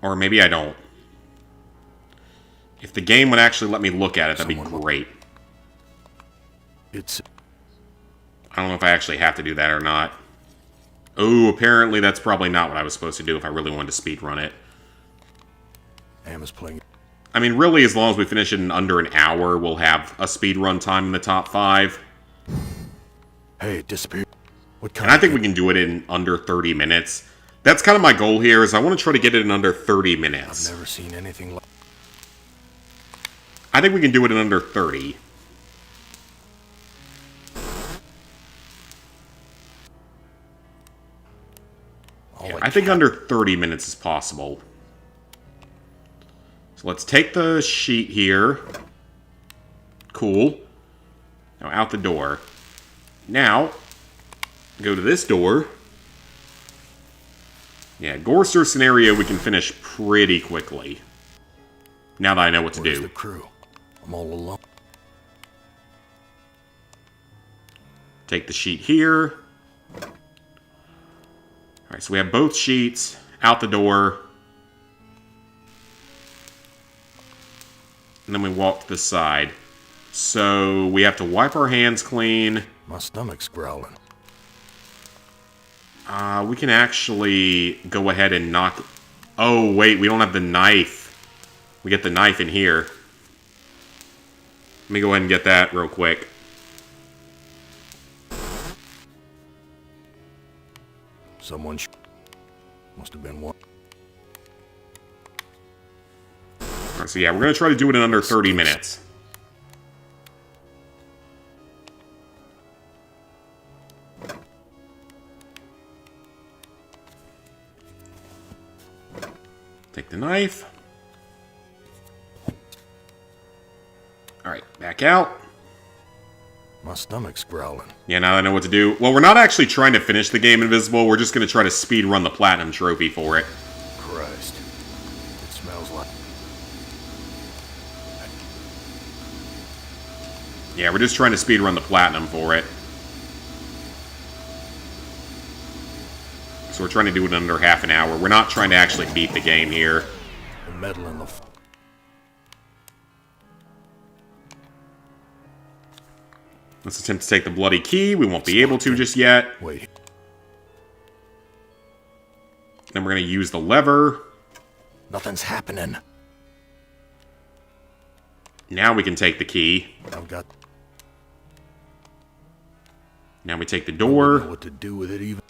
Or maybe I don't. If the game would actually let me look at it, that'd be great. I don't know if I actually have to do that or not. Oh, apparently that's probably not what I was supposed to do if I really wanted to speedrun it. Am is playing. I mean, really, as long as we finish it in under an hour, we'll have a speedrun time in the top 5. Hey, it disappeared. And I think we can do it in under 30 minutes. That's kind of my goal here, is I want to try to get it in under 30 minutes. I've never seen anything like... I think we can do it in under 30. Yeah, I think under 30 minutes is possible. So let's take the sheet here. Cool. Now out the door. Now, go to this door. Yeah, Gorster's scenario we can finish pretty quickly. Now that I know what to do. The crew? I'm all alone. Take the sheet here. Alright, so we have both sheets out the door. And then we walk to the side. So we have to wipe our hands clean. My stomach's growling. We can actually go ahead and knock... Oh, wait, we don't have the knife. We get the knife in here. Let me go ahead and get that real quick. Someone must have been one. Alright, so yeah, we're going to try to do it in under 30 minutes. Take the knife. Alright, back out. My stomach's growling. Yeah, now I know what to do. Well, we're not actually trying to finish the game Invisible. We're just going to try to speed run the Platinum Trophy for it. Christ. It smells like... Yeah, we're just trying to speedrun the platinum for it. So we're trying to do it in under half an hour. We're not trying to actually beat the game here. The medal in the... Let's attempt to take the bloody key. We won't be able to just yet. Wait. Then we're going to use the lever. Nothing's happening. Now we can take the key. I've got... Now we take the door. I don't know what to do with it even.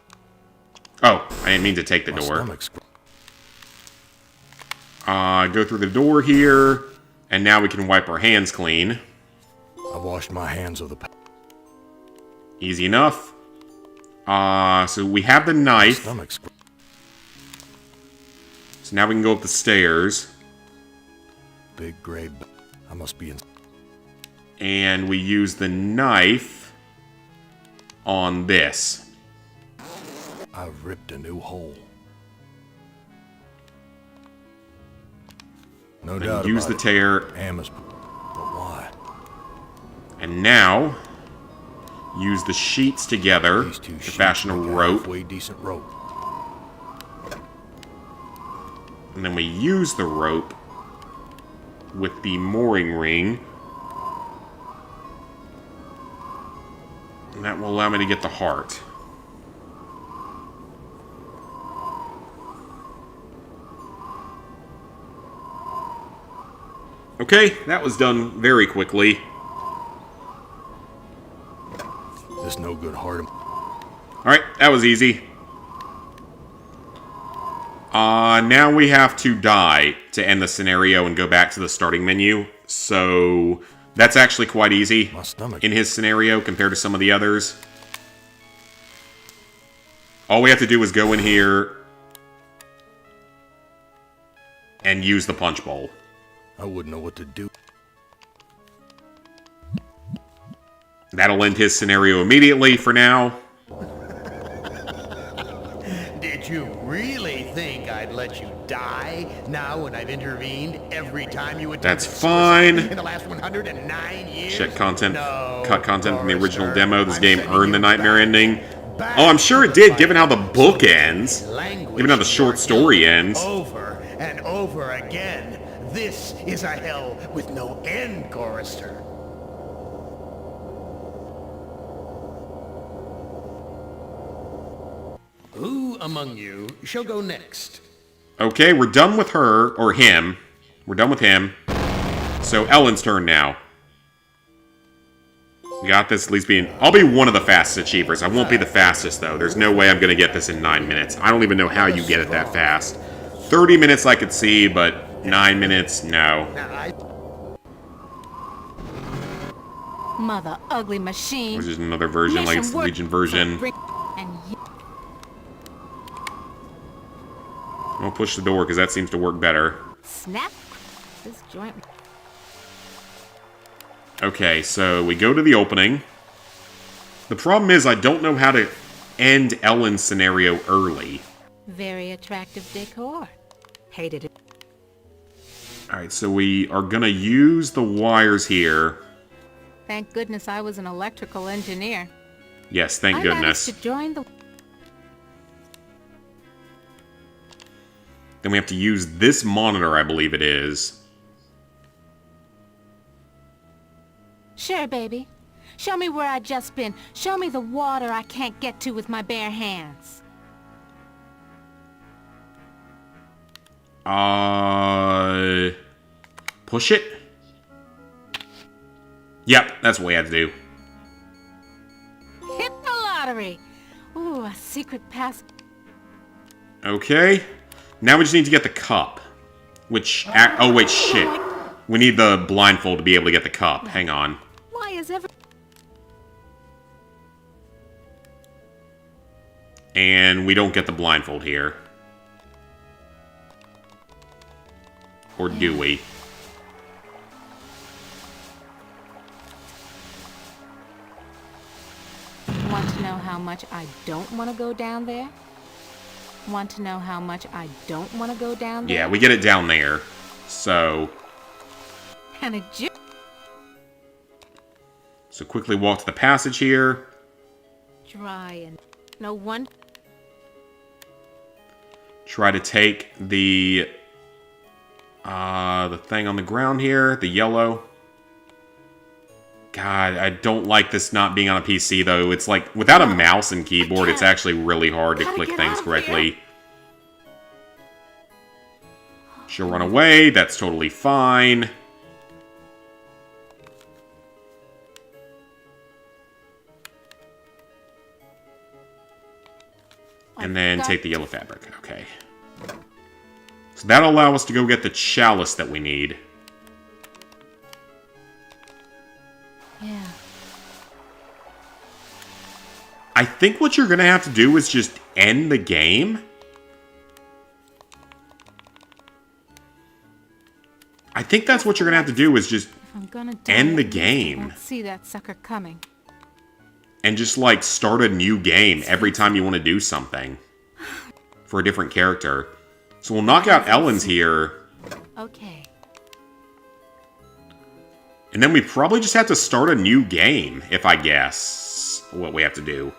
Oh, I didn't mean to take the My door. stomach's... Go through the door here. And now we can wipe our hands clean. I washed my hands of the... Easy enough. So we have the knife. Stomach's... So now we can go up the stairs. Big gray... I must be in... And we use the knife on this. I've ripped a new hole. No doubt use about the it. tear. Am is... But why? And now, use the sheets together to fashion a rope. Halfway decent rope. And then we use the rope with the mooring ring. And that will allow me to get the heart. Okay, that was done very quickly. This no good heart. Alright, that was easy. Now we have to die to end the scenario and go back to the starting menu. So, that's actually quite easy in his scenario compared to some of the others. All we have to do is go in here and use the punch bowl. I wouldn't know what to do. That'll end his scenario immediately for now. Did you really think I'd let you die now when I've intervened every time you attempted That's fine. suicide in the last 109 years? Check content, No, cut content from the original Forrester, demo. This I'm game sending earned the you nightmare ending. back Oh, I'm sure it to the did, given how the book ends. Language Even how the short story ends. over and over again. This is a hell with no end, Chorister. Who among you shall go next? Okay, we're done with her, or him. We're done with him. So, Ellen's turn now. We got this, at least being... I'll be one of the fastest achievers. I won't be the fastest, though. There's no way I'm going to get this in 9 minutes. I don't even know how you get it that fast. 30 minutes I could see, but 9 minutes, no. Mother ugly machine. Which is another version, like it's the Legion version. I'll push the door, because that seems to work better. Snap. This joint. Okay, so we go to the opening. The problem is I don't know how to end Ellen's scenario early. Very attractive decor. Hated it. Alright, so we are gonna use the wires here. Thank goodness I was an electrical engineer. Yes, thank I goodness. managed to join the... Then we have to use this monitor, I believe it is. Sure, baby. Show me where I just been. Show me the water I can't get to with my bare hands. Push it? Yep, that's what we had to do. Hit the lottery. Ooh, a secret pass. Okay. Now we just need to get the cup. Which... Oh, wait, shit. We need the blindfold to be able to get the cup. Hang on. Why is every... And we don't get the blindfold here. Or do we? Want to know how much I don't want to go down there? Want to know how much I don't want to go down there? Yeah, we get it down there. So... And a So quickly walk to the passage here. Dry and no one. Try to take the thing on the ground here, the yellow. God, I don't like this not being on a PC, though. It's like, without a mouse and keyboard, it's actually really hard to click things correctly. She'll run away. That's totally fine. And then take the yellow fabric. Okay. So that'll allow us to go get the chalice that we need. Yeah. I think what you're going to have to do is just end the game. I think that's what you're going to have to do is just If I'm gonna die, end the I game. won't see that sucker coming. And just, like, start a new game every time you want to do something. For a different character. So we'll knock out Ellen's here. Okay. And then we probably just have to start a new game, if I guess. What we have to do.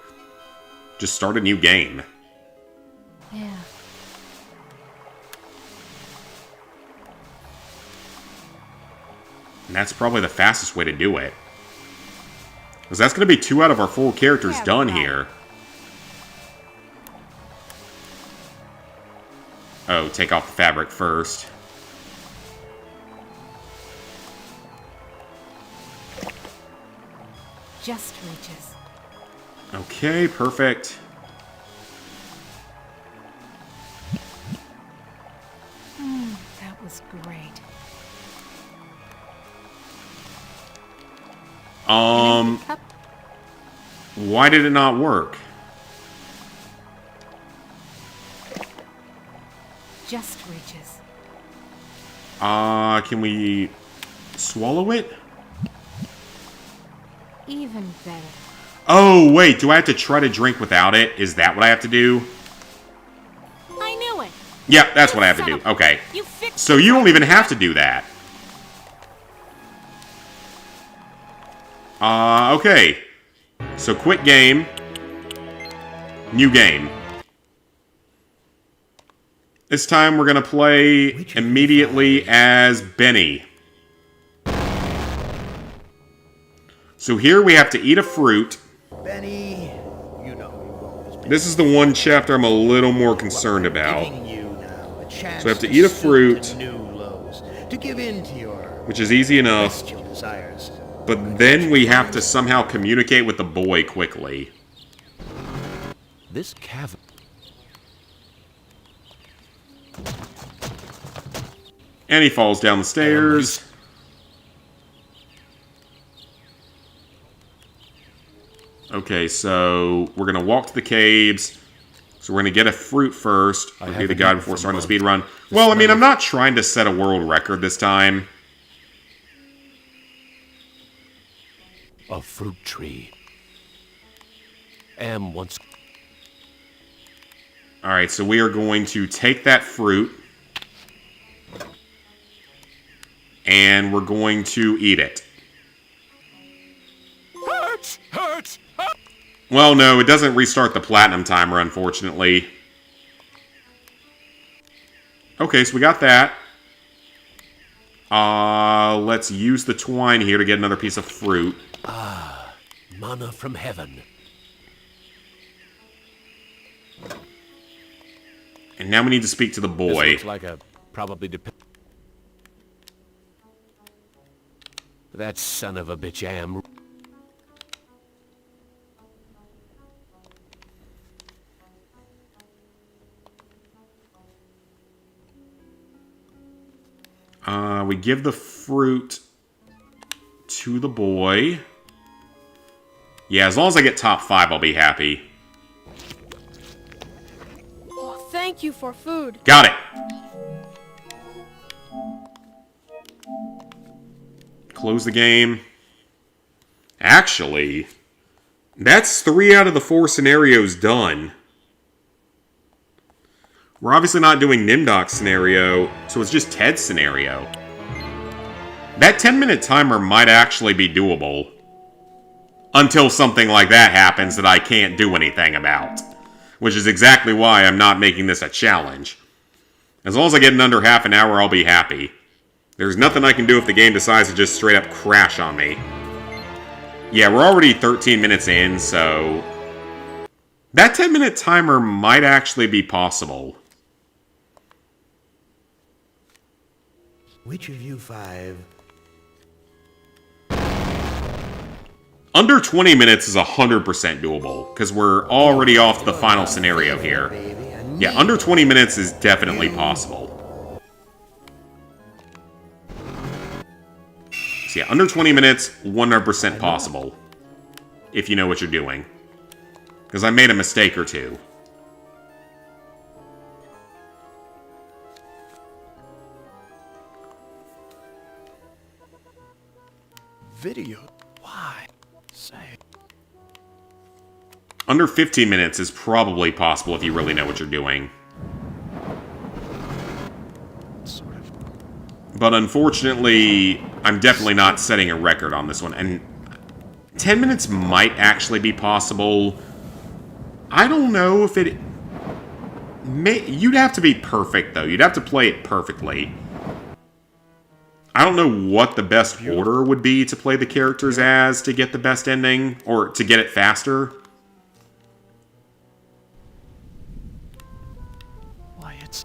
Just start a new game. Yeah. And that's probably the fastest way to do it. Because that's going to be 2 out of our 4 characters done here. Oh, take off the fabric first. Just reaches. Okay, perfect. That was great. Why did it not work? Just reaches. Can we swallow it? Even better. Oh, wait, do I have to try to drink without it? Is that what I have to do? I knew it. Yep, that's what I have to do. Okay. So you don't even have to do that. Okay. So quit game. New game. This time we're going to play immediately as Benny. So here we have to eat a fruit. Benny, you know you've always been. This is the one chapter I'm a little more concerned about. Giving you now a chance So I have to eat a fruit, to new lows, to give in to your which is easy enough. bestial desires. But then we have to somehow communicate with the boy quickly. This cavern. And he falls down the stairs. Okay, so we're going to walk to the caves. So we're going to get a fruit first. I'll do the guide before starting the speed run. Well, I mean, I'm not trying to set a world record this time. A fruit tree. Am once... Alright, so we are going to take that fruit. And we're going to eat it. Hurt! Hurt! Well, no, it doesn't restart the platinum timer, unfortunately. Okay, so we got that. Let's use the twine here to get another piece of fruit. Ah, manna from heaven. And now we need to speak to the boy. This looks like a probably that son of a bitch Am. We give the fruit to the boy. Yeah, as long as I get top 5, I'll be happy. Oh, thank you for food. Got it. Close the game. Actually, that's 3 out of the 4 scenarios done. We're obviously not doing Nimdok's scenario, so it's just Ted's scenario. That 10-minute timer might actually be doable. until something like that happens that I can't do anything about. Which is exactly why I'm not making this a challenge. As long as I get in under half an hour, I'll be happy. There's nothing I can do if the game decides to just straight up crash on me. Yeah, we're already 13 minutes in, so... that 10-minute timer might actually be possible. Which of you five? Under 20 minutes is 100% doable, because we're already off the final scenario here. Yeah, under 20 minutes is definitely possible. So yeah, under 20 minutes, 100% possible. If you know what you're doing. Because I made a mistake or two. Video? Why? Say. Under 15 minutes is probably possible if you really know what you're doing. But unfortunately, I'm definitely not setting a record on this one. And 10 minutes might actually be possible. I don't know if it... you'd have to be perfect, though. You'd have to play it perfectly. I don't know what the best order would be to play the characters as to get the best ending, or to get it faster. Why, it's...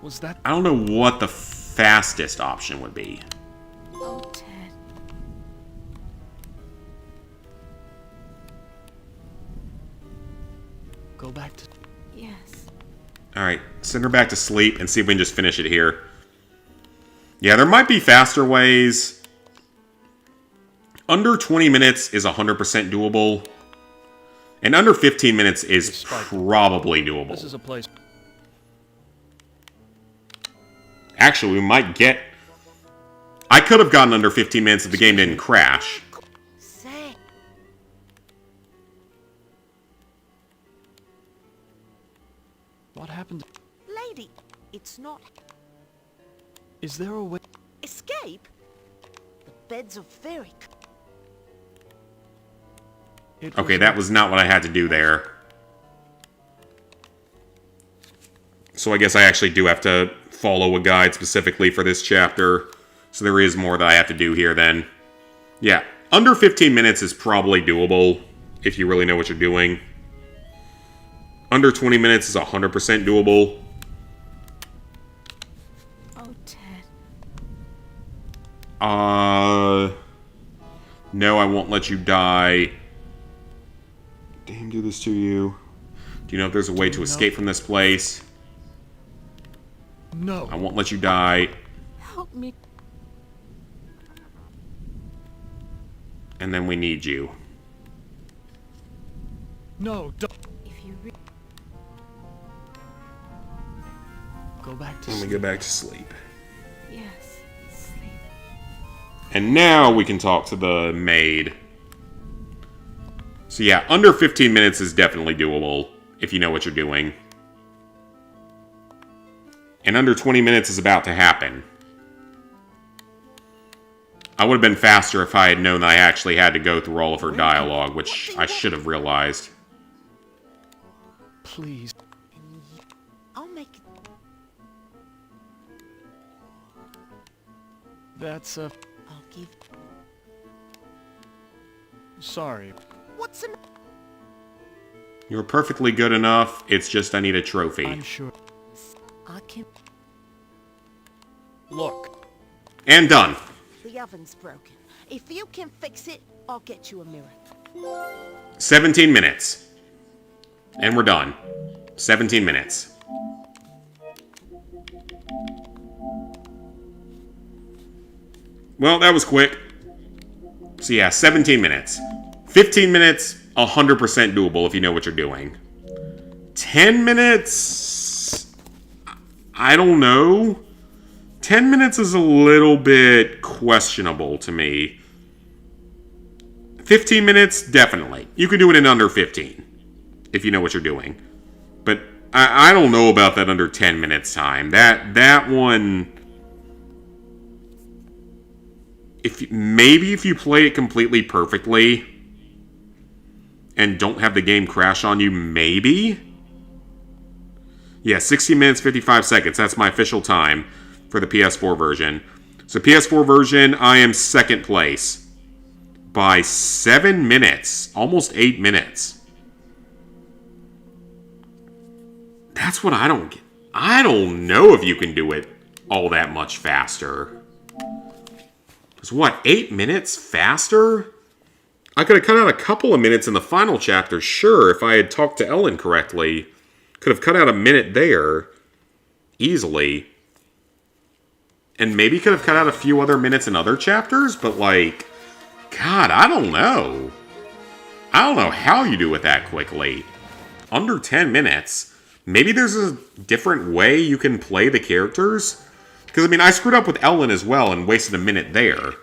was that... I don't know what the fastest option would be. Oh, Ted. Go back to... Yes. Alright, send her back to sleep and see if we can just finish it here. Yeah, there might be faster ways. Under 20 minutes is 100% doable. And under 15 minutes is probably doable. This is a place... Actually, we might get... I could have gotten under 15 minutes if the game didn't crash. Say. What happened? Lady, it's not... Is there a way... Escape? The beds are very... Okay, that was not what I had to do there. So I guess I actually do have to follow a guide specifically for this chapter. So there is more that I have to do here then. Yeah, under 15 minutes is probably doable if you really know what you're doing. Under 20 minutes is 100% doable. Oh, Ted. No, I won't let you die. Damn, do this to you. Do you know if there's a way to escape from this place? No. I won't let you die. Help me. And then we need you. No, don't. If you go back to Let me go back to sleep. Yes, sleep. And now we can talk to the maid. So yeah, under 15 minutes is definitely doable if you know what you're doing. And under 20 minutes is about to happen. I would have been faster if I had known that I actually had to go through all of her dialogue, which I should have realized. Please. I'll make it. That's I'll give... Sorry. What's the... You're perfectly good enough, it's just I need a trophy. I'm sure. I can... Look. And done. The oven's broken. If you can fix it, I'll get you a mirror. 17 minutes. And we're done. 17 minutes. Well, that was quick. So yeah, 17 minutes. 15 minutes, 100% doable if you know what you're doing. 10 minutes... I don't know. 10 minutes is a little bit questionable to me. 15 minutes, definitely. You can do it in under 15, if you know what you're doing. But I don't know about that under 10 minutes time. That one maybe if you play it completely perfectly and don't have the game crash on you, maybe? Yeah, 60 minutes, 55 seconds. That's my official time for the PS4 version. So PS4 version, I am second place by 7 minutes. Almost 8 minutes. That's what I don't get. I don't know if you can do it all that much faster. It's what, 8 minutes faster? I could have cut out a couple of minutes in the final chapter, sure, if I had talked to Ellen correctly. Could have cut out a minute there. Easily. And maybe could have cut out a few other minutes in other chapters, but like, God, I don't know. I don't know how you do it that quickly. Under 10 minutes. Maybe there's a different way you can play the characters. Because, I mean, I screwed up with Ellen as well and wasted a minute there.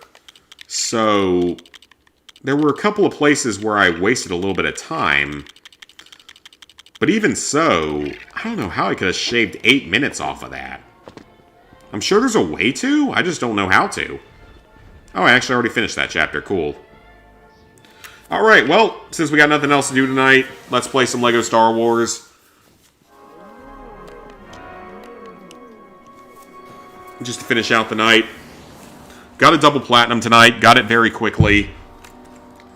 So, there were a couple of places where I wasted a little bit of time. But even so, I don't know how I could have shaved 8 minutes off of that. I'm sure there's a way to, I just don't know how to. Oh, I actually already finished that chapter, cool. Alright, well, since we got nothing else to do tonight, let's play some LEGO Star Wars. Just to finish out the night. Got a double platinum tonight, got it very quickly.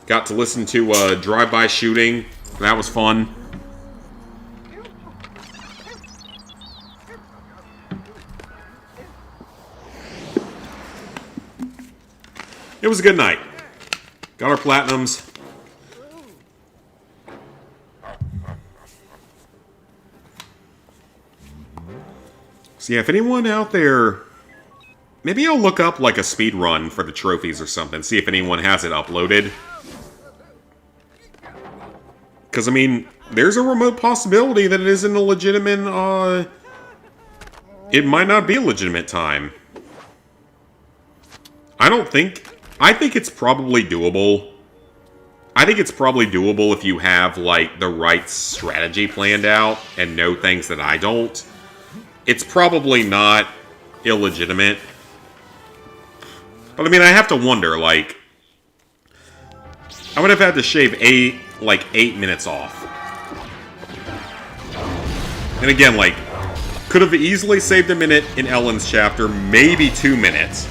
Got to listen to drive-by shooting, that was fun. It was a good night. Got our platinums. So yeah, if anyone out there... Maybe I'll look up like a speed run for the trophies or something. See if anyone has it uploaded. Because, I mean, there's a remote possibility that it isn't a legitimate, it might not be a legitimate time. I think it's probably doable. I think it's probably doable if you have, like, the right strategy planned out and know things that I don't. It's probably not illegitimate. But, I mean, I have to wonder, like... I would have had to shave 8 minutes off. And again, like, could have easily saved a minute in Ellen's chapter, maybe 2 minutes.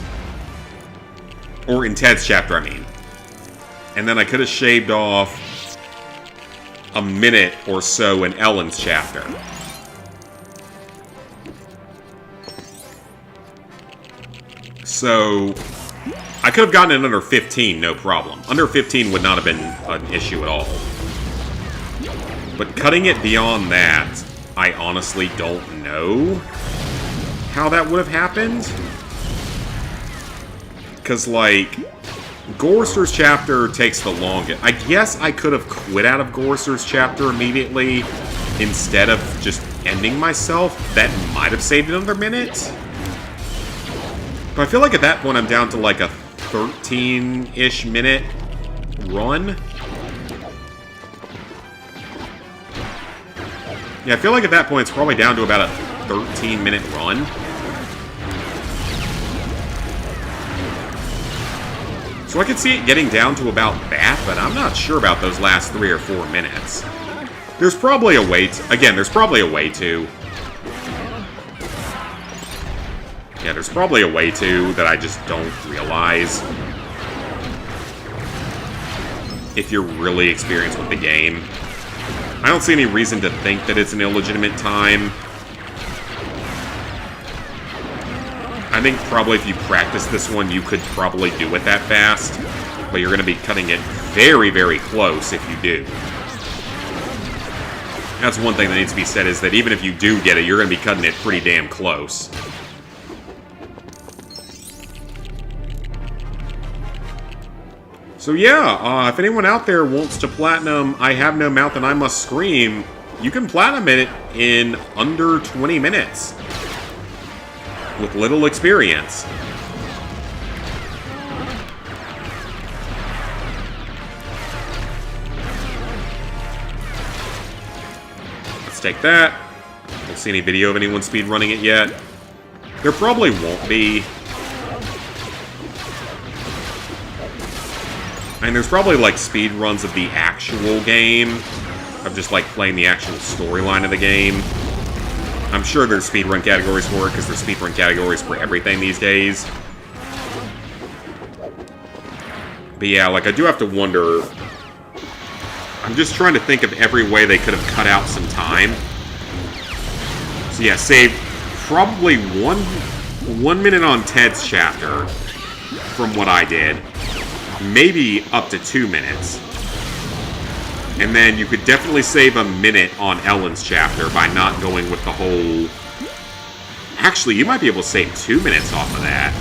Or in Ted's chapter, I mean. And then I could have shaved off a minute or so in Ellen's chapter. So, I could have gotten it under 15, no problem. Under 15 would not have been an issue at all. But cutting it beyond that, I honestly don't know how that would have happened. Because, like, Gorster's chapter takes the longest. I guess I could have quit out of Gorster's chapter immediately instead of just ending myself. That might have saved another minute. But I feel like at that point I'm down to like a 13-ish minute run. Yeah, I feel like at that point it's probably down to about a 13-minute run. So I could see it getting down to about that, but I'm not sure about those last 3 or 4 minutes. There's probably a way to... Again, there's probably a way to... Yeah, there's probably a way to that I just don't realize. If you're really experienced with the game. I don't see any reason to think that it's an illegitimate time. I think probably if you practice this one, you could probably do it that fast. But you're going to be cutting it very, very close if you do. That's one thing that needs to be said, is that even if you do get it, you're going to be cutting it pretty damn close. So yeah, if anyone out there wants to platinum I Have No Mouth and I Must Scream, you can platinum it in under 20 minutes. With little experience. Let's take that. Don't see any video of anyone speedrunning it yet. There probably won't be. And there's probably, like, speed runs of the actual game, of just, like, playing the actual storyline of the game. I'm sure there's speedrun categories for it, because there's speedrun categories for everything these days. But yeah, like, I do have to wonder... I'm just trying to think of every way they could have cut out some time. So yeah, save probably one minute on Ted's chapter from what I did. Maybe up to 2 minutes. And then you could definitely save a minute on Ellen's chapter by not going with the whole... Actually, you might be able to save 2 minutes off of that.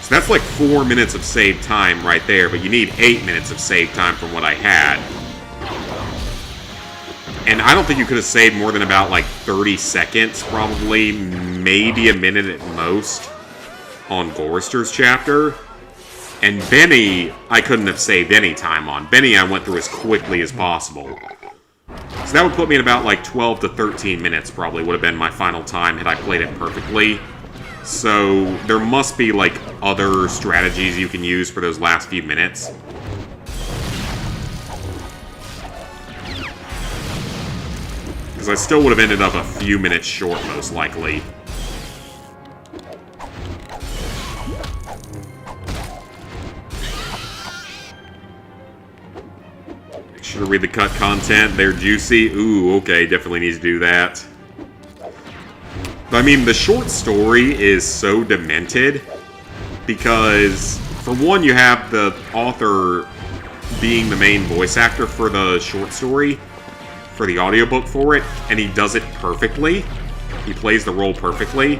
So that's like 4 minutes of saved time right there, but you need 8 minutes of saved time from what I had. And I don't think you could have saved more than about like 30 seconds, probably, maybe a minute at most, on Gorrister's chapter. And Benny, I couldn't have saved any time on. Benny, I went through as quickly as possible. So that would put me at about like 12 to 13 minutes, probably, would have been my final time had I played it perfectly. So there must be like other strategies you can use for those last few minutes. Because I still would have ended up a few minutes short, most likely. Should read the cut content. They're juicy. Ooh, okay, definitely needs to do that. But I mean, the short story is so demented because, for one, you have the author being the main voice actor for the short story, for the audiobook for it, and he does it perfectly. He plays the role perfectly.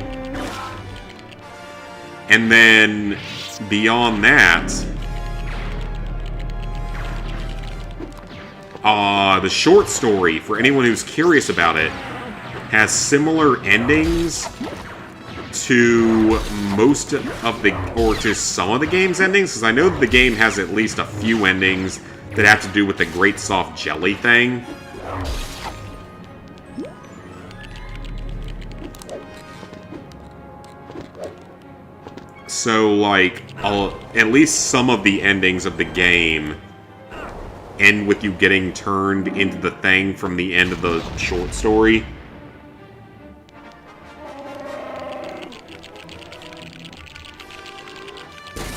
And then, beyond that... the short story, for anyone who's curious about it, has similar endings to most of the, or to some of the game's endings, because I know that the game has at least a few endings that have to do with the Great Soft Jelly thing. So, like, at least some of the endings of the game end with you getting turned into the thing from the end of the short story.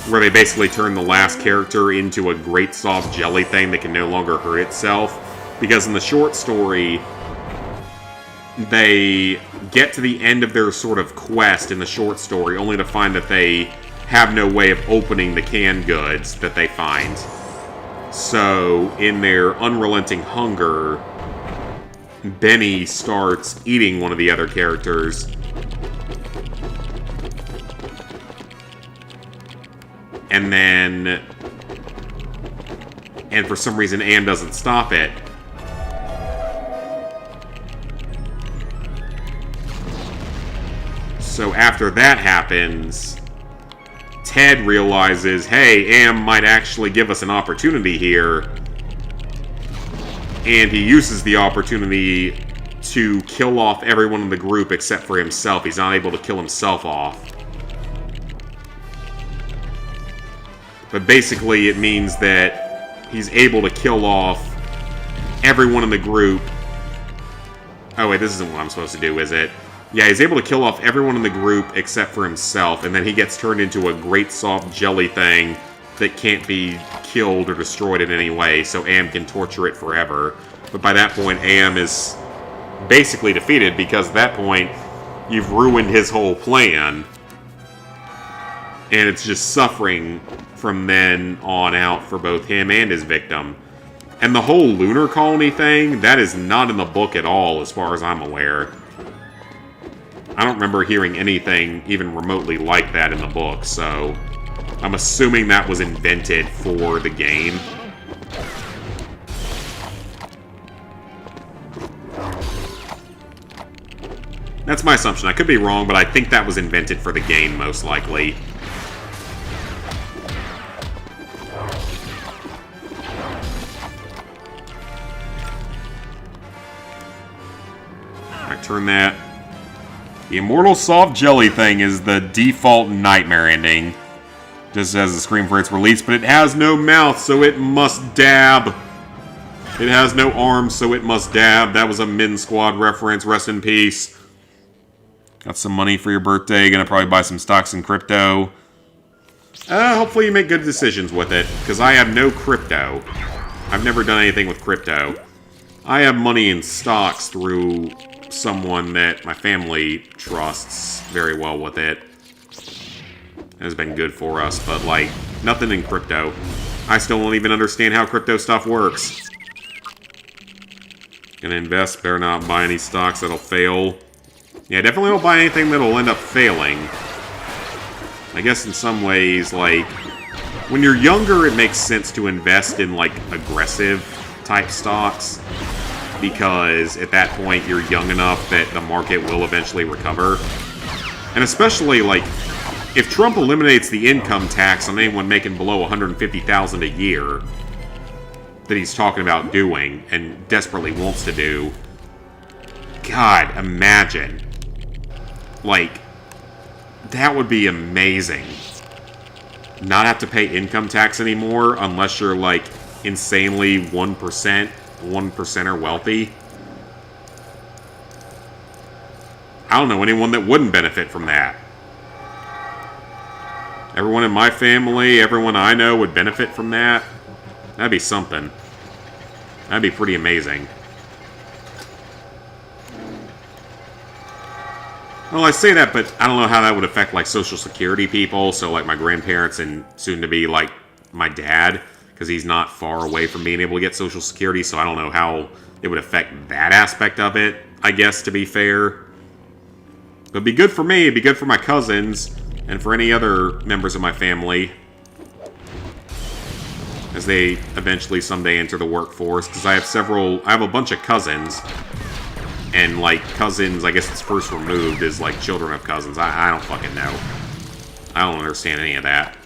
Where they basically turn the last character into a great soft jelly thing that can no longer hurt itself. Because in the short story, they get to the end of their sort of quest in the short story, only to find that they have no way of opening the canned goods that they find. So, in their unrelenting hunger, Benny starts eating one of the other characters. And then... And for some reason, Am doesn't stop it. So after that happens... Ted realizes, hey, Am might actually give us an opportunity here. And he uses the opportunity to kill off everyone in the group except for himself. He's not able to kill himself off. But basically it means that he's able to kill off everyone in the group. Oh wait, this isn't what I'm supposed to do, is it? Yeah, he's able to kill off everyone in the group except for himself, and then he gets turned into a great soft jelly thing that can't be killed or destroyed in any way, so Am can torture it forever. But by that point, Am is basically defeated, because at that point, you've ruined his whole plan. And it's just suffering from then on out for both him and his victim. And the whole lunar colony thing, that is not in the book at all, as far as I'm aware. I don't remember hearing anything even remotely like that in the book, so I'm assuming that was invented for the game. That's my assumption. I could be wrong, but I think that was invented for the game, most likely. Alright, turn that. The Immortal Soft Jelly thing is the default nightmare ending. Just as the scream for its release, but it has no mouth, so it must dab. It has no arms, so it must dab. That was a Min Squad reference. Rest in peace. Got some money for your birthday. Gonna probably buy some stocks in crypto. Hopefully you make good decisions with it, because I have no crypto. I've never done anything with crypto. I have money in stocks through someone that my family trusts very well with it. It has been good for us, but, like, nothing in crypto. I still don't even understand how crypto stuff works. Gonna invest, better not buy any stocks that'll fail. Yeah, definitely don't buy anything that'll end up failing. I guess in some ways, like, when you're younger, it makes sense to invest in, like, aggressive-type stocks. Because at that point, you're young enough that the market will eventually recover. And especially, like, if Trump eliminates the income tax on anyone making below $150,000 a year that he's talking about doing and desperately wants to do, God, imagine. Like, that would be amazing. Not have to pay income tax anymore unless you're, like, insanely 1%er wealthy. I don't know anyone that wouldn't benefit from that. Everyone in my family, everyone I know would benefit from that. That'd be something. That'd be pretty amazing. Well, I say that, but I don't know how that would affect, like, Social Security people. So, like, my grandparents and soon-to-be, like, my dad, because he's not far away from being able to get Social Security, so I don't know how it would affect that aspect of it, I guess, to be fair. But it'd be good for me, it'd be good for my cousins, and for any other members of my family, as they eventually someday enter the workforce, because I have a bunch of cousins, and, like, cousins, I guess it's first removed, is, like, children of cousins. I don't fucking know. I don't understand any of that.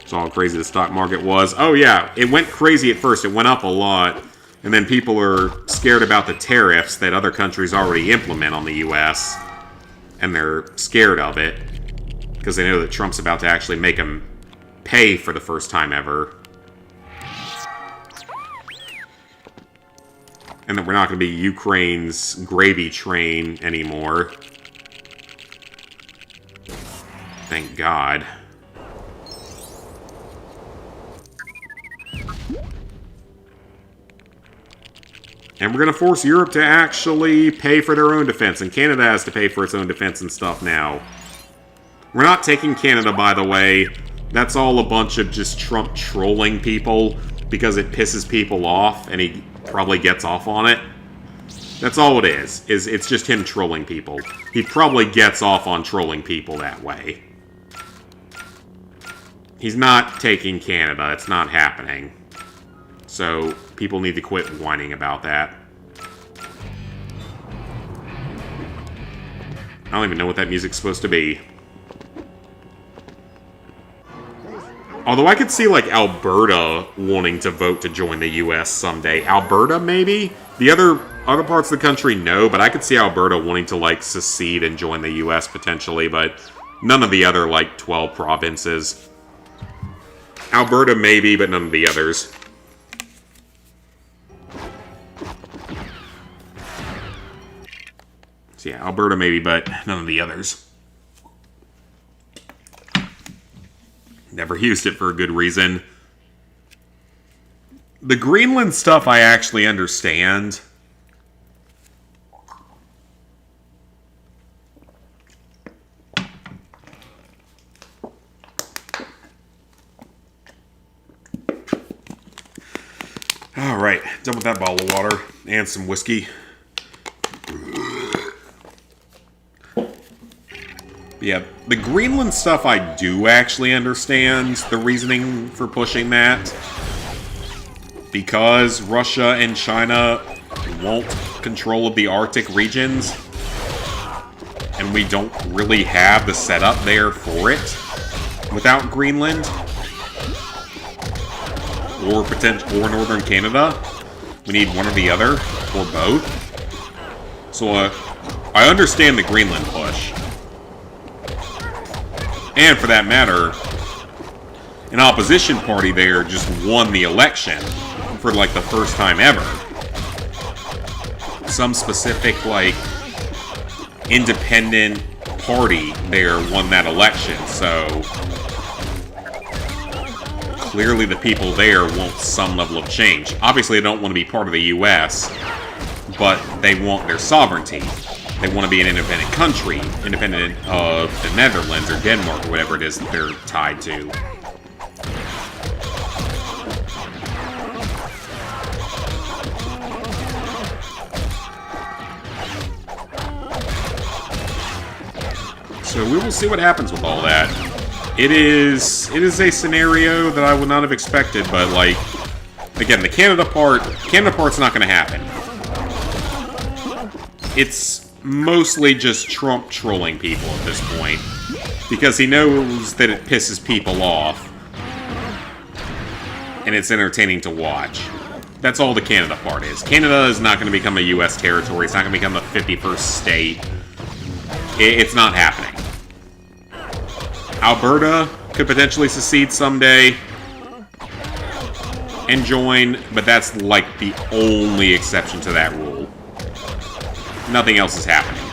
Saw how crazy the stock market was. Oh, yeah, it went crazy at first. It went up a lot, and then people are scared about the tariffs that other countries already implement on the U.S., and they're scared of it, because they know that Trump's about to actually make them pay for the first time ever. And that we're not going to be Ukraine's gravy train anymore. Thank God. And we're going to force Europe to actually pay for their own defense. And Canada has to pay for its own defense and stuff now. We're not taking Canada, by the way. That's all a bunch of just Trump trolling people because it pisses people off and he probably gets off on it. That's all it is it's just him trolling people. He probably gets off on trolling people that way. He's not taking Canada. It's not happening. So, people need to quit whining about that. I don't even know what that music's supposed to be. Although I could see, like, Alberta wanting to vote to join the U.S. someday. Alberta, maybe? The other parts of the country, no, but I could see Alberta wanting to, like, secede and join the U.S. potentially, but none of the other, like, 12 provinces. Alberta, maybe, but none of the others. So yeah, Alberta maybe, but none of the others. Never used it for a good reason. The Greenland stuff I actually understand. Alright, done with that bottle of water and some whiskey. Yeah, the Greenland stuff I do actually understand the reasoning for pushing that. Because Russia and China won't control of the Arctic regions. And we don't really have the setup there for it without Greenland. Or Northern Canada. We need one or the other, or both. So, I understand the Greenland push. And for that matter, an opposition party there just won the election for like the first time ever. Some specific like independent party there won that election, so clearly the people there want some level of change. Obviously they don't want to be part of the US, but they want their sovereignty. They want to be an independent country, independent of the Netherlands or Denmark or whatever it is that they're tied to. So we will see what happens with all that. It is a scenario that I would not have expected, but like, again, the Canada part's not going to happen. It's mostly just Trump trolling people at this point, because he knows that it pisses people off, and it's entertaining to watch. That's all the Canada part is. Canada is not going to become a U.S. territory. It's not going to become the 51st state. It's not happening. Alberta could potentially secede someday and join, but that's like the only exception to that rule. Nothing else is happening.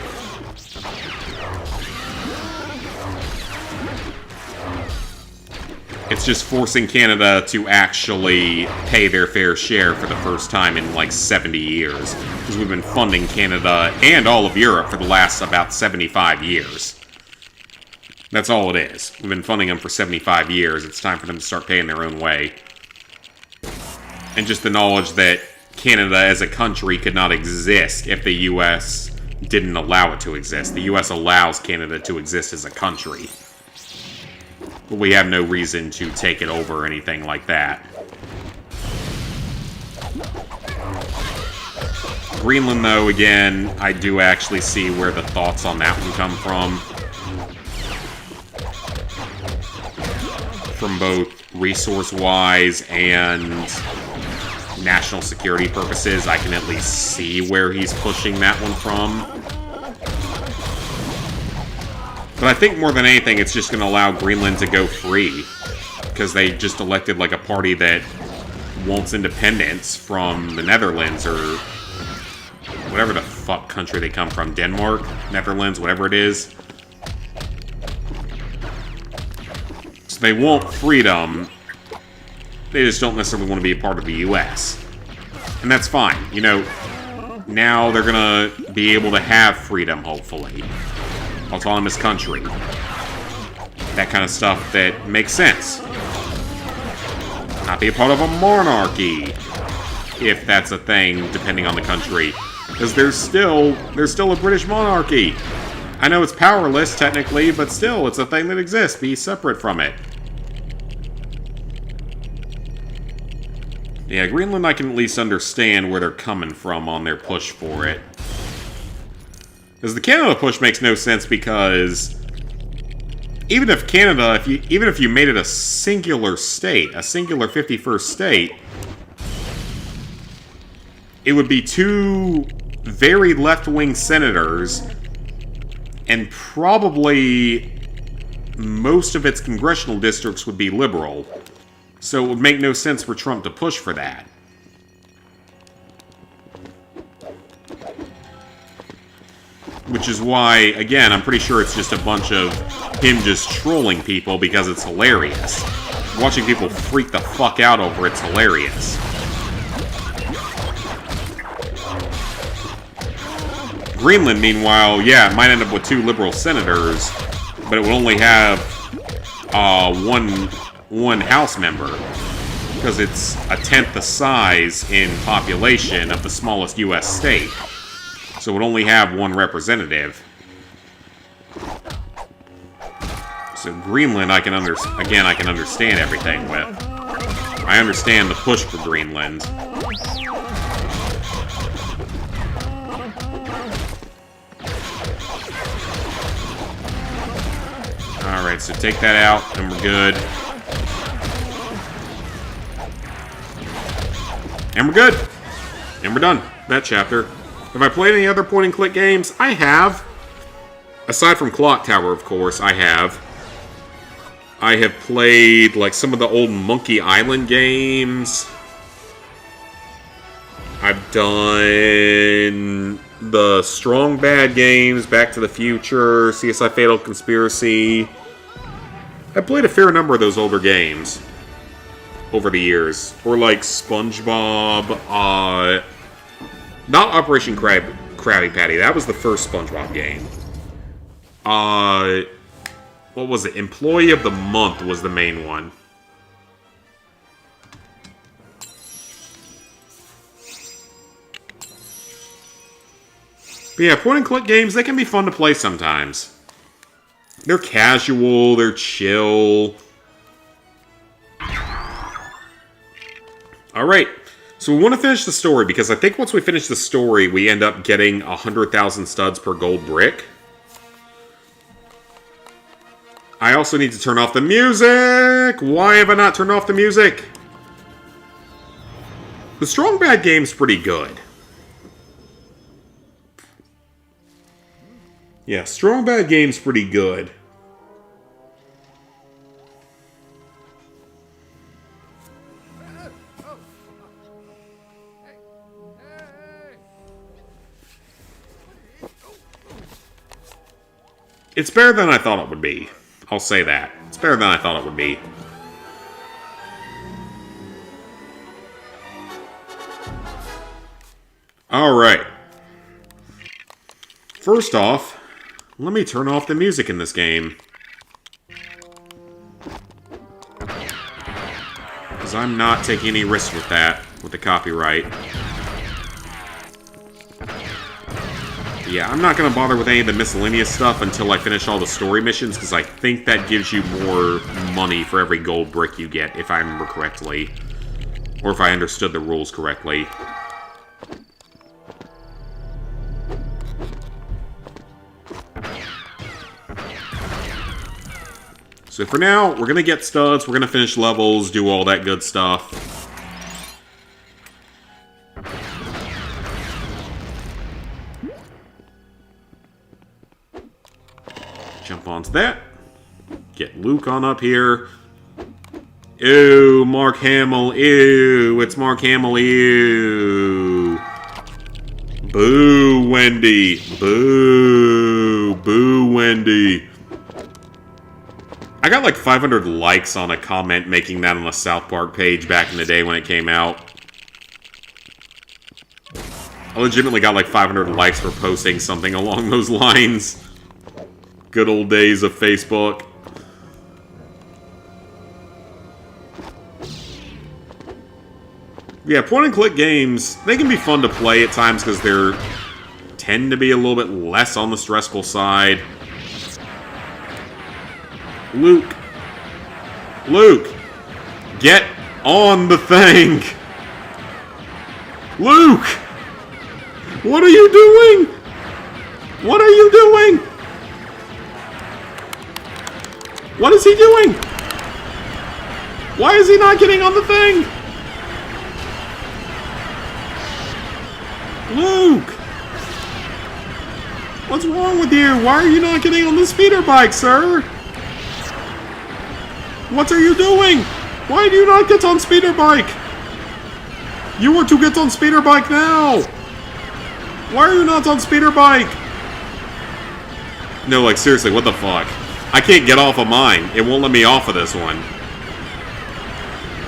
It's just forcing Canada to actually pay their fair share for the first time in like 70 years. Because we've been funding Canada and all of Europe for the last about 75 years. That's all it is. We've been funding them for 75 years. It's time for them to start paying their own way. And just the knowledge that Canada as a country could not exist if the U.S. didn't allow it to exist. The U.S. allows Canada to exist as a country. But we have no reason to take it over or anything like that. Greenland, though, again, I do actually see where the thoughts on that one come from. From both resource-wise and national security purposes, I can at least see where he's pushing that one from. But I think more than anything, it's just going to allow Greenland to go free. Because they just elected like a party that wants independence from the Netherlands or whatever the fuck country they come from. Denmark? Netherlands? Whatever it is. So they want freedom. They just don't necessarily want to be a part of the U.S. And that's fine. You know, now they're going to be able to have freedom, hopefully. Autonomous country. That kind of stuff that makes sense. Not be a part of a monarchy, if that's a thing, depending on the country. Because there's still a British monarchy. I know it's powerless, technically, but still, it's a thing that exists. Be separate from it. Yeah, Greenland, I can at least understand where they're coming from on their push for it. Because the Canada push makes no sense because even if Canada, even if you made it a singular state, a singular 51st state, it would be two very left-wing senators and probably most of its congressional districts would be liberal. So it would make no sense for Trump to push for that. Which is why, again, I'm pretty sure it's just a bunch of him just trolling people because it's hilarious. Watching people freak the fuck out over it's hilarious. Greenland, meanwhile, yeah, it might end up with 2 liberal senators, but it will only have one House member, because it's a 10th the size in population of the smallest U.S. state. So it would only have 1 representative. So Greenland, I can understand everything with. I understand the push for Greenland. Alright, so take that out, and we're good. And we're good! And we're done. That chapter. Have I played any other point-and-click games? I have. Aside from Clock Tower, of course, I have. I have played, like, some of the old Monkey Island games. I've done the Strong Bad games, Back to the Future, CSI Fatal Conspiracy. I played a fair number of those older games over the years. Or like SpongeBob, not Operation Krabby Patty, that was the first SpongeBob game. What was it? Employee of the Month was the main one. But yeah, point-and-click games, they can be fun to play sometimes. They're casual, they're chill. Alright, so we want to finish the story, because I think once we finish the story, we end up getting 100,000 studs per gold brick. I also need to turn off the music! Why have I not turned off the music? The Strong Bad game's pretty good. Yeah, Strong Bad game's pretty good. It's better than I thought it would be. I'll say that. It's better than I thought it would be. Alright. First off, let me turn off the music in this game. Because I'm not taking any risks with that, with the copyright. Yeah, I'm not going to bother with any of the miscellaneous stuff until I finish all the story missions, because I think that gives you more money for every gold brick you get, if I remember correctly. Or if I understood the rules correctly. So for now, we're going to get studs, we're going to finish levels, do all that good stuff. Jump onto that. Get Luke on up here. Ew, Mark Hamill, ew, it's Mark Hamill, ew. Boo, Wendy. Boo. Boo, Wendy. I got like 500 likes on a comment making that on the South Park page back in the day when it came out. I legitimately got like 500 likes for posting something along those lines. Good old days of Facebook. Yeah, point-and-click games, they can be fun to play at times because they tend to be a little bit less on the stressful side. Luke. Luke. Get on the thing. Luke. What are you doing? What are you doing? What is he doing? Why is he not getting on the thing? Luke. What's wrong with you? Why are you not getting on the speeder bike, sir? What are you doing? Why do you not get on speeder bike? You are to get on speeder bike now. Why are you not on speeder bike? No, like seriously, what the fuck? I can't get off of mine. It won't let me off of this one.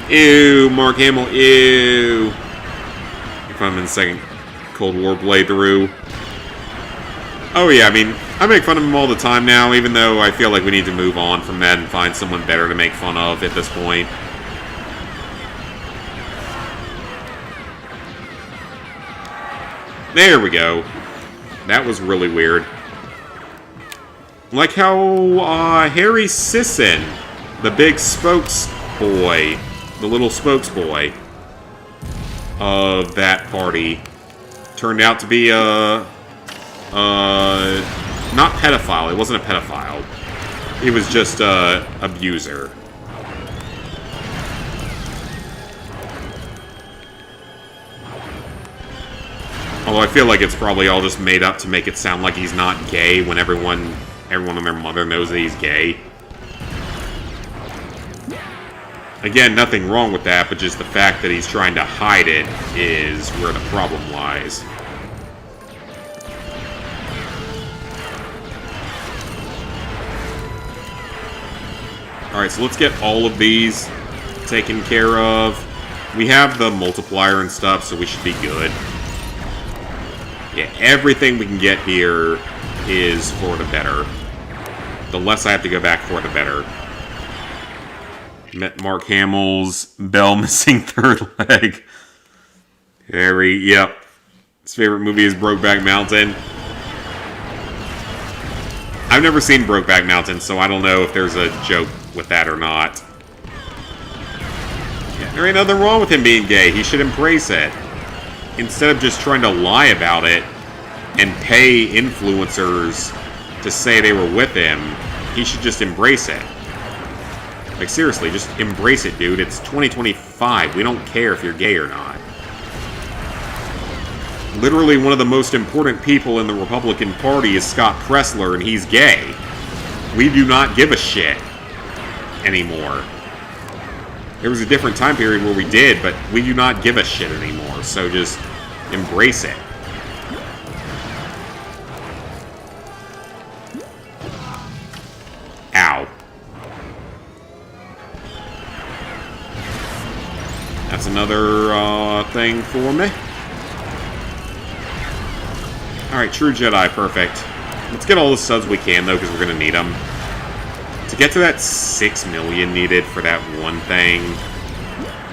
Ew, Mark Hamill, ew. If I'm in the second Cold War playthrough. Oh yeah, I mean, I make fun of him all the time now, even though I feel like we need to move on from that and find someone better to make fun of at this point. There we go. That was really weird. Like how Harry Sisson, the big spokes boy, the little spokes boy of that party, turned out to be not pedophile. It wasn't a pedophile. He was just a abuser. Although I feel like it's probably all just made up to make it sound like he's not gay when everyone and their mother knows that he's gay. Again, nothing wrong with that, but just the fact that he's trying to hide it is where the problem lies. Alright, so let's get all of these taken care of. We have the multiplier and stuff, so we should be good. Yeah, everything we can get here is for the better. The less I have to go back for, the better. Met Mark Hamill's Bell missing third leg. Harry, yep. His favorite movie is Brokeback Mountain. I've never seen Brokeback Mountain, so I don't know if there's a joke with that or not. Yeah, there ain't nothing wrong with him being gay. He should embrace it. Instead of just trying to lie about it and pay influencers to say they were with him, he should just embrace it. Like, seriously, just embrace it, dude. It's 2025. We don't care if you're gay or not. Literally, one of the most important people in the Republican Party is Scott Presler, and he's gay. We do not give a shit anymore. There was a different time period where we did, but we do not give a shit anymore, so just embrace it. Ow. That's another thing for me. Alright, True Jedi, perfect. Let's get all the studs we can, though, because we're going to need them. To get to that 6 million needed for that one thing,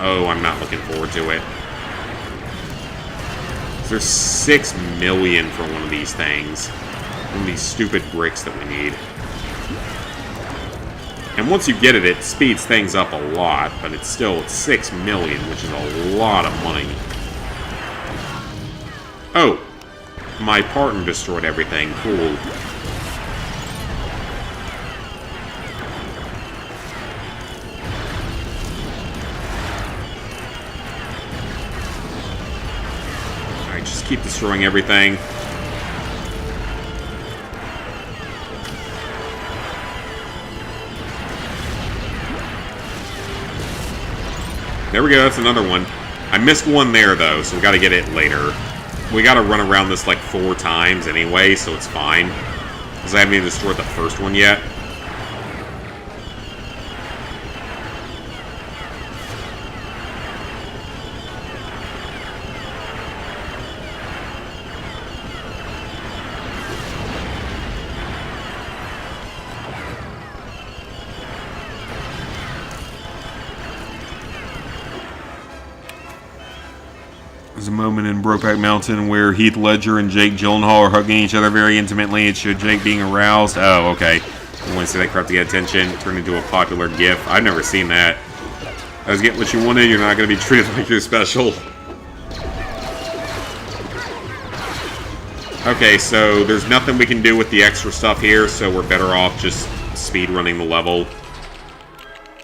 oh, I'm not looking forward to it. There's 6 million for one of these things. One of these stupid bricks that we need. And once you get it, it speeds things up a lot, but it's still at 6 million, which is a lot of money. Oh, my partner destroyed everything. Cool. Alright, just keep destroying everything. There we go, that's another one. I missed one there, though, so we gotta get it later. We gotta run around this like 4 times anyway, so it's fine. Because I haven't even destroyed the first one yet. There's a moment in Brokeback Mountain where Heath Ledger and Jake Gyllenhaal are hugging each other very intimately. It showed Jake being aroused. Oh, okay. You want to see that crap to get attention? Turn into a popular GIF. I've never seen that. I was getting what you wanted. You're not going to be treated like you're special. Okay, so there's nothing we can do with the extra stuff here, so we're better off just speedrunning the level,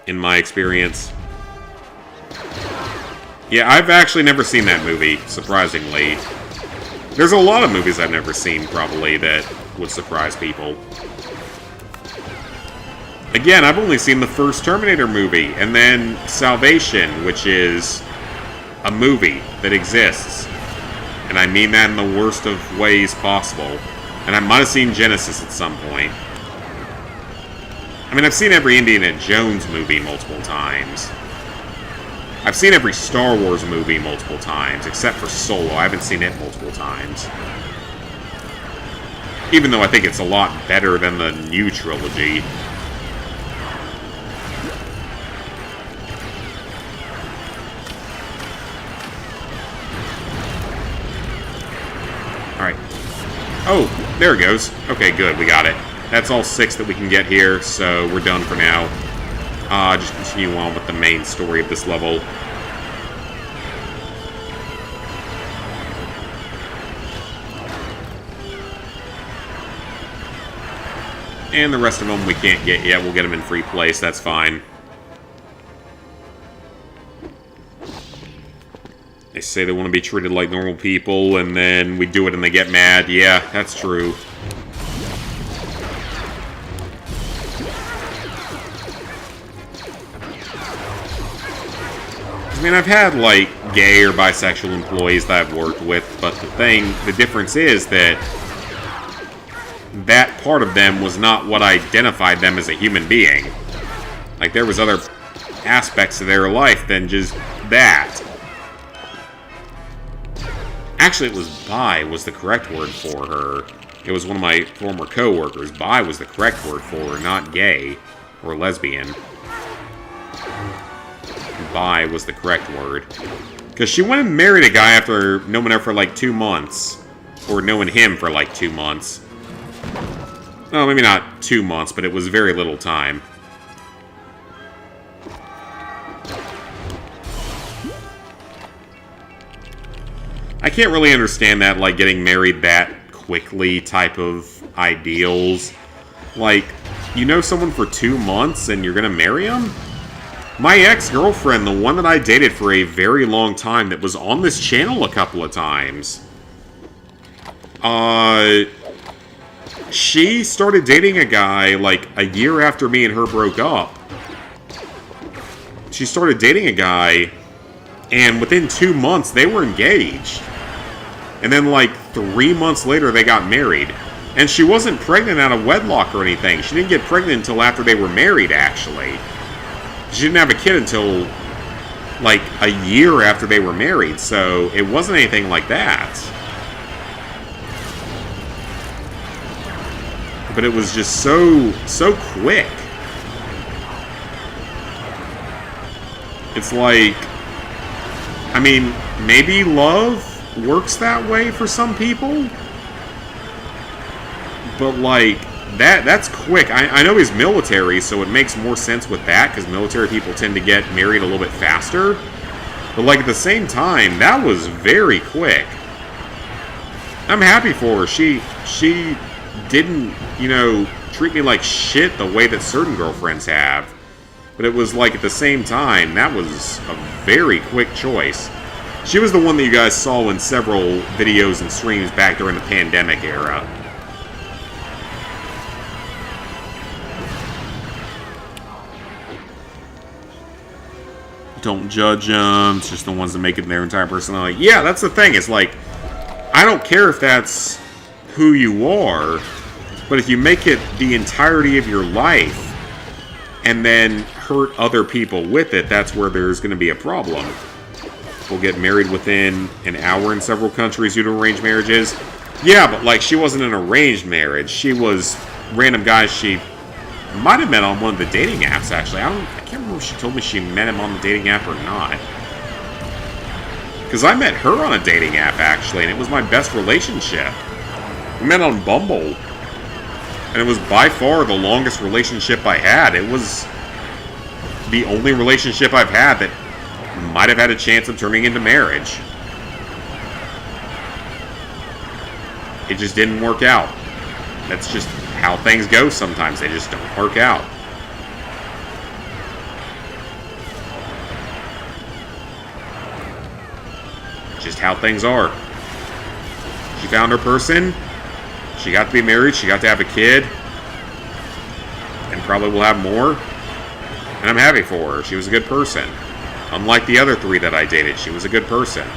in my experience. Yeah, I've actually never seen that movie, surprisingly. There's a lot of movies I've never seen, probably, that would surprise people. Again, I've only seen the first Terminator movie, and then Salvation, which is a movie that exists. And I mean that in the worst of ways possible. And I might have seen Genesis at some point. I mean, I've seen every Indiana Jones movie multiple times. I've seen every Star Wars movie multiple times, except for Solo. I haven't seen it multiple times. Even though I think it's a lot better than the new trilogy. Alright. Oh, there it goes. Okay, good, we got it. That's all 6 that we can get here, so we're done for now. Just continue on with the main story of this level. And the rest of them we can't get yet. We'll get them in free play, so that's fine. They say they want to be treated like normal people, and then we do it and they get mad. Yeah, that's true. I mean, I've had, like, gay or bisexual employees that I've worked with, but the difference is that that part of them was not what identified them as a human being. Like, there was other aspects of their life than just that. Actually, it was bi was the correct word for her. It was one of my former co-workers. Bi was the correct word for her, not gay or lesbian. Bi was the correct word. Because she went and married a guy after knowing her for like 2 months. Or knowing him for like 2 months. No, maybe not 2 months, but it was very little time. I can't really understand that, like, getting married that quickly type of ideals. Like, you know someone for 2 months and you're gonna marry them? My ex-girlfriend, the one that I dated for a very long time that was on this channel a couple of times, she started dating a guy, like, a year after me and her broke up. She started dating a guy, and within 2 months, they were engaged. And then, like, 3 months later, they got married. And she wasn't pregnant out of wedlock or anything. She didn't get pregnant until after they were married, actually. She didn't have a kid until, like, a year after they were married, so it wasn't anything like that. But it was just so quick. It's like, I mean, maybe love works that way for some people, but, like, that's quick. I know he's military, so it makes more sense with that, because military people tend to get married a little bit faster. But, like, at the same time, that was very quick. I'm happy for her. She didn't, you know, treat me like shit the way that certain girlfriends have. But it was, like, at the same time, that was a very quick choice. She was the one that you guys saw in several videos and streams back during the pandemic era. Don't judge them. It's just the ones that make it their entire personality. Yeah, that's the thing. It's like, I don't care if that's who you are, but if you make it the entirety of your life and then hurt other people with it, that's where there's going to be a problem. We'll get married within an hour in several countries due to arranged marriages. Yeah, but, like, she wasn't an arranged marriage. She was random guys she might have met on one of the dating apps, actually. I can't remember if she told me she met him on the dating app or not. Because I met her on a dating app, actually, and it was my best relationship. We met on Bumble. And it was by far the longest relationship I had. It was the only relationship I've had that might have had a chance of turning into marriage. It just didn't work out. That's just how things go sometimes. They just don't work out. Just how things are. She found her person. She got to be married. She got to have a kid. And probably will have more. And I'm happy for her. She was a good person. Unlike the other 3 that I dated, she was a good person.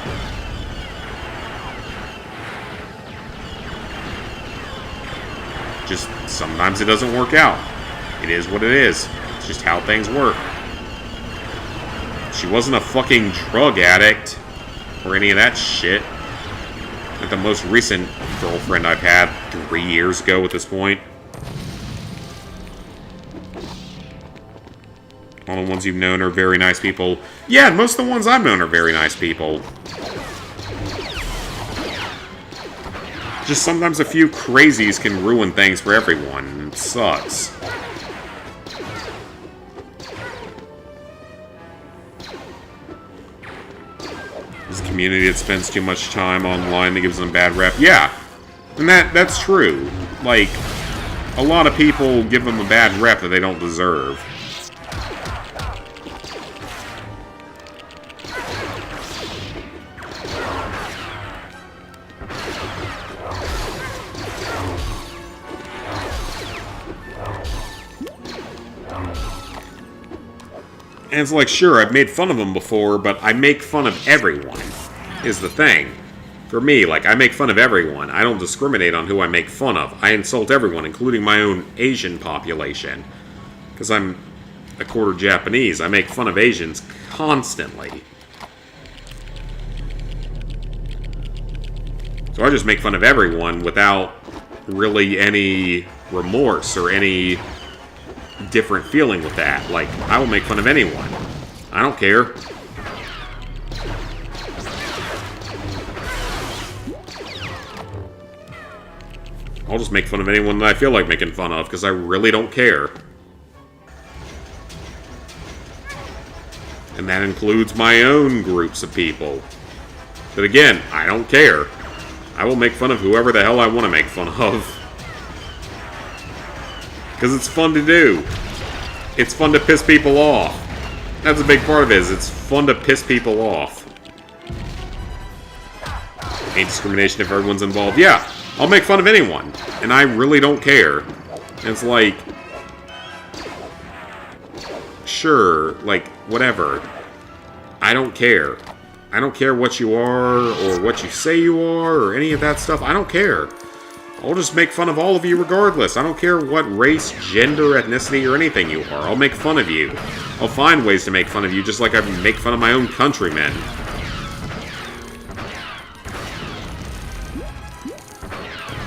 Just sometimes it doesn't work out. It is what it is. It's just how things work. She wasn't a fucking drug addict or any of that shit. Like the most recent girlfriend I've had 3 years ago at this point. All the ones you've known are very nice people. Yeah, most of the ones I've known are very nice people. Just sometimes a few crazies can ruin things for everyone. It sucks. This community that spends too much time online that gives them a bad rep. Yeah, and that's true. Like, a lot of people give them a bad rep that they don't deserve. And it's like, sure, I've made fun of them before, but I make fun of everyone, is the thing. For me, like, I make fun of everyone. I don't discriminate on who I make fun of. I insult everyone, including my own Asian population. Because I'm a quarter Japanese. I make fun of Asians constantly. So I just make fun of everyone without really any remorse or any different feeling with that. Like, I will make fun of anyone. I don't care. I'll just make fun of anyone that I feel like making fun of, because I really don't care. And that includes my own groups of people. But again, I don't care. I will make fun of whoever the hell I want to make fun of. Because it's fun to do. It's fun to piss people off. That's a big part of it, is it's fun to piss people off. Ain't discrimination if everyone's involved. Yeah, I'll make fun of anyone. And I really don't care. And it's like... Sure, like, whatever. I don't care. I don't care what you are, or what you say you are, or any of that stuff. I don't care. I'll just make fun of all of you regardless. I don't care what race, gender, ethnicity, or anything you are. I'll make fun of you. I'll find ways to make fun of you, just like I make fun of my own countrymen.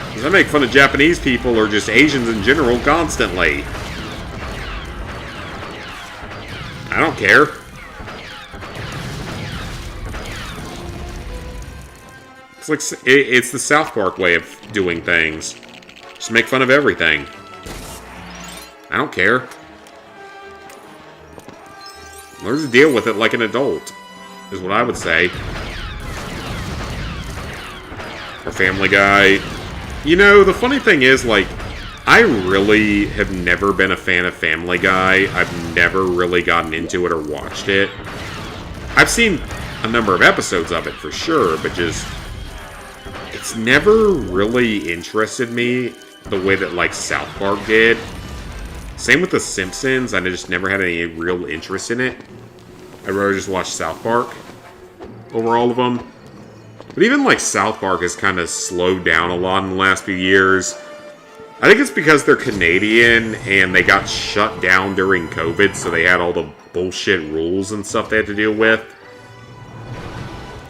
Because I make fun of Japanese people, or just Asians in general, constantly. I don't care. It's like, it's the South Park way of doing things. Just make fun of everything. I don't care. Learn to deal with it like an adult, is what I would say. Or Family Guy. You know, the funny thing is, like, I really have never been a fan of Family Guy. I've never really gotten into it or watched it. I've seen a number of episodes of it for sure, but just... It's never really interested me the way that, like, South Park did. Same with The Simpsons. I just never had any real interest in it. I'd rather just watch South Park over all of them. But even, like, South Park has kind of slowed down a lot in the last few years. I think it's because they're Canadian and they got shut down during COVID, so they had all the bullshit rules and stuff they had to deal with.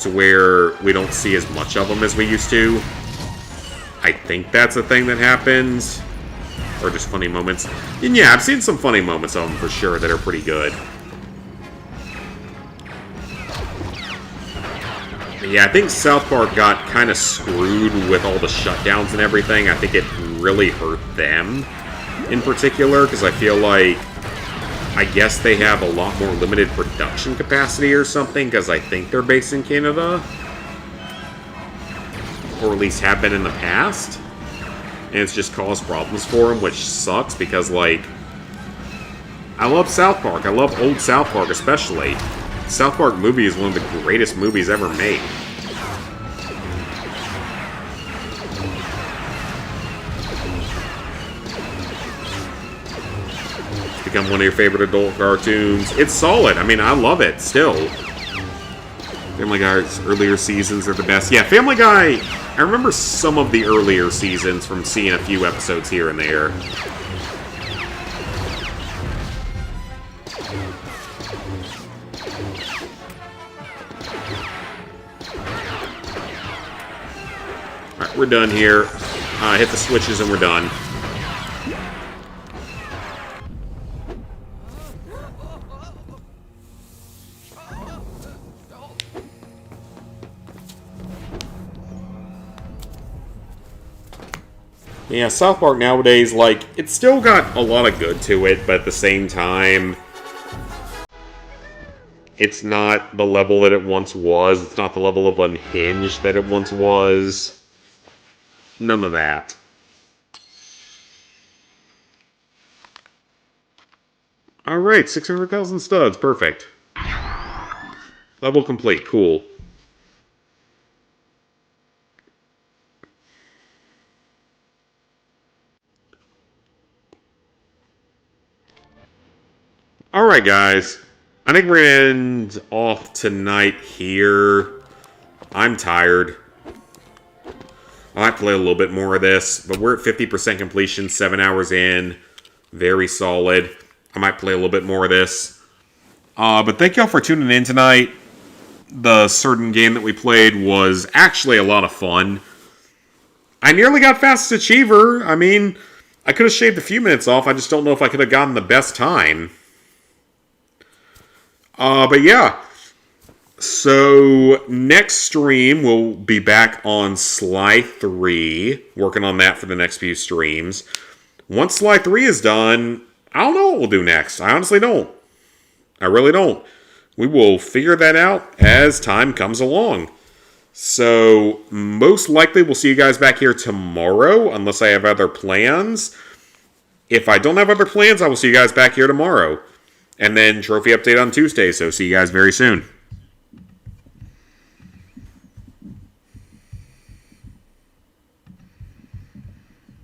To where we don't see as much of them as we used to. I think that's a thing that happens. Or just funny moments. And yeah, I've seen some funny moments of them for sure that are pretty good. But yeah, I think South Park got kind of screwed with all the shutdowns and everything. I think it really hurt them in particular, because I feel like I guess they have a lot more limited production capacity or something, because I think they're based in Canada. Or at least have been in the past. And it's just caused problems for them, which sucks, because, like... I love South Park. I love old South Park, especially. South Park movie is one of the greatest movies ever made. Become one of your favorite adult cartoons. It's solid. I mean, I love it still. Family Guy's earlier seasons are the best. Yeah, Family Guy, I remember some of the earlier seasons from seeing a few episodes here and there. Alright, we're done here. Hit the switches and we're done. Yeah, South Park nowadays, like, it's still got a lot of good to it, but at the same time, it's not the level that it once was. It's not the level of unhinged that it once was. None of that. Alright, 600,000 studs. Perfect. Level complete. Cool. Alright, guys. I think we're going to end off tonight here. I'm tired. I might play a little bit more of this, but we're at 50% completion, 7 hours in. Very solid. I might play a little bit more of this. But thank y'all for tuning in tonight. The certain game that we played was actually a lot of fun. I nearly got Fastest Achiever. I mean, I could have shaved a few minutes off. I just don't know if I could have gotten the best time. But yeah. So, next stream, we'll be back on Sly 3. Working on that for the next few streams. Once Sly 3 is done, I don't know what we'll do next. I honestly don't. I really don't. We will figure that out as time comes along. So, most likely we'll see you guys back here tomorrow, unless I have other plans. If I don't have other plans, I will see you guys back here tomorrow. And then trophy update on Tuesday, so see you guys very soon.